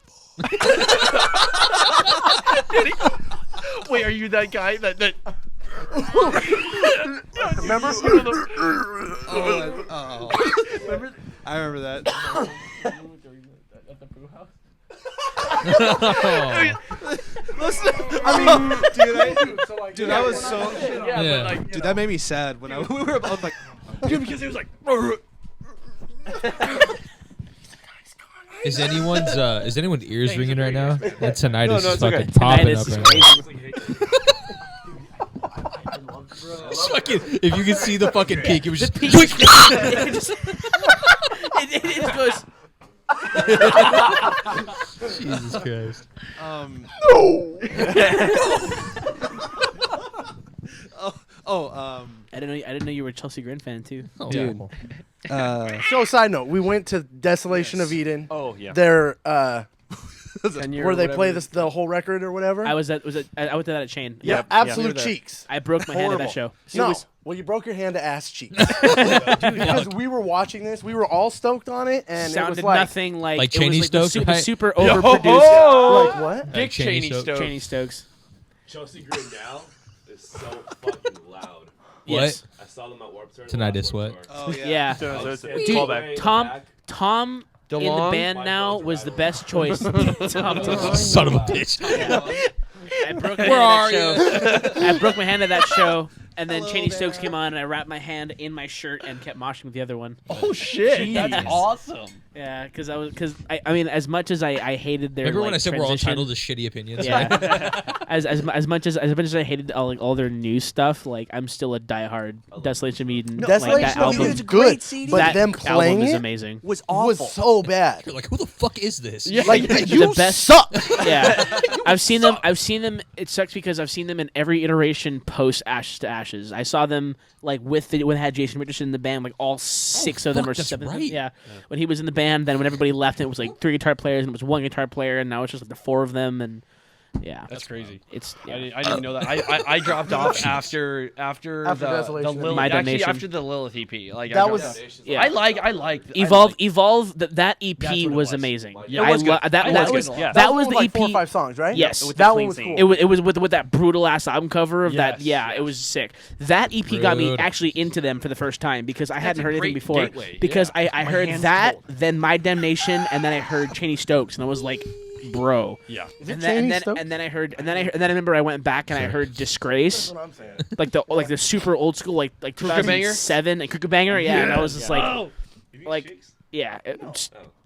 Wait, are you that guy that? Remember? I remember that. Dude, that was so. Yeah. Dude, that made me sad when we were about like. Dude, because it was like. Is anyone's ears ringing right now? That tinnitus No, is it's fucking okay. popping Tinnitus up is right now. crazy. It's fucking, if you can see the fucking peak, it was just. it just goes. Jesus Christ. I didn't know you were a Chelsea Grin fan too. Oh, Dude. yeah. So, side note, we went to Desolation of Eden. Oh, yeah. Their 10 year where they whatever. play the whole record or whatever. I went to that at Chain. yeah, Yep, absolute yeah. cheeks. I broke my hand at that show. No, well, you broke your hand to ass cheeks. Because we were watching this, we were all stoked on it, and it Sounded was like nothing like Like it was Cheney like the Stokes, right? super overproduced. like what? Dick Cheney Stokes. Cheney Stokes. Chelsea Grin now is so fucking loud. Yes. I saw them at Warped Tour. Tinnitus what? Oh yeah. Yeah. So it's Dude, callback. Tom in the DeLong? band now was the best choice. Tom DeLong. Son of a bitch. I broke my Where are hand at that show. I broke my hand at that show, and then Hello Cheney Stokes there. came on, and I wrapped my hand in my shirt and kept moshing with the other one. Oh shit! That's Jeez. awesome. Yeah, because I mean, as much as I hated their Remember like, when I said we're all transition- entitled to shitty opinions? Yeah. as much as I hated all their new stuff, like I'm still a diehard Desolation of Eden. like, Desolation that of album, Eden is good, but that them album playing is it amazing. Was was awful. so bad. You're like, who the fuck is this? Yeah. Like The you best- suck. Yeah, I've seen them. It sucks because I've seen them in every iteration post Ashes to Ashes. I saw them like when it had Jason Richardson in the band, like all six of them fuck, or that's 7 of them. right. Yeah, when he was in the band, then when everybody left, it was like 3 guitar players and it was 1 guitar player, and now it's just like the 4 of them, and yeah, That's crazy. it's I didn't know that. I dropped off after the Desolation. Lilith, My actually Damnation. after the Lilith EP. Like That I was- dropped out. yeah. I like Evolve. That EP That's what it was was. amazing. Yeah, I it was good. that It was good. Yeah. that one was the like EP. 4 or 5 songs, right? Yes. With that the one clean was scene. cool. It was with that brutal ass album cover of that. Yes, Yeah, yes. it was sick. That EP got me Rude. actually into them for the first time because I hadn't a heard anything great before. gateway, Because yeah. I My heard hand's that, cold. then My Damnation, and then I heard Cheney Stokes, and I was like, bro. Yeah. And then I heard, and then I remember I went back and I heard Disgrace, That's what I'm saying. like the super old school like Banger? 2007 and Crooked Banger. Yeah, and I was just like yeah.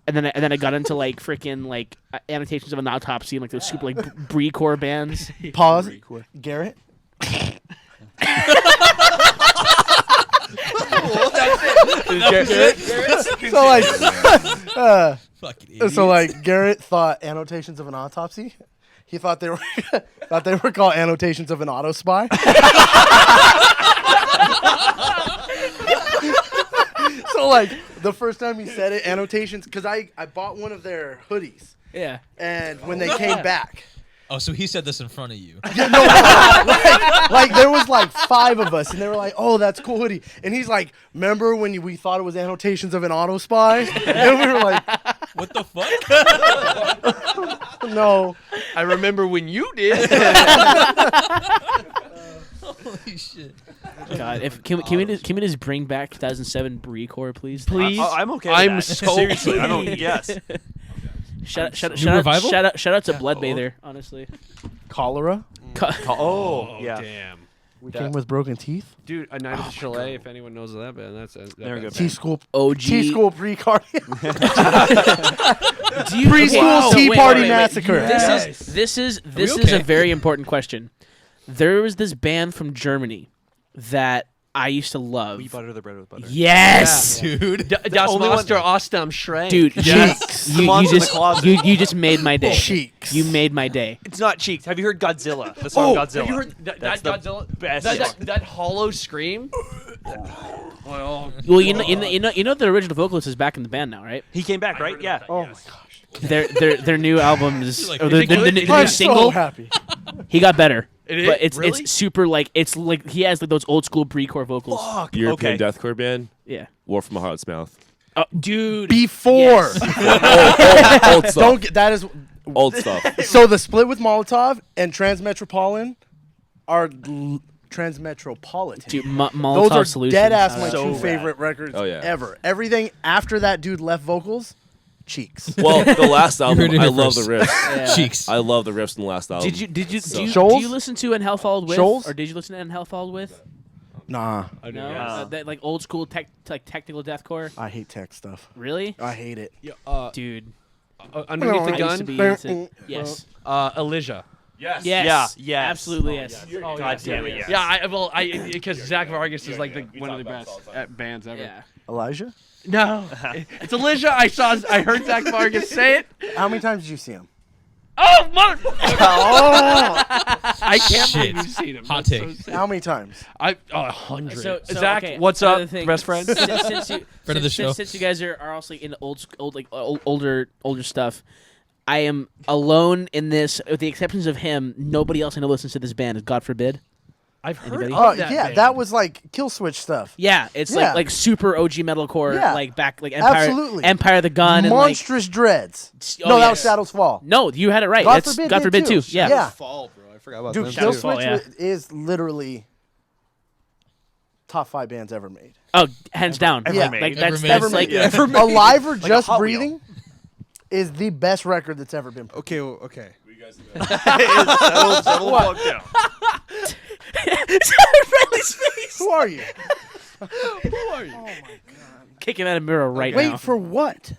And then I got into like freaking like annotations of an autopsy and like those super like Brie-core bands. Pause. Garrett. So like, Fucking idiot. so like Garrett thought annotations of an autopsy. He thought they were called annotations of an auto spy. So like the first time he said it, annotations, because I bought one of their hoodies, Yeah. and when they came back, Oh, so he said this in front of you. like there was like 5 of us, and they were like, "Oh, that's a cool hoodie," and he's like, "Remember when we thought it was annotations of an auto spy?" And we were like, What the fuck? "No." I remember when you did. Holy shit. God, can we just bring back 2007 Brie-core, please? Please. I'm okay. I'm with that. so seriously. I don't. Yes. Shout revival? out to Bloodbather, honestly. Cholera. Oh, yeah. Damn. We came with broken teeth. Dude, A Night at the Chalet, if anyone knows that band, that's They're a good T school. OG. T school pre-cardio. Do Preschool Tea Party Massacre. This is okay? a very important question. There was this band from Germany that I used to love. We butter the bread with butter. Yes, Dude. Das only Monster Ostam Schrank. dude. Cheeks. You Monster in the just closet. you just made my day. Cheeks. You made my day. It's not cheeks. Have you heard Godzilla? The song Godzilla. Have you heard that That's the Godzilla? best That, song. that hollow scream? Well, Well, you know the original vocalist is back in the band now, right? He came back, right? Yeah. Oh my gosh. Their new album is Like, or is the it good? new I'm single. so happy. He got better. It is? But it's Really? super like it's like he has like those old school pre-core vocals. Fuck. European Okay. deathcore band, Yeah. War from a Heart's Mouth. Oh, dude. Before. Old stuff. Don't get that is. Old stuff. So the split with Molotov and Transmetropolitan are Transmetropolitan. Dude, Those Molotov are Solutions. dead ass my So 2 rad. favorite records Oh, yeah. ever. Everything after that dude left vocals, cheeks. Well, the last album, heard it I here love first. the riffs. Yeah. Cheeks. I love the riffs in the last album. Did you do you Shoals? listen to And Hell Followed With? Shoals? Or did you listen to And Hell Followed With? Nah, No. Yeah. That like old school technical deathcore. I hate tech stuff. Really? I hate it. Dude. Underneath the I used to be gun, into Yes. Elysia. Yes. Yes. Yeah, yes. Absolutely yes. God damn it, yes. Yeah, because Zach Vargas is like one of the best bands ever. Yeah. Elijah? No, it's Elysia. I heard Zach Vargas say it. How many times did you see him? Oh, mother! I can't Shit. believe you've seen him. Hot That's take. so sad. How many times? 100. So, Zach, okay, what's another up, thing. best friend? Since you, Friend of the show. Since you guys are also into older stuff, I am alone in this. With the exceptions of him, nobody else I know listens to this band. God forbid. I've heard Anybody? of Oh that yeah, band. that was like Kill Switch stuff. Yeah, it's Yeah. like super OG metalcore, Yeah. like back like Empire, Absolutely. Empire of the Gun, and Monstrous Dreads. Oh, No, that yes. was Shadows Fall. no, you had it right. God That's Forbid God did forbid too. too. Yeah. Yeah. Fall, bro. I forgot about Dude, them Kill too. Switch yeah. is literally top 5 bands ever made. Oh, hands down. Yeah. Like Ever that's made. like Yeah. Alive or Just Hot Wheel. Breathing is the best record that's ever been. Okay, well, okay. Settle the fuck down. Riley's face. Who are you? Kick him out of mirror right Wait now. for what?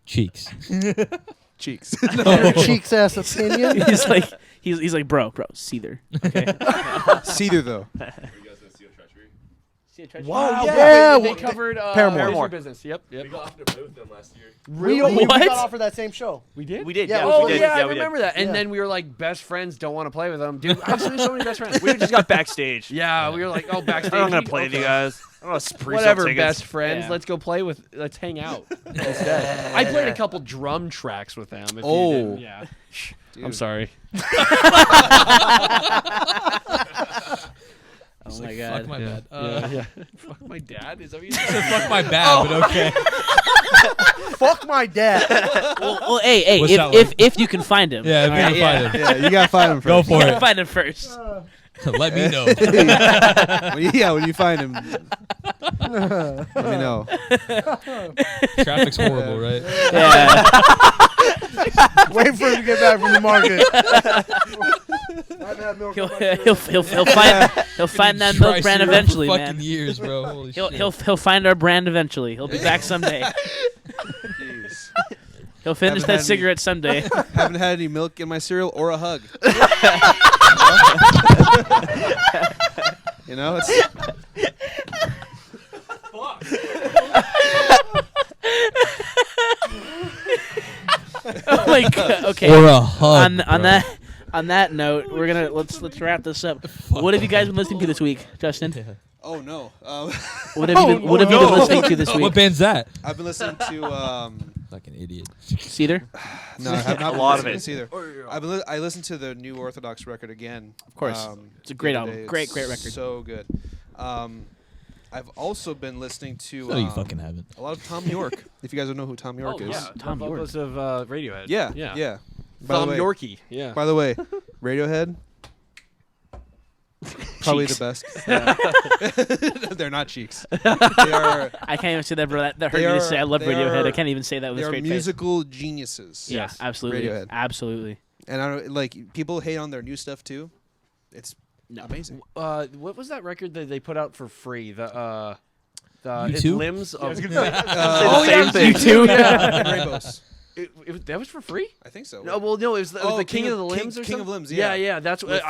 Cheeks. Cheeks. Your cheeks ass opinion. he's like he's like bro, Seether. Okay. Seether, though. Wow, Yeah, yeah. they covered Paramore. Razor Business. Yep. We got offered to play with them last year. we What? got offered that same show. We did. We did. Yeah, Yeah, oh, we did. yeah, I we did. remember that. And Yeah. then we were like, best friends don't want to play with them. Dude, I've seen so many best friends. We just got backstage. Yeah, we were like, oh, backstage. I'm not gonna play with you Okay. guys. I'm gonna pre-sell Whatever, tickets. best friends. Yeah. Let's go play with. Let's hang out instead. I played a couple drum tracks with them. If Oh. you didn't. Yeah. I'm sorry. Oh my Fuck god. my bad. yeah. Fuck my dad. Is that what you said? Fuck my bad, but okay. Fuck my dad. Well, hey, What's that if you can find him. Yeah, if you Alright, can find him. Yeah, you gotta find him first. Go for You gotta it. find him first. Let me know. When you find him, let me know. Traffic's horrible, right? Yeah. Wait for him to get back from the market. He'll find that milk brand eventually, for man. fucking years, bro. Holy He'll shit. find our brand eventually. He'll be back someday. Jeez. He'll finish Haven't that had cigarette someday. Haven't had any milk in my cereal or a hug. You know, it's Oh my god. Okay. Or a hug. On that note, we're gonna let's wrap this up. What have you guys been listening to this week, Justin? oh no. What have you been listening to this week? What band's that? I've been listening to Like an idiot. Cedar? no, I have not A lot of listened it. to either. I listened to the New Orthodox record again. Of course. It's a the great other album. day. Great It's record. So good. I've also been listening to No, you fucking haven't. a lot of Tom York. If you guys don't know who Tom York is. Yeah, Tom the York. vocalist of Radiohead. Yeah. By Tom the way, Yorkie. Yeah. By the way, Radiohead. Probably the best. They're not cheeks. They are. I can't even say that, bro. That hurt They me to are- say. I love they Radiohead. are- I can't even say that with They a are straight face. musical geniuses. Yeah, Yes. absolutely. Radiohead. Absolutely. And I don't like people hate on their new stuff too. It's No. amazing. What was that record that they put out for free? The it's U2? limbs of. Oh, same thing. You too? Yeah. Rainbows. that was for free? I think so. No, well, no, it was the King of the Limbs or King something. of Limbs. Yeah, Yeah, yeah, that's what.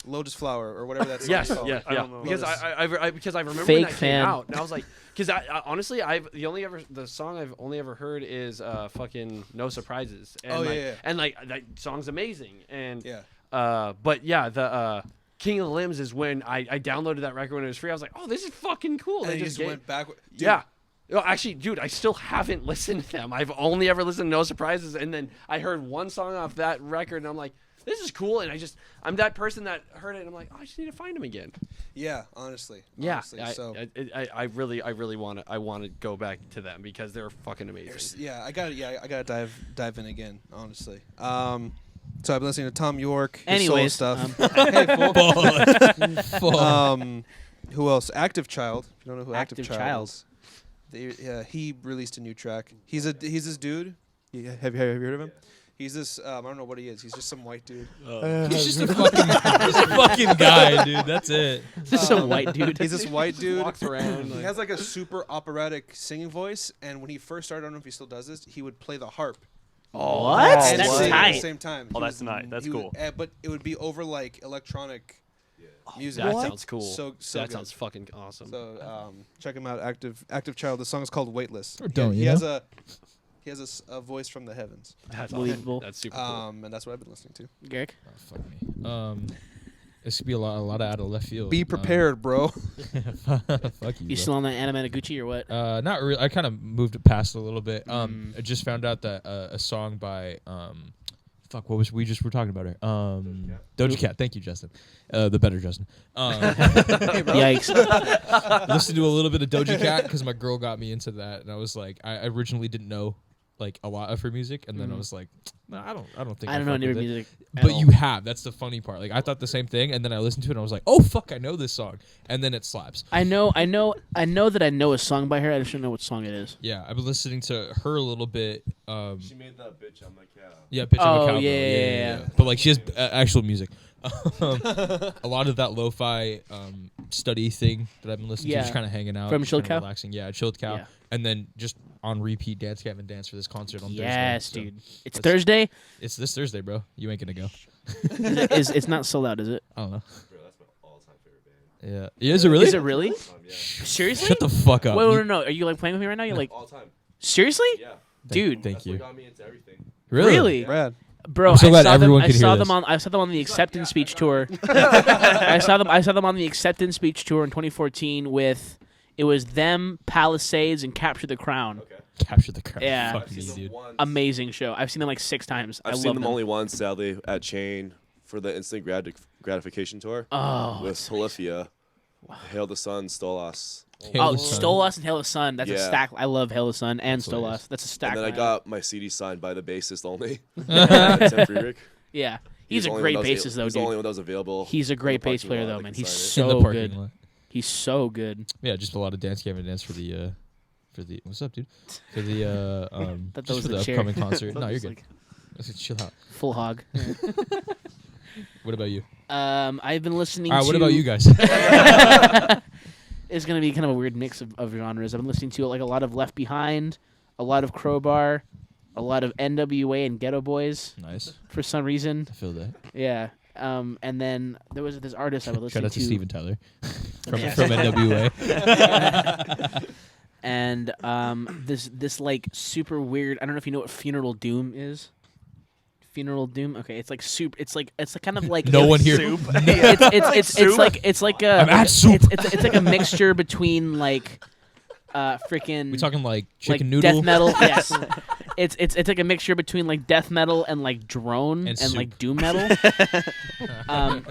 Lotus Flower or whatever that's. Yes, called. yeah, I don't know. because Lotus. because I remember Fake when that fan. came out, and I was like, because honestly, the song I've only ever heard is fucking No Surprises, and Oh, yeah, like, yeah. and like that song's amazing, and Yeah. but yeah, the King of the Limbs is when I downloaded that record when it was free. I was like, oh, this is fucking cool. And They you just just went backward. Dude, yeah. No, actually, dude, I still haven't listened to them. I've only ever listened to No Surprises, and then I heard one song off that record, and I'm like, this is cool. And I'm that person that heard it, and I'm like, oh, I just need to find them again. Yeah. Honestly. Yeah, Honestly, so. I really want to go back to them because they're fucking amazing. Yeah, I gotta dive in again. Honestly. So I've been listening to Tom York. His solo Anyways, stuff. Hey, fool. Fuck. Who else? Active Child. If you don't know who Active, Active Child Child. is. He released a new track. He's this dude. Have you heard of him? He's this. I don't know what he is. He's just some white dude. He's just a fucking guy, dude. That's it. Just some white dude. He's this white dude. Walks around. He Like, has like a super operatic singing voice, and when he first started, I don't know if he still does this. He would play the harp What? and That's sing at the tight. same time. Oh, He that's was- nice. That's he would- cool. but it would be over like electronic music. that sounds cool. So that good. sounds fucking awesome. So check him out, Active Child. The song is called Weightless. Or don't, he you has know? he has a voice from the heavens. That's Believable. awesome. That's super cool. And that's what I've been listening to. Garrick? Oh, fuck me. This could be a lot out of left field. Be prepared, bro. Fuck you. You bro. still on that Anamanaguchi or what? Not really. I kind of moved it past a little bit. I just found out that a song by fuck, what was we just were talking about it? Doja Cat. Thank you, Justin. The better Justin. Yikes. Listened to a little bit of Doja Cat because my girl got me into that, and I was like, I originally didn't know like a lot of her music, and then I was like, no, I don't think I don't know fuck any of with her it. music. at But all. you have. That's the funny part. Like I thought the same thing, and then I listened to it, and I was like, "Oh fuck, I know this song," and then it slaps. I know that I know a song by her. I just don't know what song it is. Yeah, I've been listening to her a little bit. She made that bitch. I'm like, yeah. Yeah, Bitch I'm a Oh, Cowgirl. yeah. But like she has actual music. A lot of that lo-fi study thing that I've been listening to, Yeah. just kind of hanging out, From just Chilled kinda Cow? relaxing. Yeah, Chilled Cow, Yeah. and then just on repeat, Dance Gavin Dance for this concert on Yes, Thursday. So dude. It's that's- Thursday. It's this Thursday, bro. You ain't gonna go. It's not sold out, is it? I don't know. Bro, that's my all-time favorite band. Yeah, is it really? Is it really? Yeah. Seriously? Shut the fuck up. Wait, You- wait, no. Are you like playing with me right now? You're like, All time. seriously? Yeah. Dude. Thank That's what you. got me into everything. Really? Brad. Bro, I'm so I glad saw everyone them, could I hear saw this. them on. I saw them on the acceptance speech tour. I saw them on the acceptance speech tour in 2014 with. It was them, Palisades, and Capture the Crown. Okay. Capture the crowd. Yeah. Fuck I've me, seen them dude. once. Amazing show. I've seen them like 6 times. I've I seen love them only once, sadly, at Chain for the instant gratification tour Oh, with it's amazing. Polyphia. Hail the Sun, Stolas. Hail Oh, the Sun. Stolas and Hail the Sun. That's a Yeah. stack. I love Hail the Sun and That's hilarious. Stolas. That's a stack. And then I lineup. got my CD signed by the bassist only. Tim Friedrich. Yeah. He's a the only great one that was bassist, though, He's the dude. only one that was available. He's a in the great bass parking player, lot though, that man. could He's sign in the so parking good. lot. He's so good. Yeah, just a lot of dance game and dance for the what's up, dude? For the That just was for the the chair. upcoming concert. No, you're Just good. like Let's chill out. full hog. What about you? I've been listening All right, to. what about you guys? It's gonna be kind of a weird mix of genres. I've been listening to like a lot of Left Behind, a lot of Crowbar, a lot of NWA and Ghetto Boys Nice. for some reason. I feel that. Yeah. And then there was this artist I was listening Shout out to to. Steven Tyler from Yes. NWA. And this like super weird. I don't know if you know what Funeral Doom is. Funeral Doom. Okay, it's like soup. It's kind of like No one here. It's like a. I'm at soup. It's like a mixture between like, freaking. We talking like like chicken noodle? death metal. Yes. It's like a mixture between like death metal and like drone And and like soup. doom metal.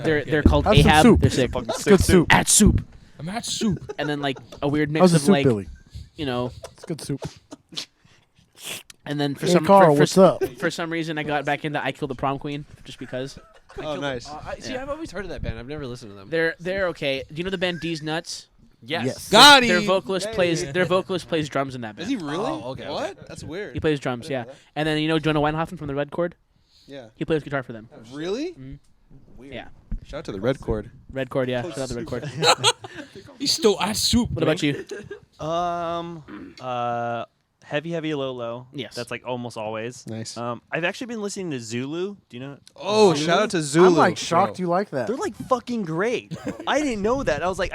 They're called Have some Ahab. soup. They're sick. It's good soup. At soup. I'm at soup. And then like a weird mix How's the of soup, like Billy? you know. It's good soup. And then for Hey, some Carl, for what's up? For some reason I got back into I Killed the Prom Queen just because. Oh, nice. See, I've always heard of that band. I've never listened to them. They're okay. Do you know the band D's Nuts? Yes. Got Their vocalist plays drums in that Is band. he really? Oh, okay, What? That's weird. He plays drums, yeah. And then you know Jonah Weinhofen from the Red Chord? Yeah. He plays guitar for them. Really? Weird. Yeah. Shout out to the Red Chord. Red Chord, yeah. Shout out the Red Chord. He's still at soup. What about you? Heavy, low, low. Yes. That's like almost always. Nice. I've actually been listening to Zulu. Do you know? Oh, shout out to Zulu. I'm like shocked bro. you like that. They're like fucking great. I didn't know that. I was like,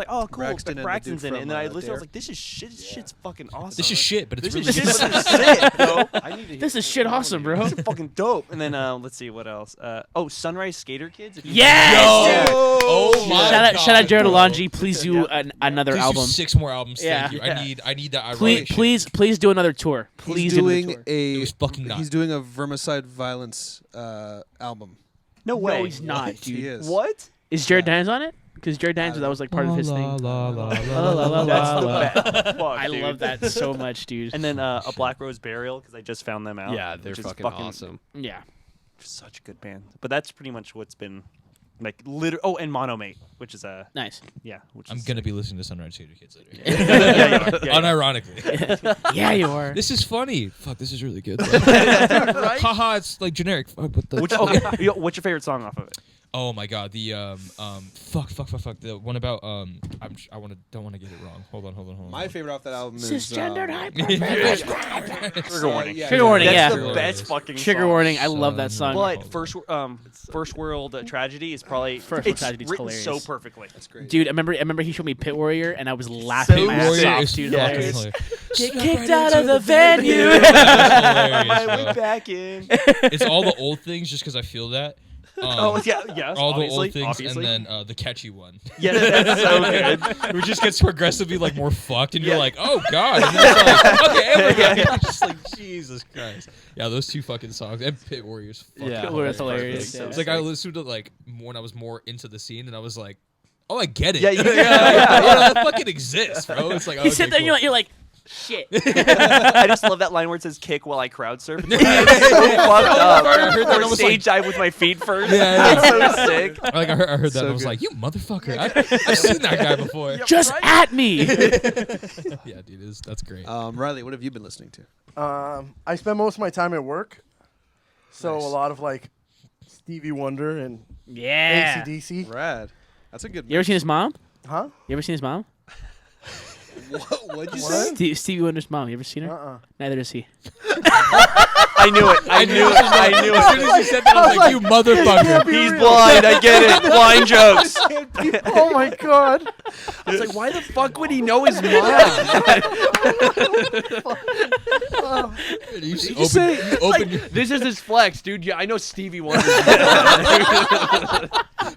oh, cool. Braxton and the Braxton's dude in it, and then from, I listened. I Dare. was like, this is shit. This shit's fucking awesome. This is shit, but it's This really is shit, good. but it's sick, bro. I need to This is shit awesome, bro. This is fucking dope. And then let's see what else. Sunrise Skater Kids. If you Yes! Oh my God. Shout out Jared Alonji. Please do another Please album. do 6 more albums. Yeah. Thank you. I need that. Please do another tour. Please He's do another doing tour. It a was fucking nuts. he's doing a vermicide violence album. No way. No, he's not, dude. He is. What? Is Jared Dines on it? Because Jared Dines, that was like part of his thing. La, la, la, La, la, la, That's la, the la. best. Fuck, I dude. love that so much, dude. And then a Black Rose Burial because I just found them out. Yeah, they're which is fucking awesome. Yeah. Such a good band. But that's pretty much what's been like literally. Oh, and Monomate, which is Nice. yeah. Which I'm is, gonna be listening to Sunrise Skater Kids later. yeah. Unironically. Yeah, you are. This is funny. Fuck, this is really good. Haha, it's like generic. Fuck, but the What's your favorite song off of it? Oh my God, the fuck, the one about don't want to get it wrong. Hold on. My favorite off that album is Cisgendered Trigger warning. Trigger warning, That's yeah. the best fucking Trigger song. warning. I love that song. But first world tragedy is probably First World it's Tragedy is written hilarious. so perfectly. That's great. Dude, I remember he showed me Pit Warrior, and I was laughing So my ass Warrior off, is dude. yeah. Hilarious. hilarious. Get kicked out of the venue. Hilarious, My bro. way back in. It's all the old things just because I feel that. Oh yeah. All the obviously, old things obviously. and then the catchy one. Yeah, that's so good. It just gets progressively like more fucked, and you're like, oh God. And then it's like, okay, you're just like, Jesus Christ. Yeah, those two fucking songs and Pit Warriors. Yeah. Pit Warrior's hilarious. So It's like I listened to like more when I was more into the scene, and I was like, oh, I get it. Yeah, that fucking exists, bro. It's like You sit there and you're like, shit. I just love that line where it says "kick while I crowd surf." It's so fucked up. I heard that, I Or was stage dive with my feet first. Yeah. It's so sick. Like I heard that, So and I was good. like, you motherfucker. I've seen that guy before. Just at me. Yeah, dude, that's great. Riley, what have you been listening to? I spend most of my time at work, so Nice. a lot of like Stevie Wonder and Yeah. AC/DC. Rad. That's a good. You ever seen his mom? Huh? You ever seen his mom? What'd you What? say? Stevie Wonder's mom. You ever seen her? Neither has he. I knew it. I knew it. As soon as you said that, I was like, you motherfucker. He's blind. I get it. Blind jokes. Oh my god! I was like, why the fuck would he know his mom? You just you say? open your This is his flex, dude. Yeah, I know Stevie Wonder.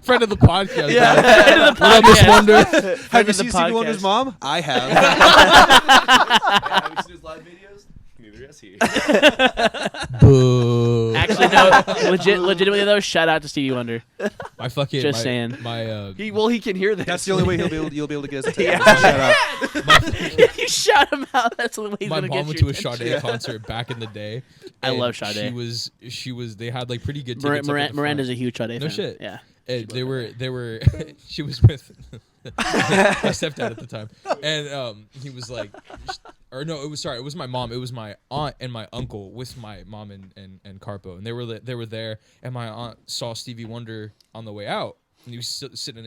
friend of the podcast. Yeah. bro. Friend of the What up, Miss podcast. Wonder? Have you the seen Stevie podcast. Wonder's mom? I have. Have you seen his live videos? Neither is he? Boo. Actually, no. Legitimately though, shout out to Stevie Wonder. My fucking. Just saying. My. He can hear this. That's the only way you'll be able to get us. Shout out. You shout him out. That's the way he's My gonna mom get went you to a Sade concert back in the day. I and love Sade. She was. They had like pretty good tickets. up at the Miranda's front. a huge Sade fan. No shit. Yeah. And they were. She was with my stepdad at the time, and he was like, or no, it was my mom. It was my aunt and my uncle with my mom and Carpo, and they were there, and my aunt saw Stevie Wonder on the way out. And he was sitting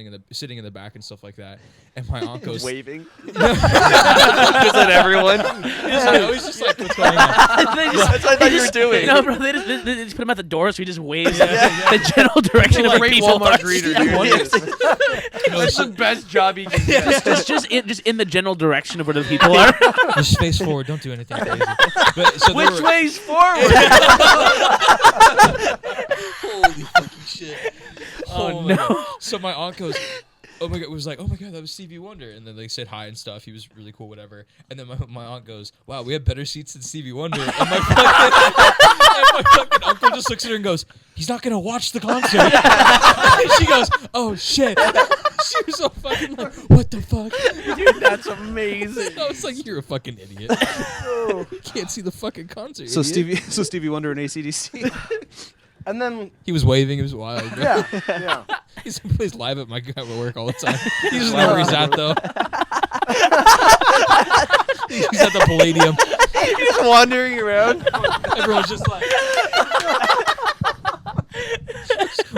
in the back and stuff like that. And my aunt goes Waving. Just at everyone. I was just like, what's going on? That's what I thought you were doing. No, bro, they just put him at the door, so he just waves the general direction of where Great people Walmart are. greeter, Yeah. That's the best job he can get. just in the general direction of where the people are. Just face forward. Don't do anything crazy. But, so Which way's forward? Holy fucking shit. Oh, my no. God. So my aunt goes, oh my God, was like, oh my God, that was Stevie Wonder. And then they said hi and stuff. He was really cool, whatever. And then my aunt goes, wow, we have better seats than Stevie Wonder. And my fucking uncle just looks at her and goes, he's not going to watch the concert. And she goes, oh shit. She was so fucking like, what the fuck? Dude, that's amazing. I was like, you're a fucking idiot. You can't see the fucking concert. So idiot. Stevie Wonder and AC/DC. And then He was waving. It was wild. yeah, yeah. He plays live at my work all the time. He doesn't know where he's at though. He's at the Palladium. He's wandering around. Everyone's just like,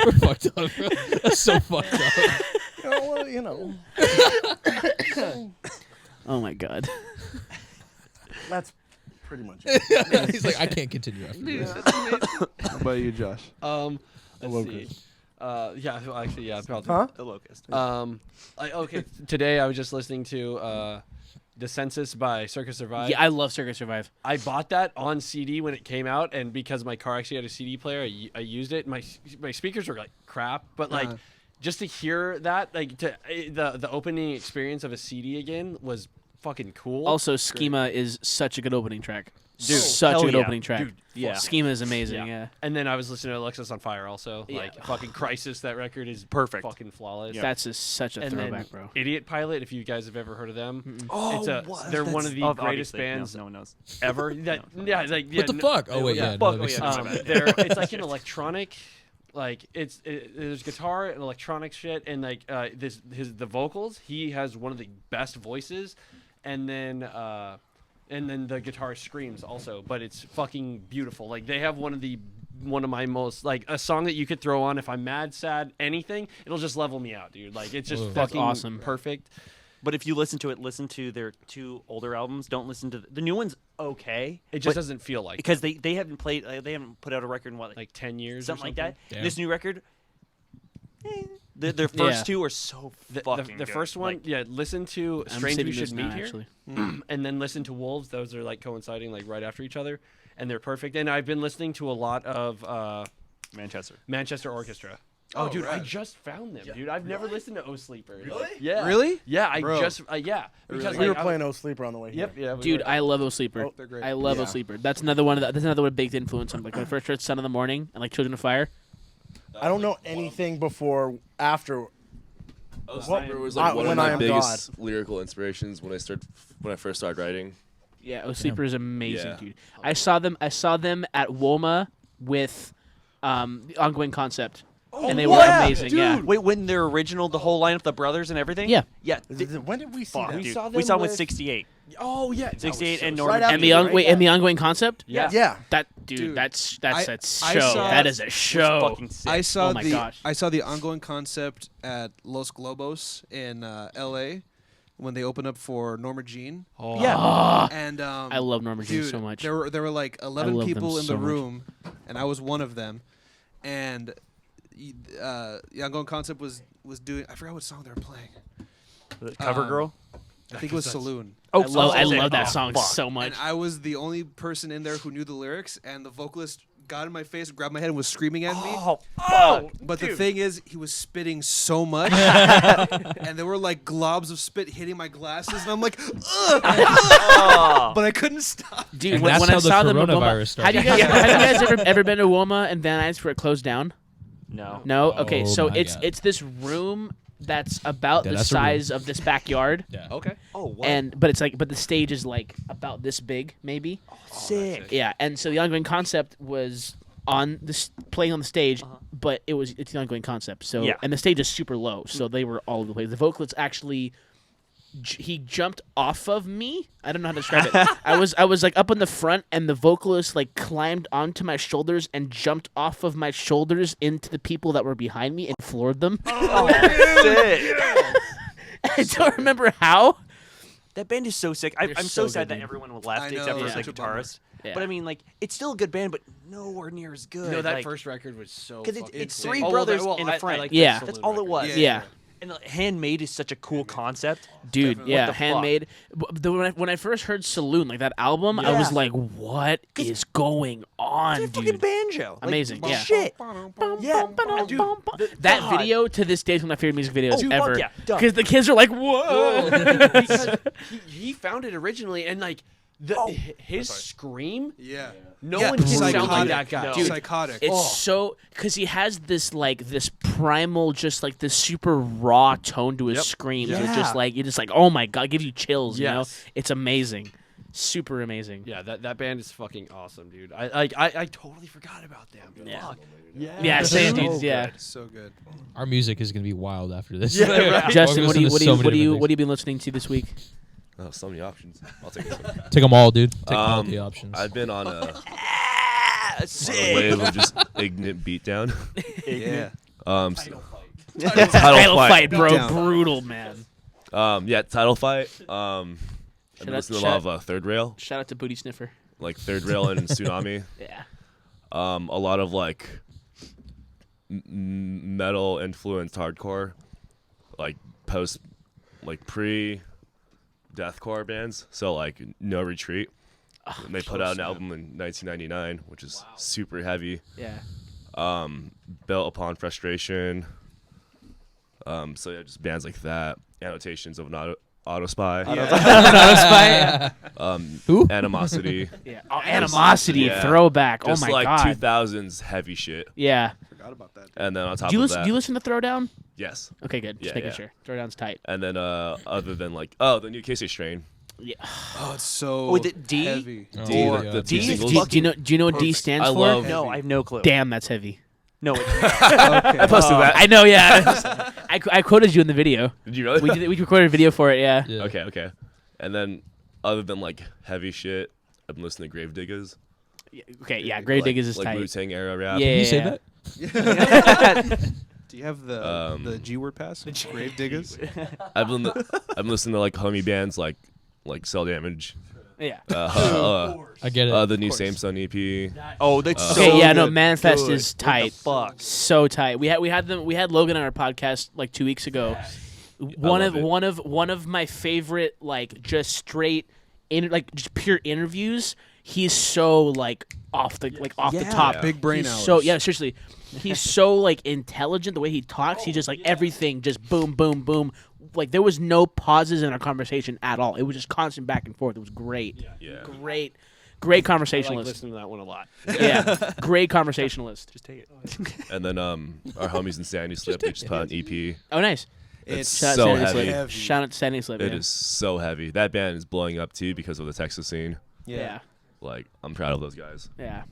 we're fucked up, bro. That's so fucked up. Well, you know, Oh my God. that's pretty much it. He's like, I can't continue after this. How about you, Josh? Let's see. locust. Yeah, well, actually, yeah, probably. Huh? The locust. Okay, today I was just listening to The Census by Circus Survive. Yeah, I love Circus Survive. I bought that on CD when it came out, and because my car actually had a CD player, I used it. My speakers were like crap, but like just to hear that, like the opening experience of a CD again was fucking cool. Also, Schema is such a good opening track. Dude, such a hell good yeah. opening track. Dude, yeah. Schema is amazing. Yeah. And then I was listening to Alexis on Fire also. Yeah. Like fucking Crisis, that record is Perfect. fucking flawless. That's such a And throwback, then bro. Idiot Pilot, if you guys have ever heard of them. Oh, They're one of the greatest bands No one knows. ever. That, No. yeah, like, What the fuck? Oh wait, yeah. fuck, no, oh, that makes yeah, sense. It's like an electronic, like there's guitar and electronic shit, and like the vocals. He has one of the best voices, and then the guitar screams also, but it's fucking beautiful. Like they have one of my most, like, a song that you could throw on if I'm mad, sad, anything, it'll just level me out, dude. Like it's just Whoa. That's fucking awesome. perfect. But if you listen to their two older albums. Don't listen to the new one's okay. It just but- doesn't feel like because they haven't played. They haven't put out a record in what, like 10 years something or like that. Damn. This new record. Their first two are so fucking the good. first one, Like, yeah. Listen to I'm Strange saving We this Should now, Meet Here, actually. and then listen to Wolves. Those are like coinciding, like right after each other, and they're perfect. And I've been listening to a lot of Manchester Orchestra. Oh, dude, I just found them, dude. I've never listened to O Sleeper. Really? Yeah. Really? Yeah, I Bro. just because We were like, playing O Sleeper on the way here. Yep. Yeah. Dude, I love O Sleeper. Oh, they're great. I love O Yeah. Sleeper. That's another one. That's another big influence on like when I first heard Son of the Morning and like Children of Fire. I don't know anything before, after. Oh, Sleeper was like one when of I my am biggest lyrical inspirations when I first started writing. Yeah, O Sleeper is amazing, Yeah. dude. I saw them at WOMA with the Ongoing Concept, and they were amazing. Yeah. Wait, when their original, the whole lineup, the brothers and everything. Yeah. Yeah. When did we see Fuck, that? dude. saw We them saw them with with- 68. Oh yeah. 68 and Right Norman. after And the the Ongoing Concept. Yeah. Yeah. That dude, Dude, that's I a show. saw- That is a was show. fucking sick. I saw Oh my gosh. I saw the Ongoing Concept at Los Globos in L.A. when they opened up for Norma Jean. Oh. Yeah. And I love Norma Jean dude, so much. There were like 11 love them people in so the much. room, and I was one of them. And the Ongoing Concept was doing. I forgot what song they were playing. The Cover Girl. I think it was Saloon. I love sick. that Oh, song fuck. so much. And I was the only person in there who knew the lyrics, and the vocalist got in my face, grabbed my head, and was screaming at me. Oh, fuck. But the thing is, he was spitting so much, and there were like globs of spit hitting my glasses, and I'm like, ugh, but I couldn't stop. Dude, And when that's I how the saw the coronavirus Woma, have you started. guys ever been to Woma and Van Nuys where it closed down? No. No. Okay, Oh so my it's God. it's this room that's about Yeah, the that's a room. size of this backyard, Yeah. Okay. Oh, what? but the stage is like about this big, maybe. Sick. Yeah, and so the ongoing concept was on this playing on the stage, but it's the ongoing concept. So Yeah. and the stage is super low, so they were all over the place. The vocalist actually. He jumped off of me. I don't know how to describe it. I was like up in the front, and the vocalist like climbed onto my shoulders and jumped off of my shoulders into the people that were behind me and floored them. Oh, sick. I don't remember how. That band is so sick. I'm They're so so sad good, that dude. everyone left I know, except for yeah. the Such a bummer. guitarist. Yeah. But I mean, like, it's still a good band, but nowhere near as good. No, that like, first record was so. because fucking it's insane. three Oh, brothers well, and a friend. like Yeah. the That's Saloon all it record. was. Yeah. And handmade is such a cool concept. Dude, Definitely. yeah, What the fuck? handmade. When I first heard Saloon, like that album, I was Yeah. like, "What is going on, It's a fucking dude?" banjo. Like, Amazing, yeah. Shit. Yeah. Dude, That God. video to this day is one of my favorite music videos Oh, fuck ever. yeah, done. Because the kids are like, "Whoa!" Because he found it originally, and like his scream, Yeah. no Yeah, one can sound like psychotic. that guy. No. Dude, Psychotic. It's so because he has this like this primal, just like this super raw tone to his Yep. screams. Yeah. It's just like you're just like, oh my god, it gives you chills. You know, Yes. it's amazing, super amazing. Yeah, that band is fucking awesome, dude. I totally forgot about them. Yeah. Fuck. Yeah, same, so dude. Yeah. good. So good. Our music is gonna be wild after this. Yeah, right. Justin, We're what do you listening what to do you so many what do you different what have you been listening to this week? Oh, so many options. I'll take this one. Take them all, dude. Take all Um, the options. I've been on a Sick. wave of just ignorant beatdown. Yeah. Title Title fight, bro, Beatdown. brutal man. Yeah, title fight. I've been Shout out- listening to a lot of Third Rail, Shout out to Booty Sniffer. like Third Rail and Tsunami. Yeah. A lot of like metal influenced hardcore, like pre deathcore bands. So like No Retreat. And they put out an album in 1999, which is super heavy. Yeah. Built Upon Frustration. So yeah, just bands like that. Annotations of an Auto Spy. Who? Animosity. Yeah. Oh, Animosity Yeah. throwback. Just oh my like god. 2000s heavy shit. Yeah. Forgot about that. And then on top Do you of listen? that, Do you listen to Throwdown? yes. Okay, good. Just Yeah, making yeah. sure. Throwdown's tight. And then other than like the new Casey Strain. Yeah. Oh, it's so With it D? heavy. Oh, D, yeah. the D two is singles. Do you know what D stands I for? love- No, I have no clue. Damn, that's heavy. No, it's I posted that. I know. Yeah. I quoted you in the video. Did you really? We recorded a video for it. Yeah. Yeah. Okay. And then other than like heavy shit, I've been listening to Gravediggers. Okay. Yeah. Grave Diggers is like tight. Wu-Tang era rap. Yeah. Can you say yeah. that? Do you have the G word pass? Grave diggers. I've been listening to like homie bands like Cel Damage. Yeah. I get it. The new Same Sun EP. oh, that's Okay. so Yeah. No. good. Manifest Good. is What the tight. fuck? So tight. We had Logan on our podcast like 2 weeks ago. One love it. of my favorite like just straight just pure interviews. He's so like off the Yeah. top. Big brain He's hours. so seriously. He's so like intelligent the way he talks. He just like everything just boom boom boom. Like there was no pauses in our conversation at all. It was just constant back and forth. It was great. Yeah. Great I like conversationalist. listening to that one a lot. Yeah. Great conversationalist. Just take it. And then our homies in Sandy Slip, they just put out an EP. Oh nice. It's Shout out so to Sandy heavy. Slip. Shout out to Sandy Slip. It yeah. is so heavy. That band is blowing up too because of the Texas scene. Yeah. Like I'm proud of those guys. Yeah.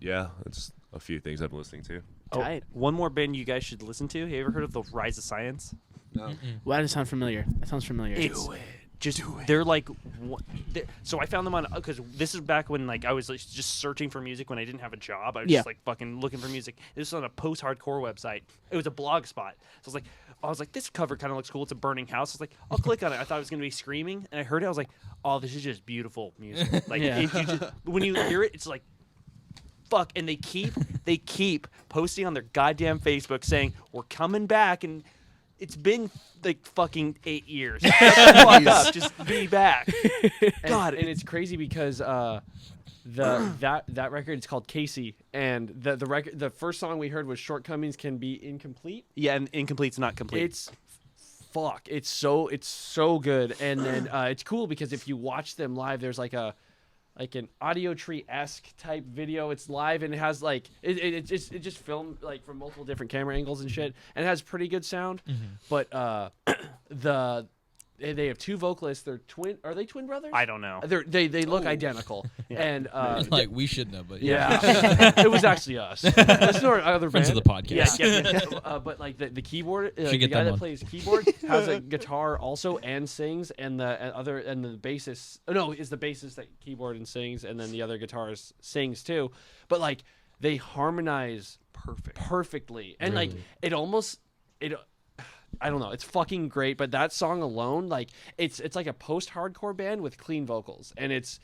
Yeah, it's a few things I've been listening to. Tight. One more band you guys should listen to. Have you ever heard of the Rise of Science? No. Why does it sound familiar? That sounds familiar. They're like, so I found them on because this is back when like I was like, just searching for music when I didn't have a job. I was Yeah. just like fucking looking for music. This was on a post-hardcore website. It was a blog spot. So I was like, this cover kind of looks cool. It's a burning house. I was like, I'll click on it. I thought it was gonna be screaming, and I heard it. I was like, oh, this is just beautiful music. Like Yeah. when you hear it, it's like. Fuck, and they keep posting on their goddamn Facebook saying we're coming back, and It's been like fucking 8 years. Shut the fuck up. Just be back. God, and it's crazy because that record is called Casey, and the first song we heard was "Shortcomings Can Be Incomplete." Yeah, and incomplete's not complete. It's so good, and then it's cool because if you watch them live, there's like an audio tree-esque type video. It's live and it has like it just filmed like from multiple different camera angles and shit, and it has pretty good sound. But they have two vocalists. They're twin. Are they twin brothers? I don't know. They look identical, and like we should know, but yeah, it was actually us. Listen to our other friends band. of the podcast. Yeah. But like the keyboard, Should the get guy them that on. plays keyboard has a guitar also and sings, and the bassist. Oh, no, is the bassist that keyboard and sings, and then the other guitarist sings too. But like they harmonize perfectly, and like it. I don't know. It's fucking great, but that song alone, like, it's like a post-hardcore band with clean vocals, and it's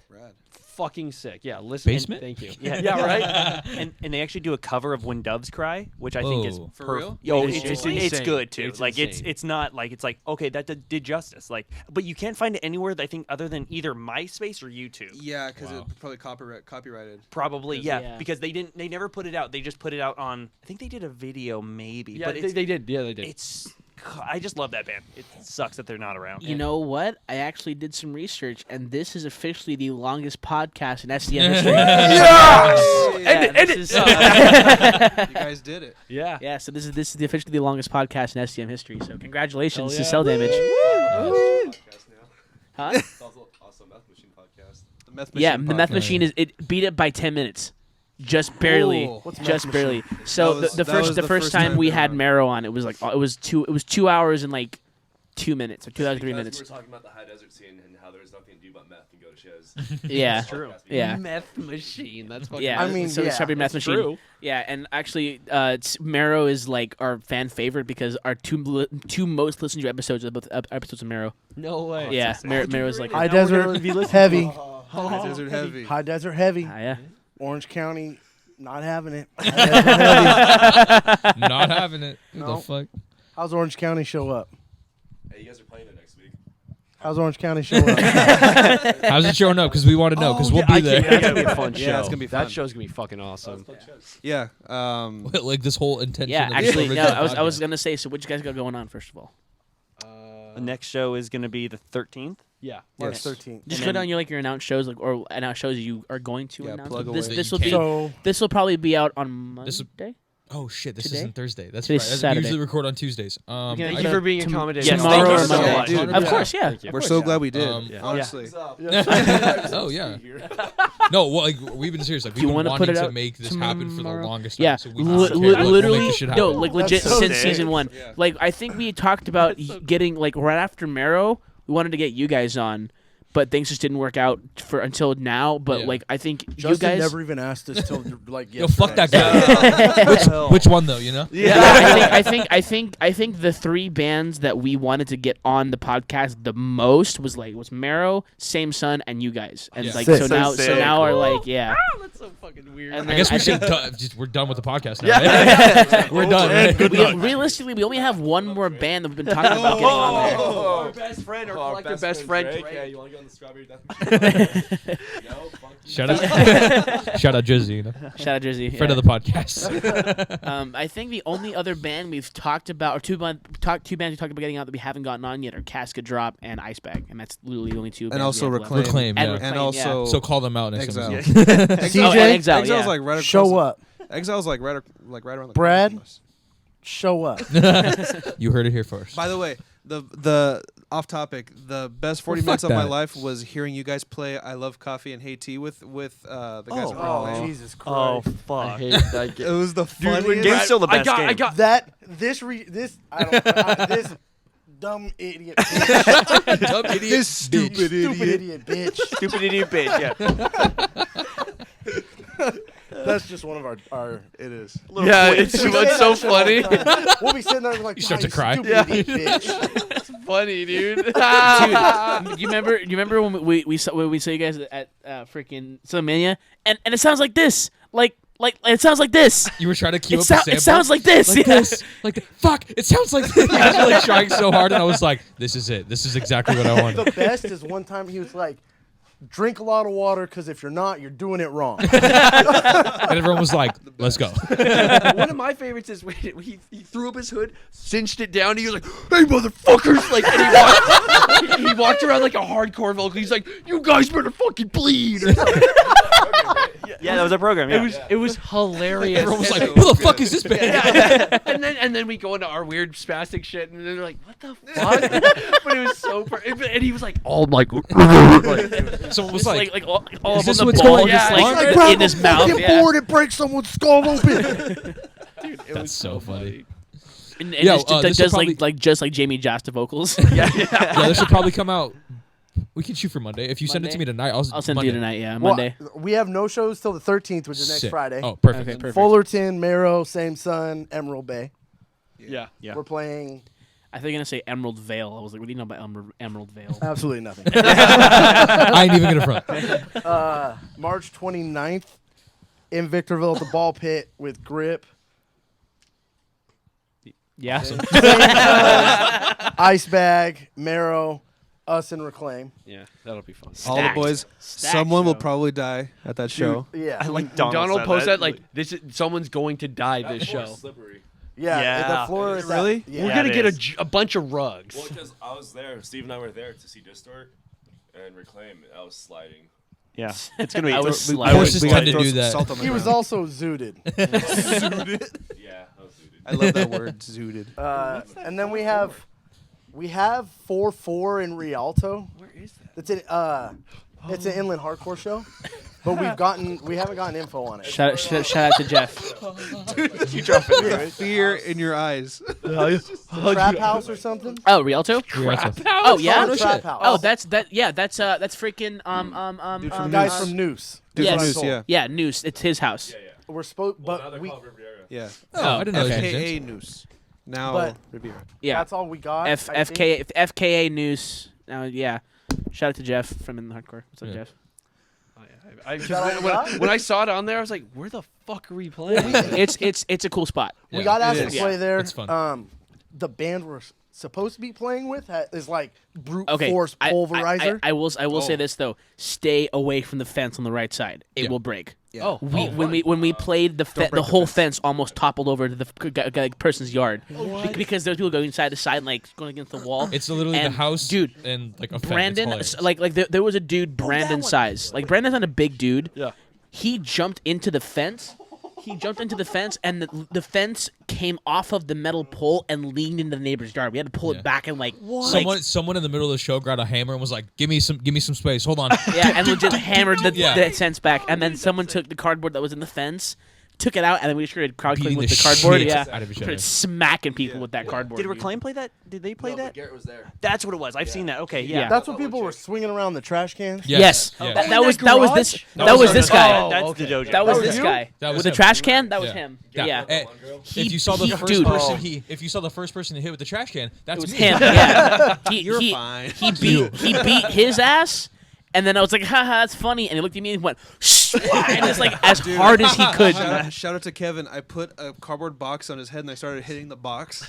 fucking sick. Yeah, listen. Basement? Thank you. Yeah, right. and they actually do a cover of "When Doves Cry," which I think is For real? Yo, It's it's insane. good too. It's like insane. it's not like it's like okay that did justice. Like, but you can't find it anywhere. I think other than either MySpace or YouTube. Yeah, because Wow. it's probably copyrighted. Probably, Yeah. because they never put it out. They just put it out on. I think they did a video maybe. Yeah, but they did. Yeah, they did. It's. I just love that band. It sucks that they're not around. You know what? I actually did some research, and this is officially the longest podcast in SDM history. You guys did it. Yeah. Yeah, so this is officially the longest podcast in SDM history. So congratulations Hell to yeah. Cel Damage. Huh? It's also a Meth Machine podcast. The Meth Machine. Yeah, the Meth podcast. Machine it beat it by 10 minutes. Just barely. Ooh. What's Just Meth barely. So That was- the that first was the the first first time time we they had were on. Marrow on, it was like it was 2 hours and like 2 minutes or 2 hours 3 Because minutes. We were talking about the high desert scene and how there's nothing to do but meth and go to shows. Yeah. true. Yeah. Meth Machine. That's fucking. Yeah, I mean, so yeah, it's Meth that's Machine. true. Yeah, and actually, Marrow is like our fan favorite because our two most listened to episodes are both episodes of Marrow. No way. Yeah, Marrow is like High desert heavy. High desert heavy. High desert heavy. yeah. Orange County, not having it. High desert heavy. Not having it. No. The fuck? How's Orange County show up? Hey, you guys are playing it next week. How's Orange County show up? How's it showing up? Because we want to know. Because we'll be there. That's gonna be a fun show. Yeah, it's gonna be fun. That show's gonna be fucking awesome. Yeah. Like this whole intention. Yeah, of actually, this no. original I was podcast. gonna say. So, what you guys got going on first of all? The next show is going to be the 13th. Yeah. March Yes. 13th. Just And go then- down your announce shows or announce shows you are going to Yeah, announce. plug This away. this That will you be So this will probably be out on Monday. This- Oh shit! This Today? isn't Thursday. That's Today's right. We Saturday. usually record on Tuesdays. Thank Thank I you for being tom- accommodating. yes, Tomorrow thank you or so Monday. much. Dude, Of yeah. course, yeah. Thank you. We're so glad we did. Yeah. Honestly. Oh yeah. No, well, like we've been serious. Like Do we've you been wanna wanting put it to out make this happen for the tomorrow? longest time. Yeah, So we just said, like, we'll literally, make this shit no, happen. like legit so since sick. season one. Yeah. Like I think we talked about getting like right after Marrow, we wanted to get you guys on, but things just didn't work out for until now. But Yeah. like I think Justin you guys. never even asked us till like Yo, fuck that yesterday. guy. Which one though? You know? Yeah, I think the three bands that we wanted to get on the podcast the most was Marrow, Same Sun, and you guys. And Yeah. like Sick. so now are like yeah. That's so fucking weird. And I then guess we think- should. We're done with the podcast now. Yeah. We're done. Right? realistically, we only have one more band that we've been talking about getting on there. Our best friend, our collective best friend, Drake. Yeah, you want to go on the Strawberry Deathmachine? No, fuck you. Shout out, shout out, Jizzy. You know, Shout out Jersey. friend of the podcast. I think the only other band we've talked about, or two bands we talked about getting out that we haven't gotten on yet, are Casket Drop and Icebag, and that's literally the only two. bands also we have left. Reclaim. Reclaim. And Yeah. Reclaim, And also So call them out next Exile. time. Oh, and CJ, Exile, Exile's yeah. like right across. show up. Exile's like right around the Brad? corner from us. Show up. You heard it here first. By the way, the off topic, the best 40 Well, minutes fuck of my that. life was hearing you guys play "I Love Coffee and Hate Tea" with the guys. from Oh, Reclaim. Jesus Oh Christ. I fuck! hate that It game. was the Dude, when funniest. Game's still the best game. I got That this dumb idiot bitch. Dumb idiot. This stupid Stupid idiot. idiot bitch. Stupid idiot bitch. Yeah. That's just one of our It is. Yeah, it's so funny. We'll be sitting there like, You start "Ah, to cry." Stupid Yeah. idiot bitch. Funny, dude. Dude, you remember when we saw you guys at freaking Southern Mania, and it sounds like this. Like Like it sounds like this. You were trying to cue It, up a sample. it sounds like this. Like yeah. this. Like fuck. It sounds like this. I was like trying so hard, and I was like, "This is it. This is exactly what I wanted." The best is one time he was like, drink a lot of water because if you're not, you're doing it wrong. And everyone was like, "Let's go." One of my favorites is when he threw up his hood, cinched it down, and he was like, "Hey, motherfuckers!" Like, and he walked around like a hardcore vocal. He's like, "You guys better fucking bleed." Yeah, that was a program. Yeah. It was hilarious. Everyone was like, "Who the fuck is this band?" and then we go into our weird spastic shit, and they're like, "What the fuck?" But it was so, and he was like, "All like." Someone was Just like, all "Is up on this the what's ball, going just on?" like Like, grab in his a mouth. fucking Yeah. board and break someone's skull open. Dude, it That's was so funny. And Yo, just, this just will like just like Jamie Josta vocals. Yeah, this should probably come out. We can shoot for Monday. If you send it to me tonight, I'll I'll send it to Monday. you tonight. Yeah, Well, Monday. we have no shows till the 13th, which is next Sick. Friday. Oh, perfect. Okay, perfect. Fullerton, Marrow, Same Sun, Emerald Bay. yeah. We're playing I think you're gonna say Emerald Vale. I was like, what do you know about Emerald Vale? absolutely nothing. I ain't even gonna front. March 29th in Victorville at the Ball Pit with Grip, Yeah. Ice Bag, Marrow, us, and Reclaim. Yeah, that'll be fun. All the Stacked. boys. Stacked Someone will show. probably die at that show. Yeah. I like Donald said posted like this is someone's going to die this show. Slippery. Yeah. Yeah. The floor is Really? Yeah. We're Yeah, gonna it get is. a bunch of rugs. Well, because I was there. Steve and I were there to see Distort and Reclaim. I was sliding. Yeah, it's gonna be. I was We- sliding. Horses we tend gotta to throw do some that. salt on the He was ground. also zooted. Yeah, I was zooted. I love that word, zooted. And then we have 4-4 in Rialto. Where is that? It's an inland hardcore show, but we haven't gotten info on it. Shout out to Jeff. You drop it. Fear in your eyes. Trap house or something. Oh, Rialto. Oh yeah. No Trap house. Oh, that's freaking Guys from Noose. Dude, Yes. from Noose, yeah. Yeah, Noose. It's his house. We're supposed, Now but they're we. called Riviera. Yeah. Oh, I didn't know okay. they changed AKA names. Noose. Now But- Riviera. Yeah. That's all we got. I think. FKA Noose. Now, yeah. Shout out to Jeff from In the Hardcore. What's up, Yeah. Jeff? that all we got? When I saw it on there, I was like, "Where the fuck are we playing?" It's a cool spot. We Yeah. got asked It to is. play there. It's fun. The band we're supposed to be playing with is like brute Okay. force pulverizer. I will say this though: stay away from the fence on the right side. It Yeah. will break. Yeah. Oh, When we played the break the the whole fence almost toppled over to the person's yard because there was people going side to side and like going against the wall. It's literally the And, house, dude, and like a Brandon, fence. It's like there was a dude Brandon size. Like Brandon's not a big dude. Yeah. He jumped into the fence. And the fence came off of the metal pole and leaned into the neighbor's yard. We had to pull Yeah. it back and like Someone in the middle of the show grabbed a hammer and was like, "Give me some space. Hold on." yeah, and legit hammered the Yeah. fence back. And then someone took the cardboard that was in the fence, took it out, and then we just started crowd Beating cleaning with the the cardboard. shit Yeah, out of each started other. smacking people with that cardboard. Did dude. Reclaim play that? Did they play that? Garrett was there. That's what it was. I've seen that. Okay, yeah. Yeah. That's what people were swinging around the trash cans. Yes, Yeah. That, in that was that that was garage? this That that was was our- this guy. Oh, that's okay. the dojo. That was was this you? guy That was with the him. trash can. That was Yeah. him. Yeah. Yeah. If you saw the first dude, person if you saw the first person to hit with the trash can, that's it was me. him. Yeah, You're fine. He beat his ass, and then I was like, haha, that's funny. And he looked at me and went, shh, and just like as hard as he could. Shout out to Kevin. I put a cardboard box on his head and I started hitting the box.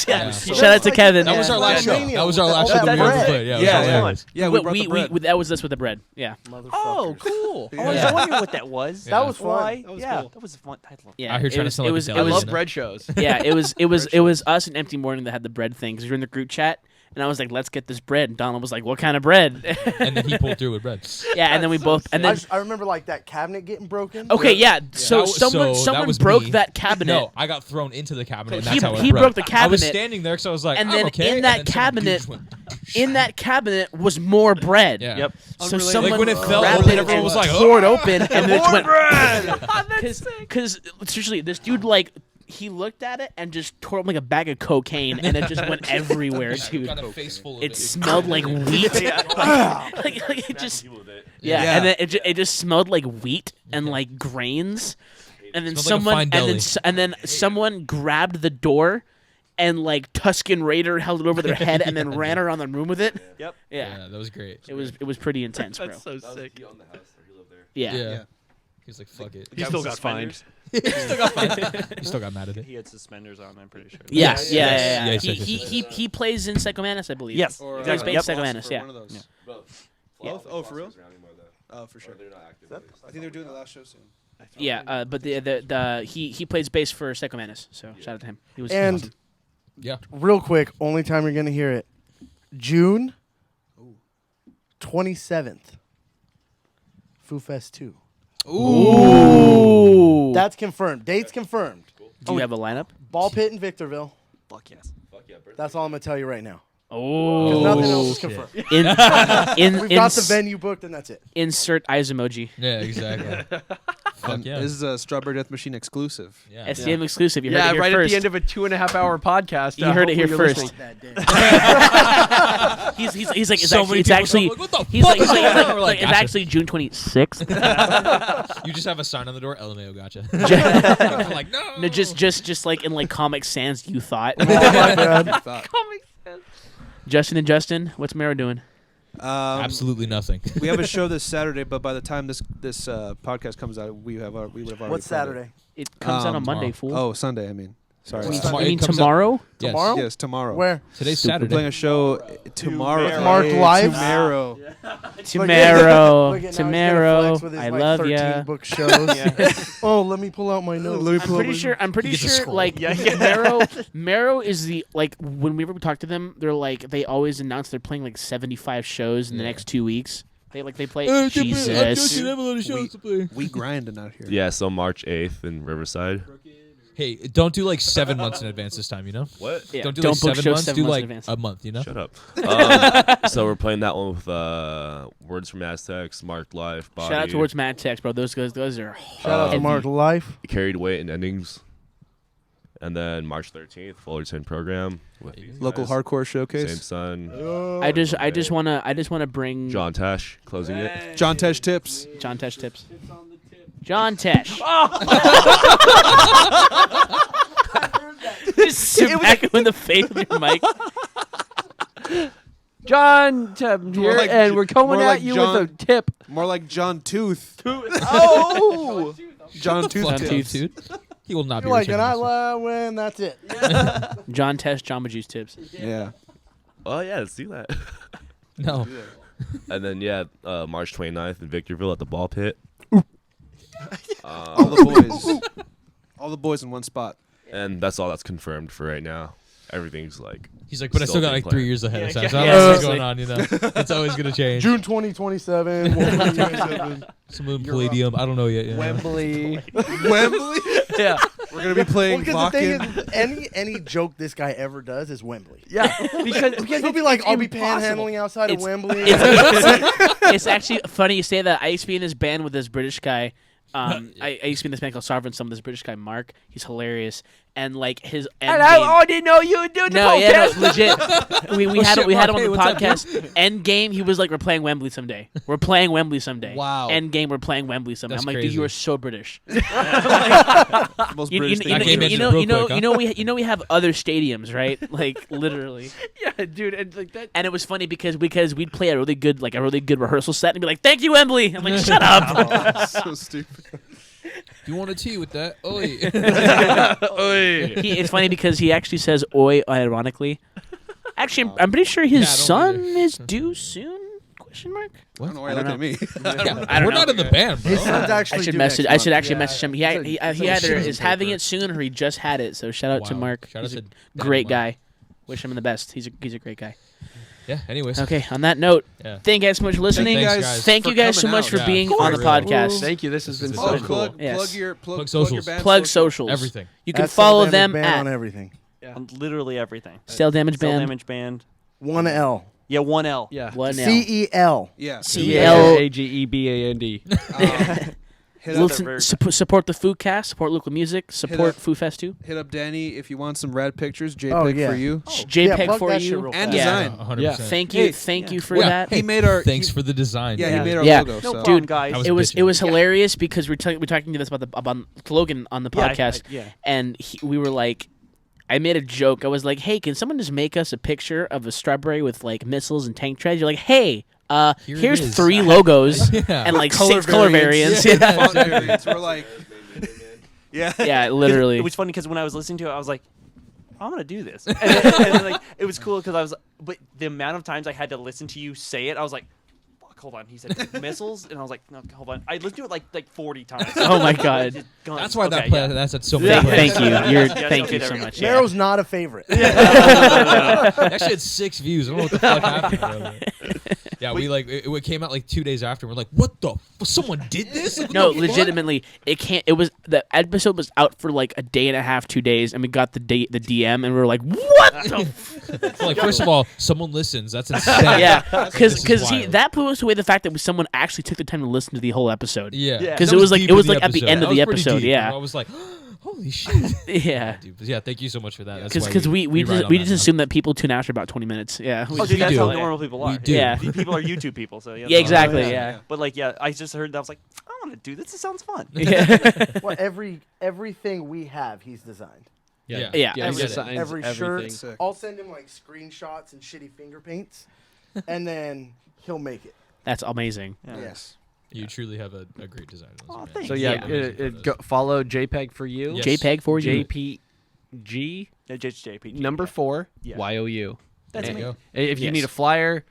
Yeah. Yeah. Shout out to Like- Kevin. That was our last show. Mania That was with our the- last all show that that we ever bread. played. Yeah, it was Yeah. hilarious. Yeah, we brought the bread. That was us with the bread. Yeah. Oh, cool. I was Yeah. wondering what that was. That was fun. Why? That was yeah, cool. that was a fun title. Yeah. Out here it trying to was- sound it like a was, deli, it I you was, love know? bread shows. yeah, it was us and Empty Morning that had the bread thing because we were in the group chat. And I was like, let's get this bread. And Donald was like, what kind of bread? And then he pulled through with bread. Yeah, and then we both. And then I remember like that cabinet getting broken. okay, yeah. So That was- someone that was broke me. that cabinet. No, I got thrown into the cabinet. And He- that's how it he broke the I was cabinet, standing there because I was like, and I'm then okay. in And that then some dude cabinet- just went, In that cabinet was more bread. Yeah. Yep. So Unrelated. someone Like when it fell grabbed open, it everyone and was like, tore it "Oh." open, and then it just went. Because seriously, this dude like he looked at it and just tore up like a bag of cocaine, and it just went everywhere, dude. Got a face full of It smelled like wheat. like it just yeah, Yeah. and then it just smelled like wheat and like grains. And then Smelled like a fine deli. and then someone grabbed the door and like Tuscan Raider held it over their head and then ran around the room with it. Yep. Yeah. Yeah, that was great. It was pretty intense, bro. That's so sick. He owned the house, or he lived there. Yeah. Yeah. He's like, fuck it. He still got fined. He still got mad at it. He had suspenders on. I'm pretty sure. Yeah. Yes, He plays in Psycho Manus, I believe. Yes. Or, He's based Yep. Psycho Manus, yeah. One of those. Yeah. Both? Oh, for real? Oh, for sure. I think they're doing the last show soon. Yeah, but he plays bass for Psycho Manus, so shout out to him. He was And awesome. Yeah. real quick, only time you're gonna hear it, June 27th, Foo Fest 2. Ooh. That's confirmed. Date's confirmed. Do you have a lineup? Ball Pit in Victorville. Fuck yes. That's all I'm gonna tell you right now. Oh. Because nothing else is shit. confirmed. We've got the venue booked, and that's it. Insert eyes emoji. Yeah, exactly. Fuck yeah. This is a Strawberry Deathmachine exclusive. Yeah. SDM exclusive. You heard Yeah, it here right first. at the end of a 2.5-hour podcast. You heard it here hopefully you're first. listening. That day. He's like, it's, So actually, many it's people actually, come like, what the he's fuck like, is going on? We're like, it's gotcha. actually June 26th. You just have a sign on the door. LMAO, gotcha. I'm like, no. No, just like in like Comic Sans, you thought. Oh, my bad. Justin and Justin, what's Mero doing? Absolutely nothing. We have a show this Saturday, but by the time this podcast comes out, we would have already. What's played it. Saturday? It comes out on Monday, tomorrow. fool. Oh, Sunday. I mean, sorry. You mean, Tomorrow- you mean it comes out- tomorrow? Yes. Tomorrow? Yes, tomorrow. Where? Today's We're Saturday. playing a show tomorrow. Marked live? Tomorrow. Tomorrow. Look at- now he's gonna Tomorrow. flex with his, I like, love 13 ya. book shows. Oh, let me pull out my notes. Let me I'm pull up pretty my- sure. I'm pretty He gets a sure. scroll. Like Mero is the like when we ever talk to them, they're like they always announce they're playing like 75 shows in the next 2 weeks. They play. Jesus. We grinding out here. Yeah, so March 8th in Riverside. Hey, don't do like 7 months in advance this time, you know? What? Yeah, Don't do don't like book 7 shows months. 7 Do months in like advance. a month, you know? Shut up. So we're playing that one with Words from Aztecs, Marked Life, Body. Shout out towards Mad Tex, bro. Those guys, those are. Shout out to heavy. Mark Life. Carried Weight and Endings. And then March 13th, Fullerton program. With these Local guys. hardcore Same showcase. Sun. I just wanna bring John Tash closing it. John Tesh tips. John Tesh tips. John Tesh. Just sit back in the face with your mic. John here, like and we're coming more at like you John- with a tip. More like John Tooth. Oh! John Tooth Fuck tips. you, dude. He will not be You're like, and returning I this. win, that's it. John Tesh, Jamba Juice tips. Yeah. Oh, yeah, let's do that. No. And then, March 29th in Victorville at the Ball Pit. All the boys. All the boys in one spot. And that's all that's confirmed for right now. Everything's like. He's like, but I still got like 3 planned. years ahead of time. yeah, So I yeah, don't know what's seriously. going on, you know? It's always going to change. June 2027. Some of them Palladium. I don't know yet. You know? Wembley. Wembley. Yeah. We're gonna be playing Because the thing Lock-In. is, any joke this guy ever does is Wembley. Yeah. Because He'll be like, it's I'll be impossible. panhandling outside of It's- Wembley. It's actually funny you say that. I used to be in this band with this British guy. I used to be in this band called Sovereign. Some of this British guy, Mark. He's hilarious. And like his end And game. I didn't know you would do the No, yeah, no, podcast. legit. We Oh, had shit, we had him Mark, on the hey, what's up, podcast. End game, he was like, "We're playing Wembley someday. We're playing Wembley someday." Wow. End game, we're playing Wembley someday. That's I'm like, crazy. dude, you are so British. Most You, British you, thing. That game ended real quick, huh? you know we have other stadiums, right? Like literally. Yeah, dude, and like that. And it was funny because we'd play a really good rehearsal set and be like, "Thank you, Wembley." I'm like, "Shut up." So stupid. You want a tea with that? Oi. It's funny because he actually says "oi" ironically. Actually, I'm pretty sure his Yeah, I don't son either. is due soon? Question mark. I don't know why you I look don't at me. Yeah, I don't we're know. not in the band, bro. His son's I actually should due message. next I should month. actually Yeah. message him. He either is having it soon or he just had it. So shout out to Wow. Mark. Shout out He's a to great Mark. guy. Wish him the best. He's a great guy. Yeah, anyways. Okay. On that note, Yeah. thank you guys so much for listening. Thanks, guys guys. Thank for you guys so coming much out. for Yeah, being of on the course. podcast. Thank you. This has been This so is Oh, so cool. plug Yes. your Plug your socials. band Plug social. socials. Everything. You can That's follow Cel them Damage Band on at everything. On literally everything. Cel Damage Cel Band. Damage Band. 1L. Yeah, 1L. Yeah. One L. CEL. Yeah. CEL. AGEBAND. Hit up, Listen, support the Food Cast. Support local music. Support up- Food Fest too. hit up Danny if you want some rad pictures. JPEG Oh, yeah. for you. JPEG plug for that shit you. real And fast. Yeah. design. 100%. Yeah. Thank you. Hey, Thank you for Yeah. that. He made our. Thanks for the design. Yeah, bro. he made our Yeah. logo. No so. problem, Dude, guys. I was it was bitching. hilarious because we're talking to this about Logan on the podcast, Yeah. and we were like, I made a joke. I was like, "Hey, can someone just make us a picture of a strawberry with like missiles and tank treads?" You're like, "Hey, Here it here's is. 3 logos Yeah. and like Color 6 color variants. variants. Yeah, Font variants. We're like, yeah. yeah, literally. It was funny because when I was listening to it, I was like, I'm gonna do this, and then, like it was cool because I was, but the amount of times I had to listen to you say it, I was like, fuck, hold on. He said missiles, and I was like, no, hold on. I listened to it like 40 times. Oh my God. That's why that Okay, play. yeah. That's at so Yeah, many. thank you. Yes, Thank okay, you there so we go. much. Yeah. Narrow's not a favorite. Actually, had 6 views. I don't know what the fuck happened. Bro. Yeah, we like it came out like 2 days after. We're like, what the? Someone did this? Like, what No, the fuck? legitimately, it can't. It was the episode was out for like a day and a half, 2 days, and we got the DM, and we were like, "What the?" Like, first of all, someone listens. That's insane. Yeah, This is because wild. that blows away the fact that someone actually took the time to listen to the whole episode. Yeah, Yeah. because That it was like deep it was in like at the episode. end of That the was pretty episode. deep. Yeah, I was like, holy shit. yeah. Dude, but yeah, thank you so much for that. That's why Because we ride just on we that just now. assume that people tune after about 20 minutes. Yeah. Oh, dude, that's do. how normal people are. We do. Yeah. People are YouTube people, so yeah. Yeah, exactly. yeah. Yeah. But like, yeah, I just heard that. I was like, I want to do this. It sounds fun. Yeah. Well, everything we have, he's designed. Yeah. he Every, designs every everything. shirt. Sick. I'll send him like screenshots and shitty finger paints, and then he'll make it. That's amazing. Yeah. Yes. You truly have a great design. Aw, thanks. So yeah, Yeah. follow JPEG for you. Yes. JPEG for you. JPG Yeah, JP. number 4 Yeah. YOU. That's There me. you go. If you Yes. need a flyer,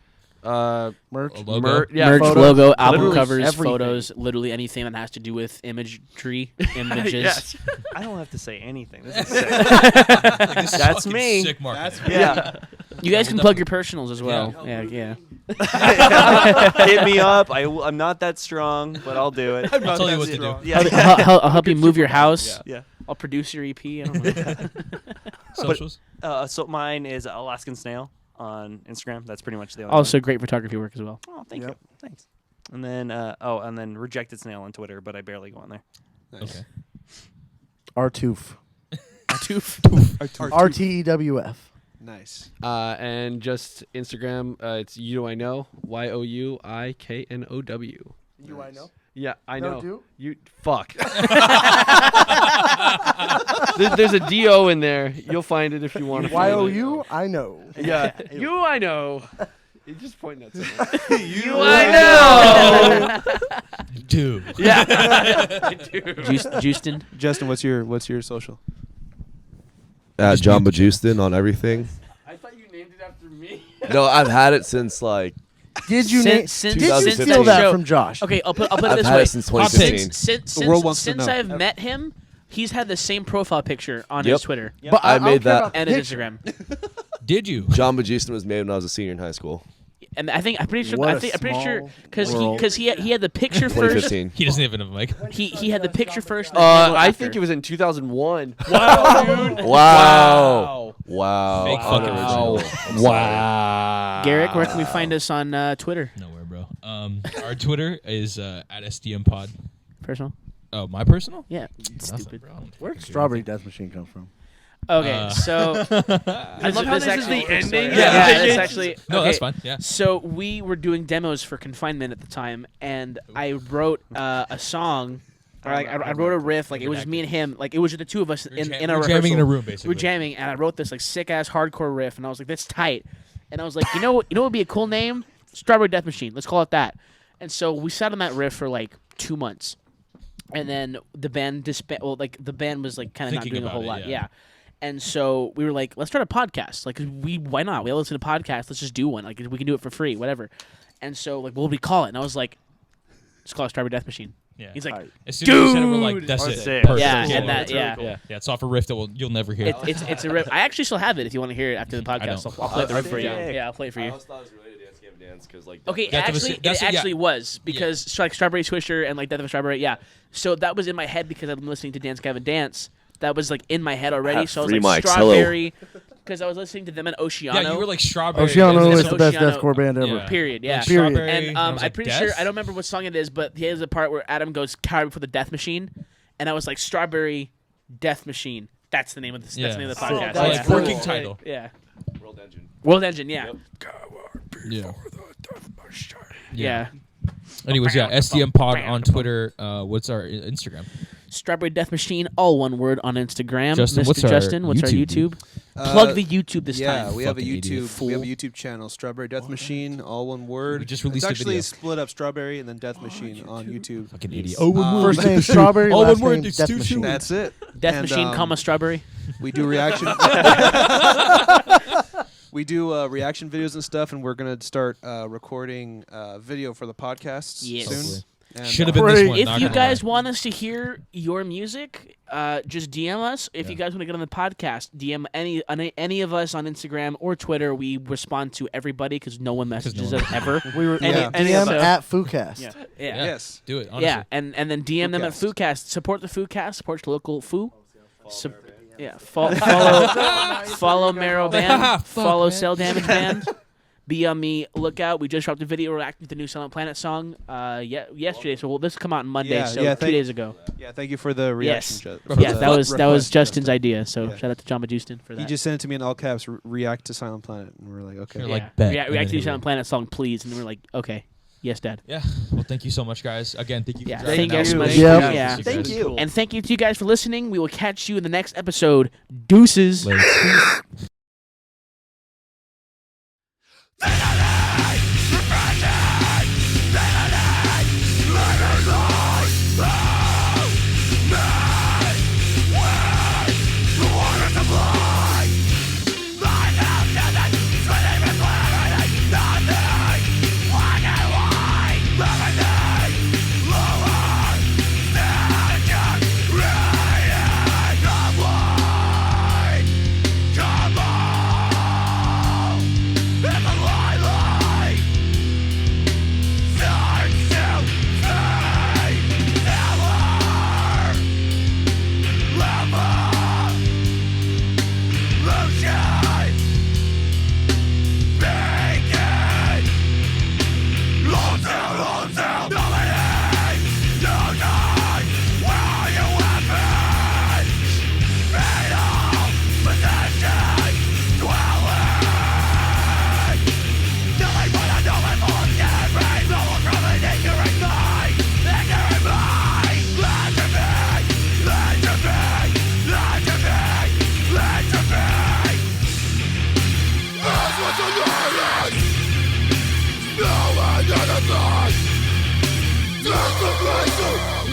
Merch. A logo. Merch, photos, logo, album literally covers, everything. photos, literally anything that has to do with imagery, images. Yes. I don't have to say anything. This is sick. Like, this is That's fucking me. Sick marketing. Yeah. You guys can plug your personals as well. Yeah. Hit me up. I'm not that strong, but I'll do it. I'll tell you what to do. Yeah. I'll help you move your house. Yeah. I'll produce your EP. I don't know. Socials. So mine is Alaskan Snail on Instagram. That's pretty much the only Also, great photography work as well. one. Oh, thank Yep. you. Thanks. And then and then Rejected Snail on Twitter, but I barely go on there. Okay. Artoof. Toof. RTEWF. Nice. And just Instagram. It's you I know YOUIKNOW. You I know. Yeah, I No, know. do? You fuck. There's a DO in there. You'll find it if you want to. YOU I know. Yeah, you I know. You just pointing at someone. You I know. Dude. Yeah, I do. Justin. Justin, what's your social? At John Bajustin on everything. I thought you named it after me. No, I've had it since like Did you Since- did you 2015. steal that show- from Josh? Okay, I'll put it I've this had way. it since 2015. Since world wants to know. I've met him, he's had the same profile picture on Yep. his Twitter But I don't made care that- about the and his picture. Instagram. Did you? John Bajustin was made when I was a senior in high school. And I'm pretty sure What a I'm pretty sure small because he had the picture first. 2015. He doesn't even have a mic. He had the picture first. and then he wrote I after. think it was in 2001. Wow, dude. Wow. Wow. Fake fucking Unoriginal. original. I'm sorry. Wow. Garrick, where can we find us on Twitter? Nowhere, bro. Our Twitter is at SDM Pod. Personal? Oh, my personal? Yeah. Nothing, Stupid. bro. I don't take Where'd care of Strawberry Deathmachine come from? Okay, so I love how this is the ending. Yeah, it's actually No, okay, that's fine. Yeah. So we were doing demos for confinement at the time, and I wrote a song. Or like I wrote a riff, like it was just me and him, like it was just the two of us in a We're rehearsal. jamming in a room, We basically. were jamming, and I wrote this like sick ass hardcore riff, and I was like, "That's tight." And I was like, you know what would be a cool name? Strawberry Deathmachine. Let's call it that. And so we sat on that riff for like 2 months, and then the band Well, like the band was like kind of not Thinking doing a whole about it, lot. yeah. Yeah. And so we were like, let's start a podcast. Like, 'cause why not? We all listen to podcasts. Let's just do one. Like, we can do it for free, whatever. And so, like, what would we call it? And I was like, let's call it Strawberry Deathmachine. Yeah. He's like, As soon as you said it, we're like, that's That's it. sick. Perfect. Yeah, Cool. and that- That's really yeah. cool. Yeah. Yeah, it's off a riff that you'll never hear. it's a riff. I actually still have it if you want to hear it after the podcast. don't. I'll play the riff for you. Sick. Yeah, I'll play it for you. thought it was related to Dance Game Dance because like. Okay, Death of a actually, Sta- that's it it, yeah. actually was because like Strawberry Swisher and like Death of a Strawberry. Yeah, so that was in my head because I've been listening to Dance Gavin Dance. That was like in my head already. have So I was three like mics, hello. Strawberry because I was listening to them in Oceano. Yeah, you were like Strawberry. Oceano and is then the best Oceano- deathcore band ever. Yeah. Period. Yeah. Like Period. Strawberry, And I I'm was like, pretty Death? sure I don't remember what song it is, but here's the part where Adam goes "Coward Before the Death Machine," and I was like "Strawberry Death Machine." That's the name of the Yeah. That's the name of the So podcast. So, like, that's yeah. working cool. title. Yeah. World Engine. World Engine. Yeah. Yeah. Yeah. Anyways, yeah, SDM Pod on Twitter. What's our Instagram? Strawberry Deathmachine, all one word on Instagram. Justin, Mr. what's our Justin, what's our YouTube? YouTube? Plug the YouTube this Yeah, time. we have a Fucking idiot. YouTube. We have a YouTube channel, Strawberry Deathmachine, all one word. We just released it's a actually video. split up Strawberry and then Deathmachine on YouTube. Fucking idiot. First name Strawberry, All last one word, name it's Death too Machine. short. That's it. Deathmachine, And, comma Strawberry. We do reaction. We do reaction videos and stuff, and we're gonna start recording video for the podcasts Yes. soon. Hopefully. And, Should have been this one. If not you gonna guys lie. want us to hear your music, just DM us. If you guys want to get on the podcast, DM any of us on Instagram or Twitter. We respond to everybody because no one messages no us one- ever. We were Yeah. DM so- at FooCast. Yeah. Yes. Do it. Honestly. Yeah, and then DM them at Foodcast. Foodcast. Support the Foodcast. Support the local Foo. Follow Marrow Band. Follow Cel Damage Band. Be on the lookout. We just dropped a video reacting to the new Silent Planet song yesterday. So this will come out on Monday. Yeah, so yeah, 2 days ago. Yeah. Thank you for the reaction. Yes. for Yeah, the that was request, Justin's Justin. idea. So Yeah. shout out to John Majustin for that. He just sent it to me in all caps. React to Silent Planet, and we're like, okay. You're yeah. like, bet. React And then to the he Silent will. Planet song, please. And then we're like, okay, yes, Dad. Yeah. Well, thank you so much, guys. Again, thank you. Yeah, For thank driving you so out. much. Thank you. Yeah. Thank you. And thank you to you guys for listening. We will catch you in the next episode. Deuces. Later.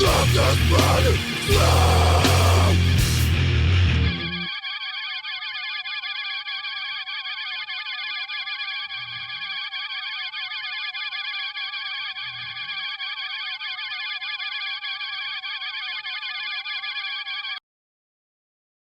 Look at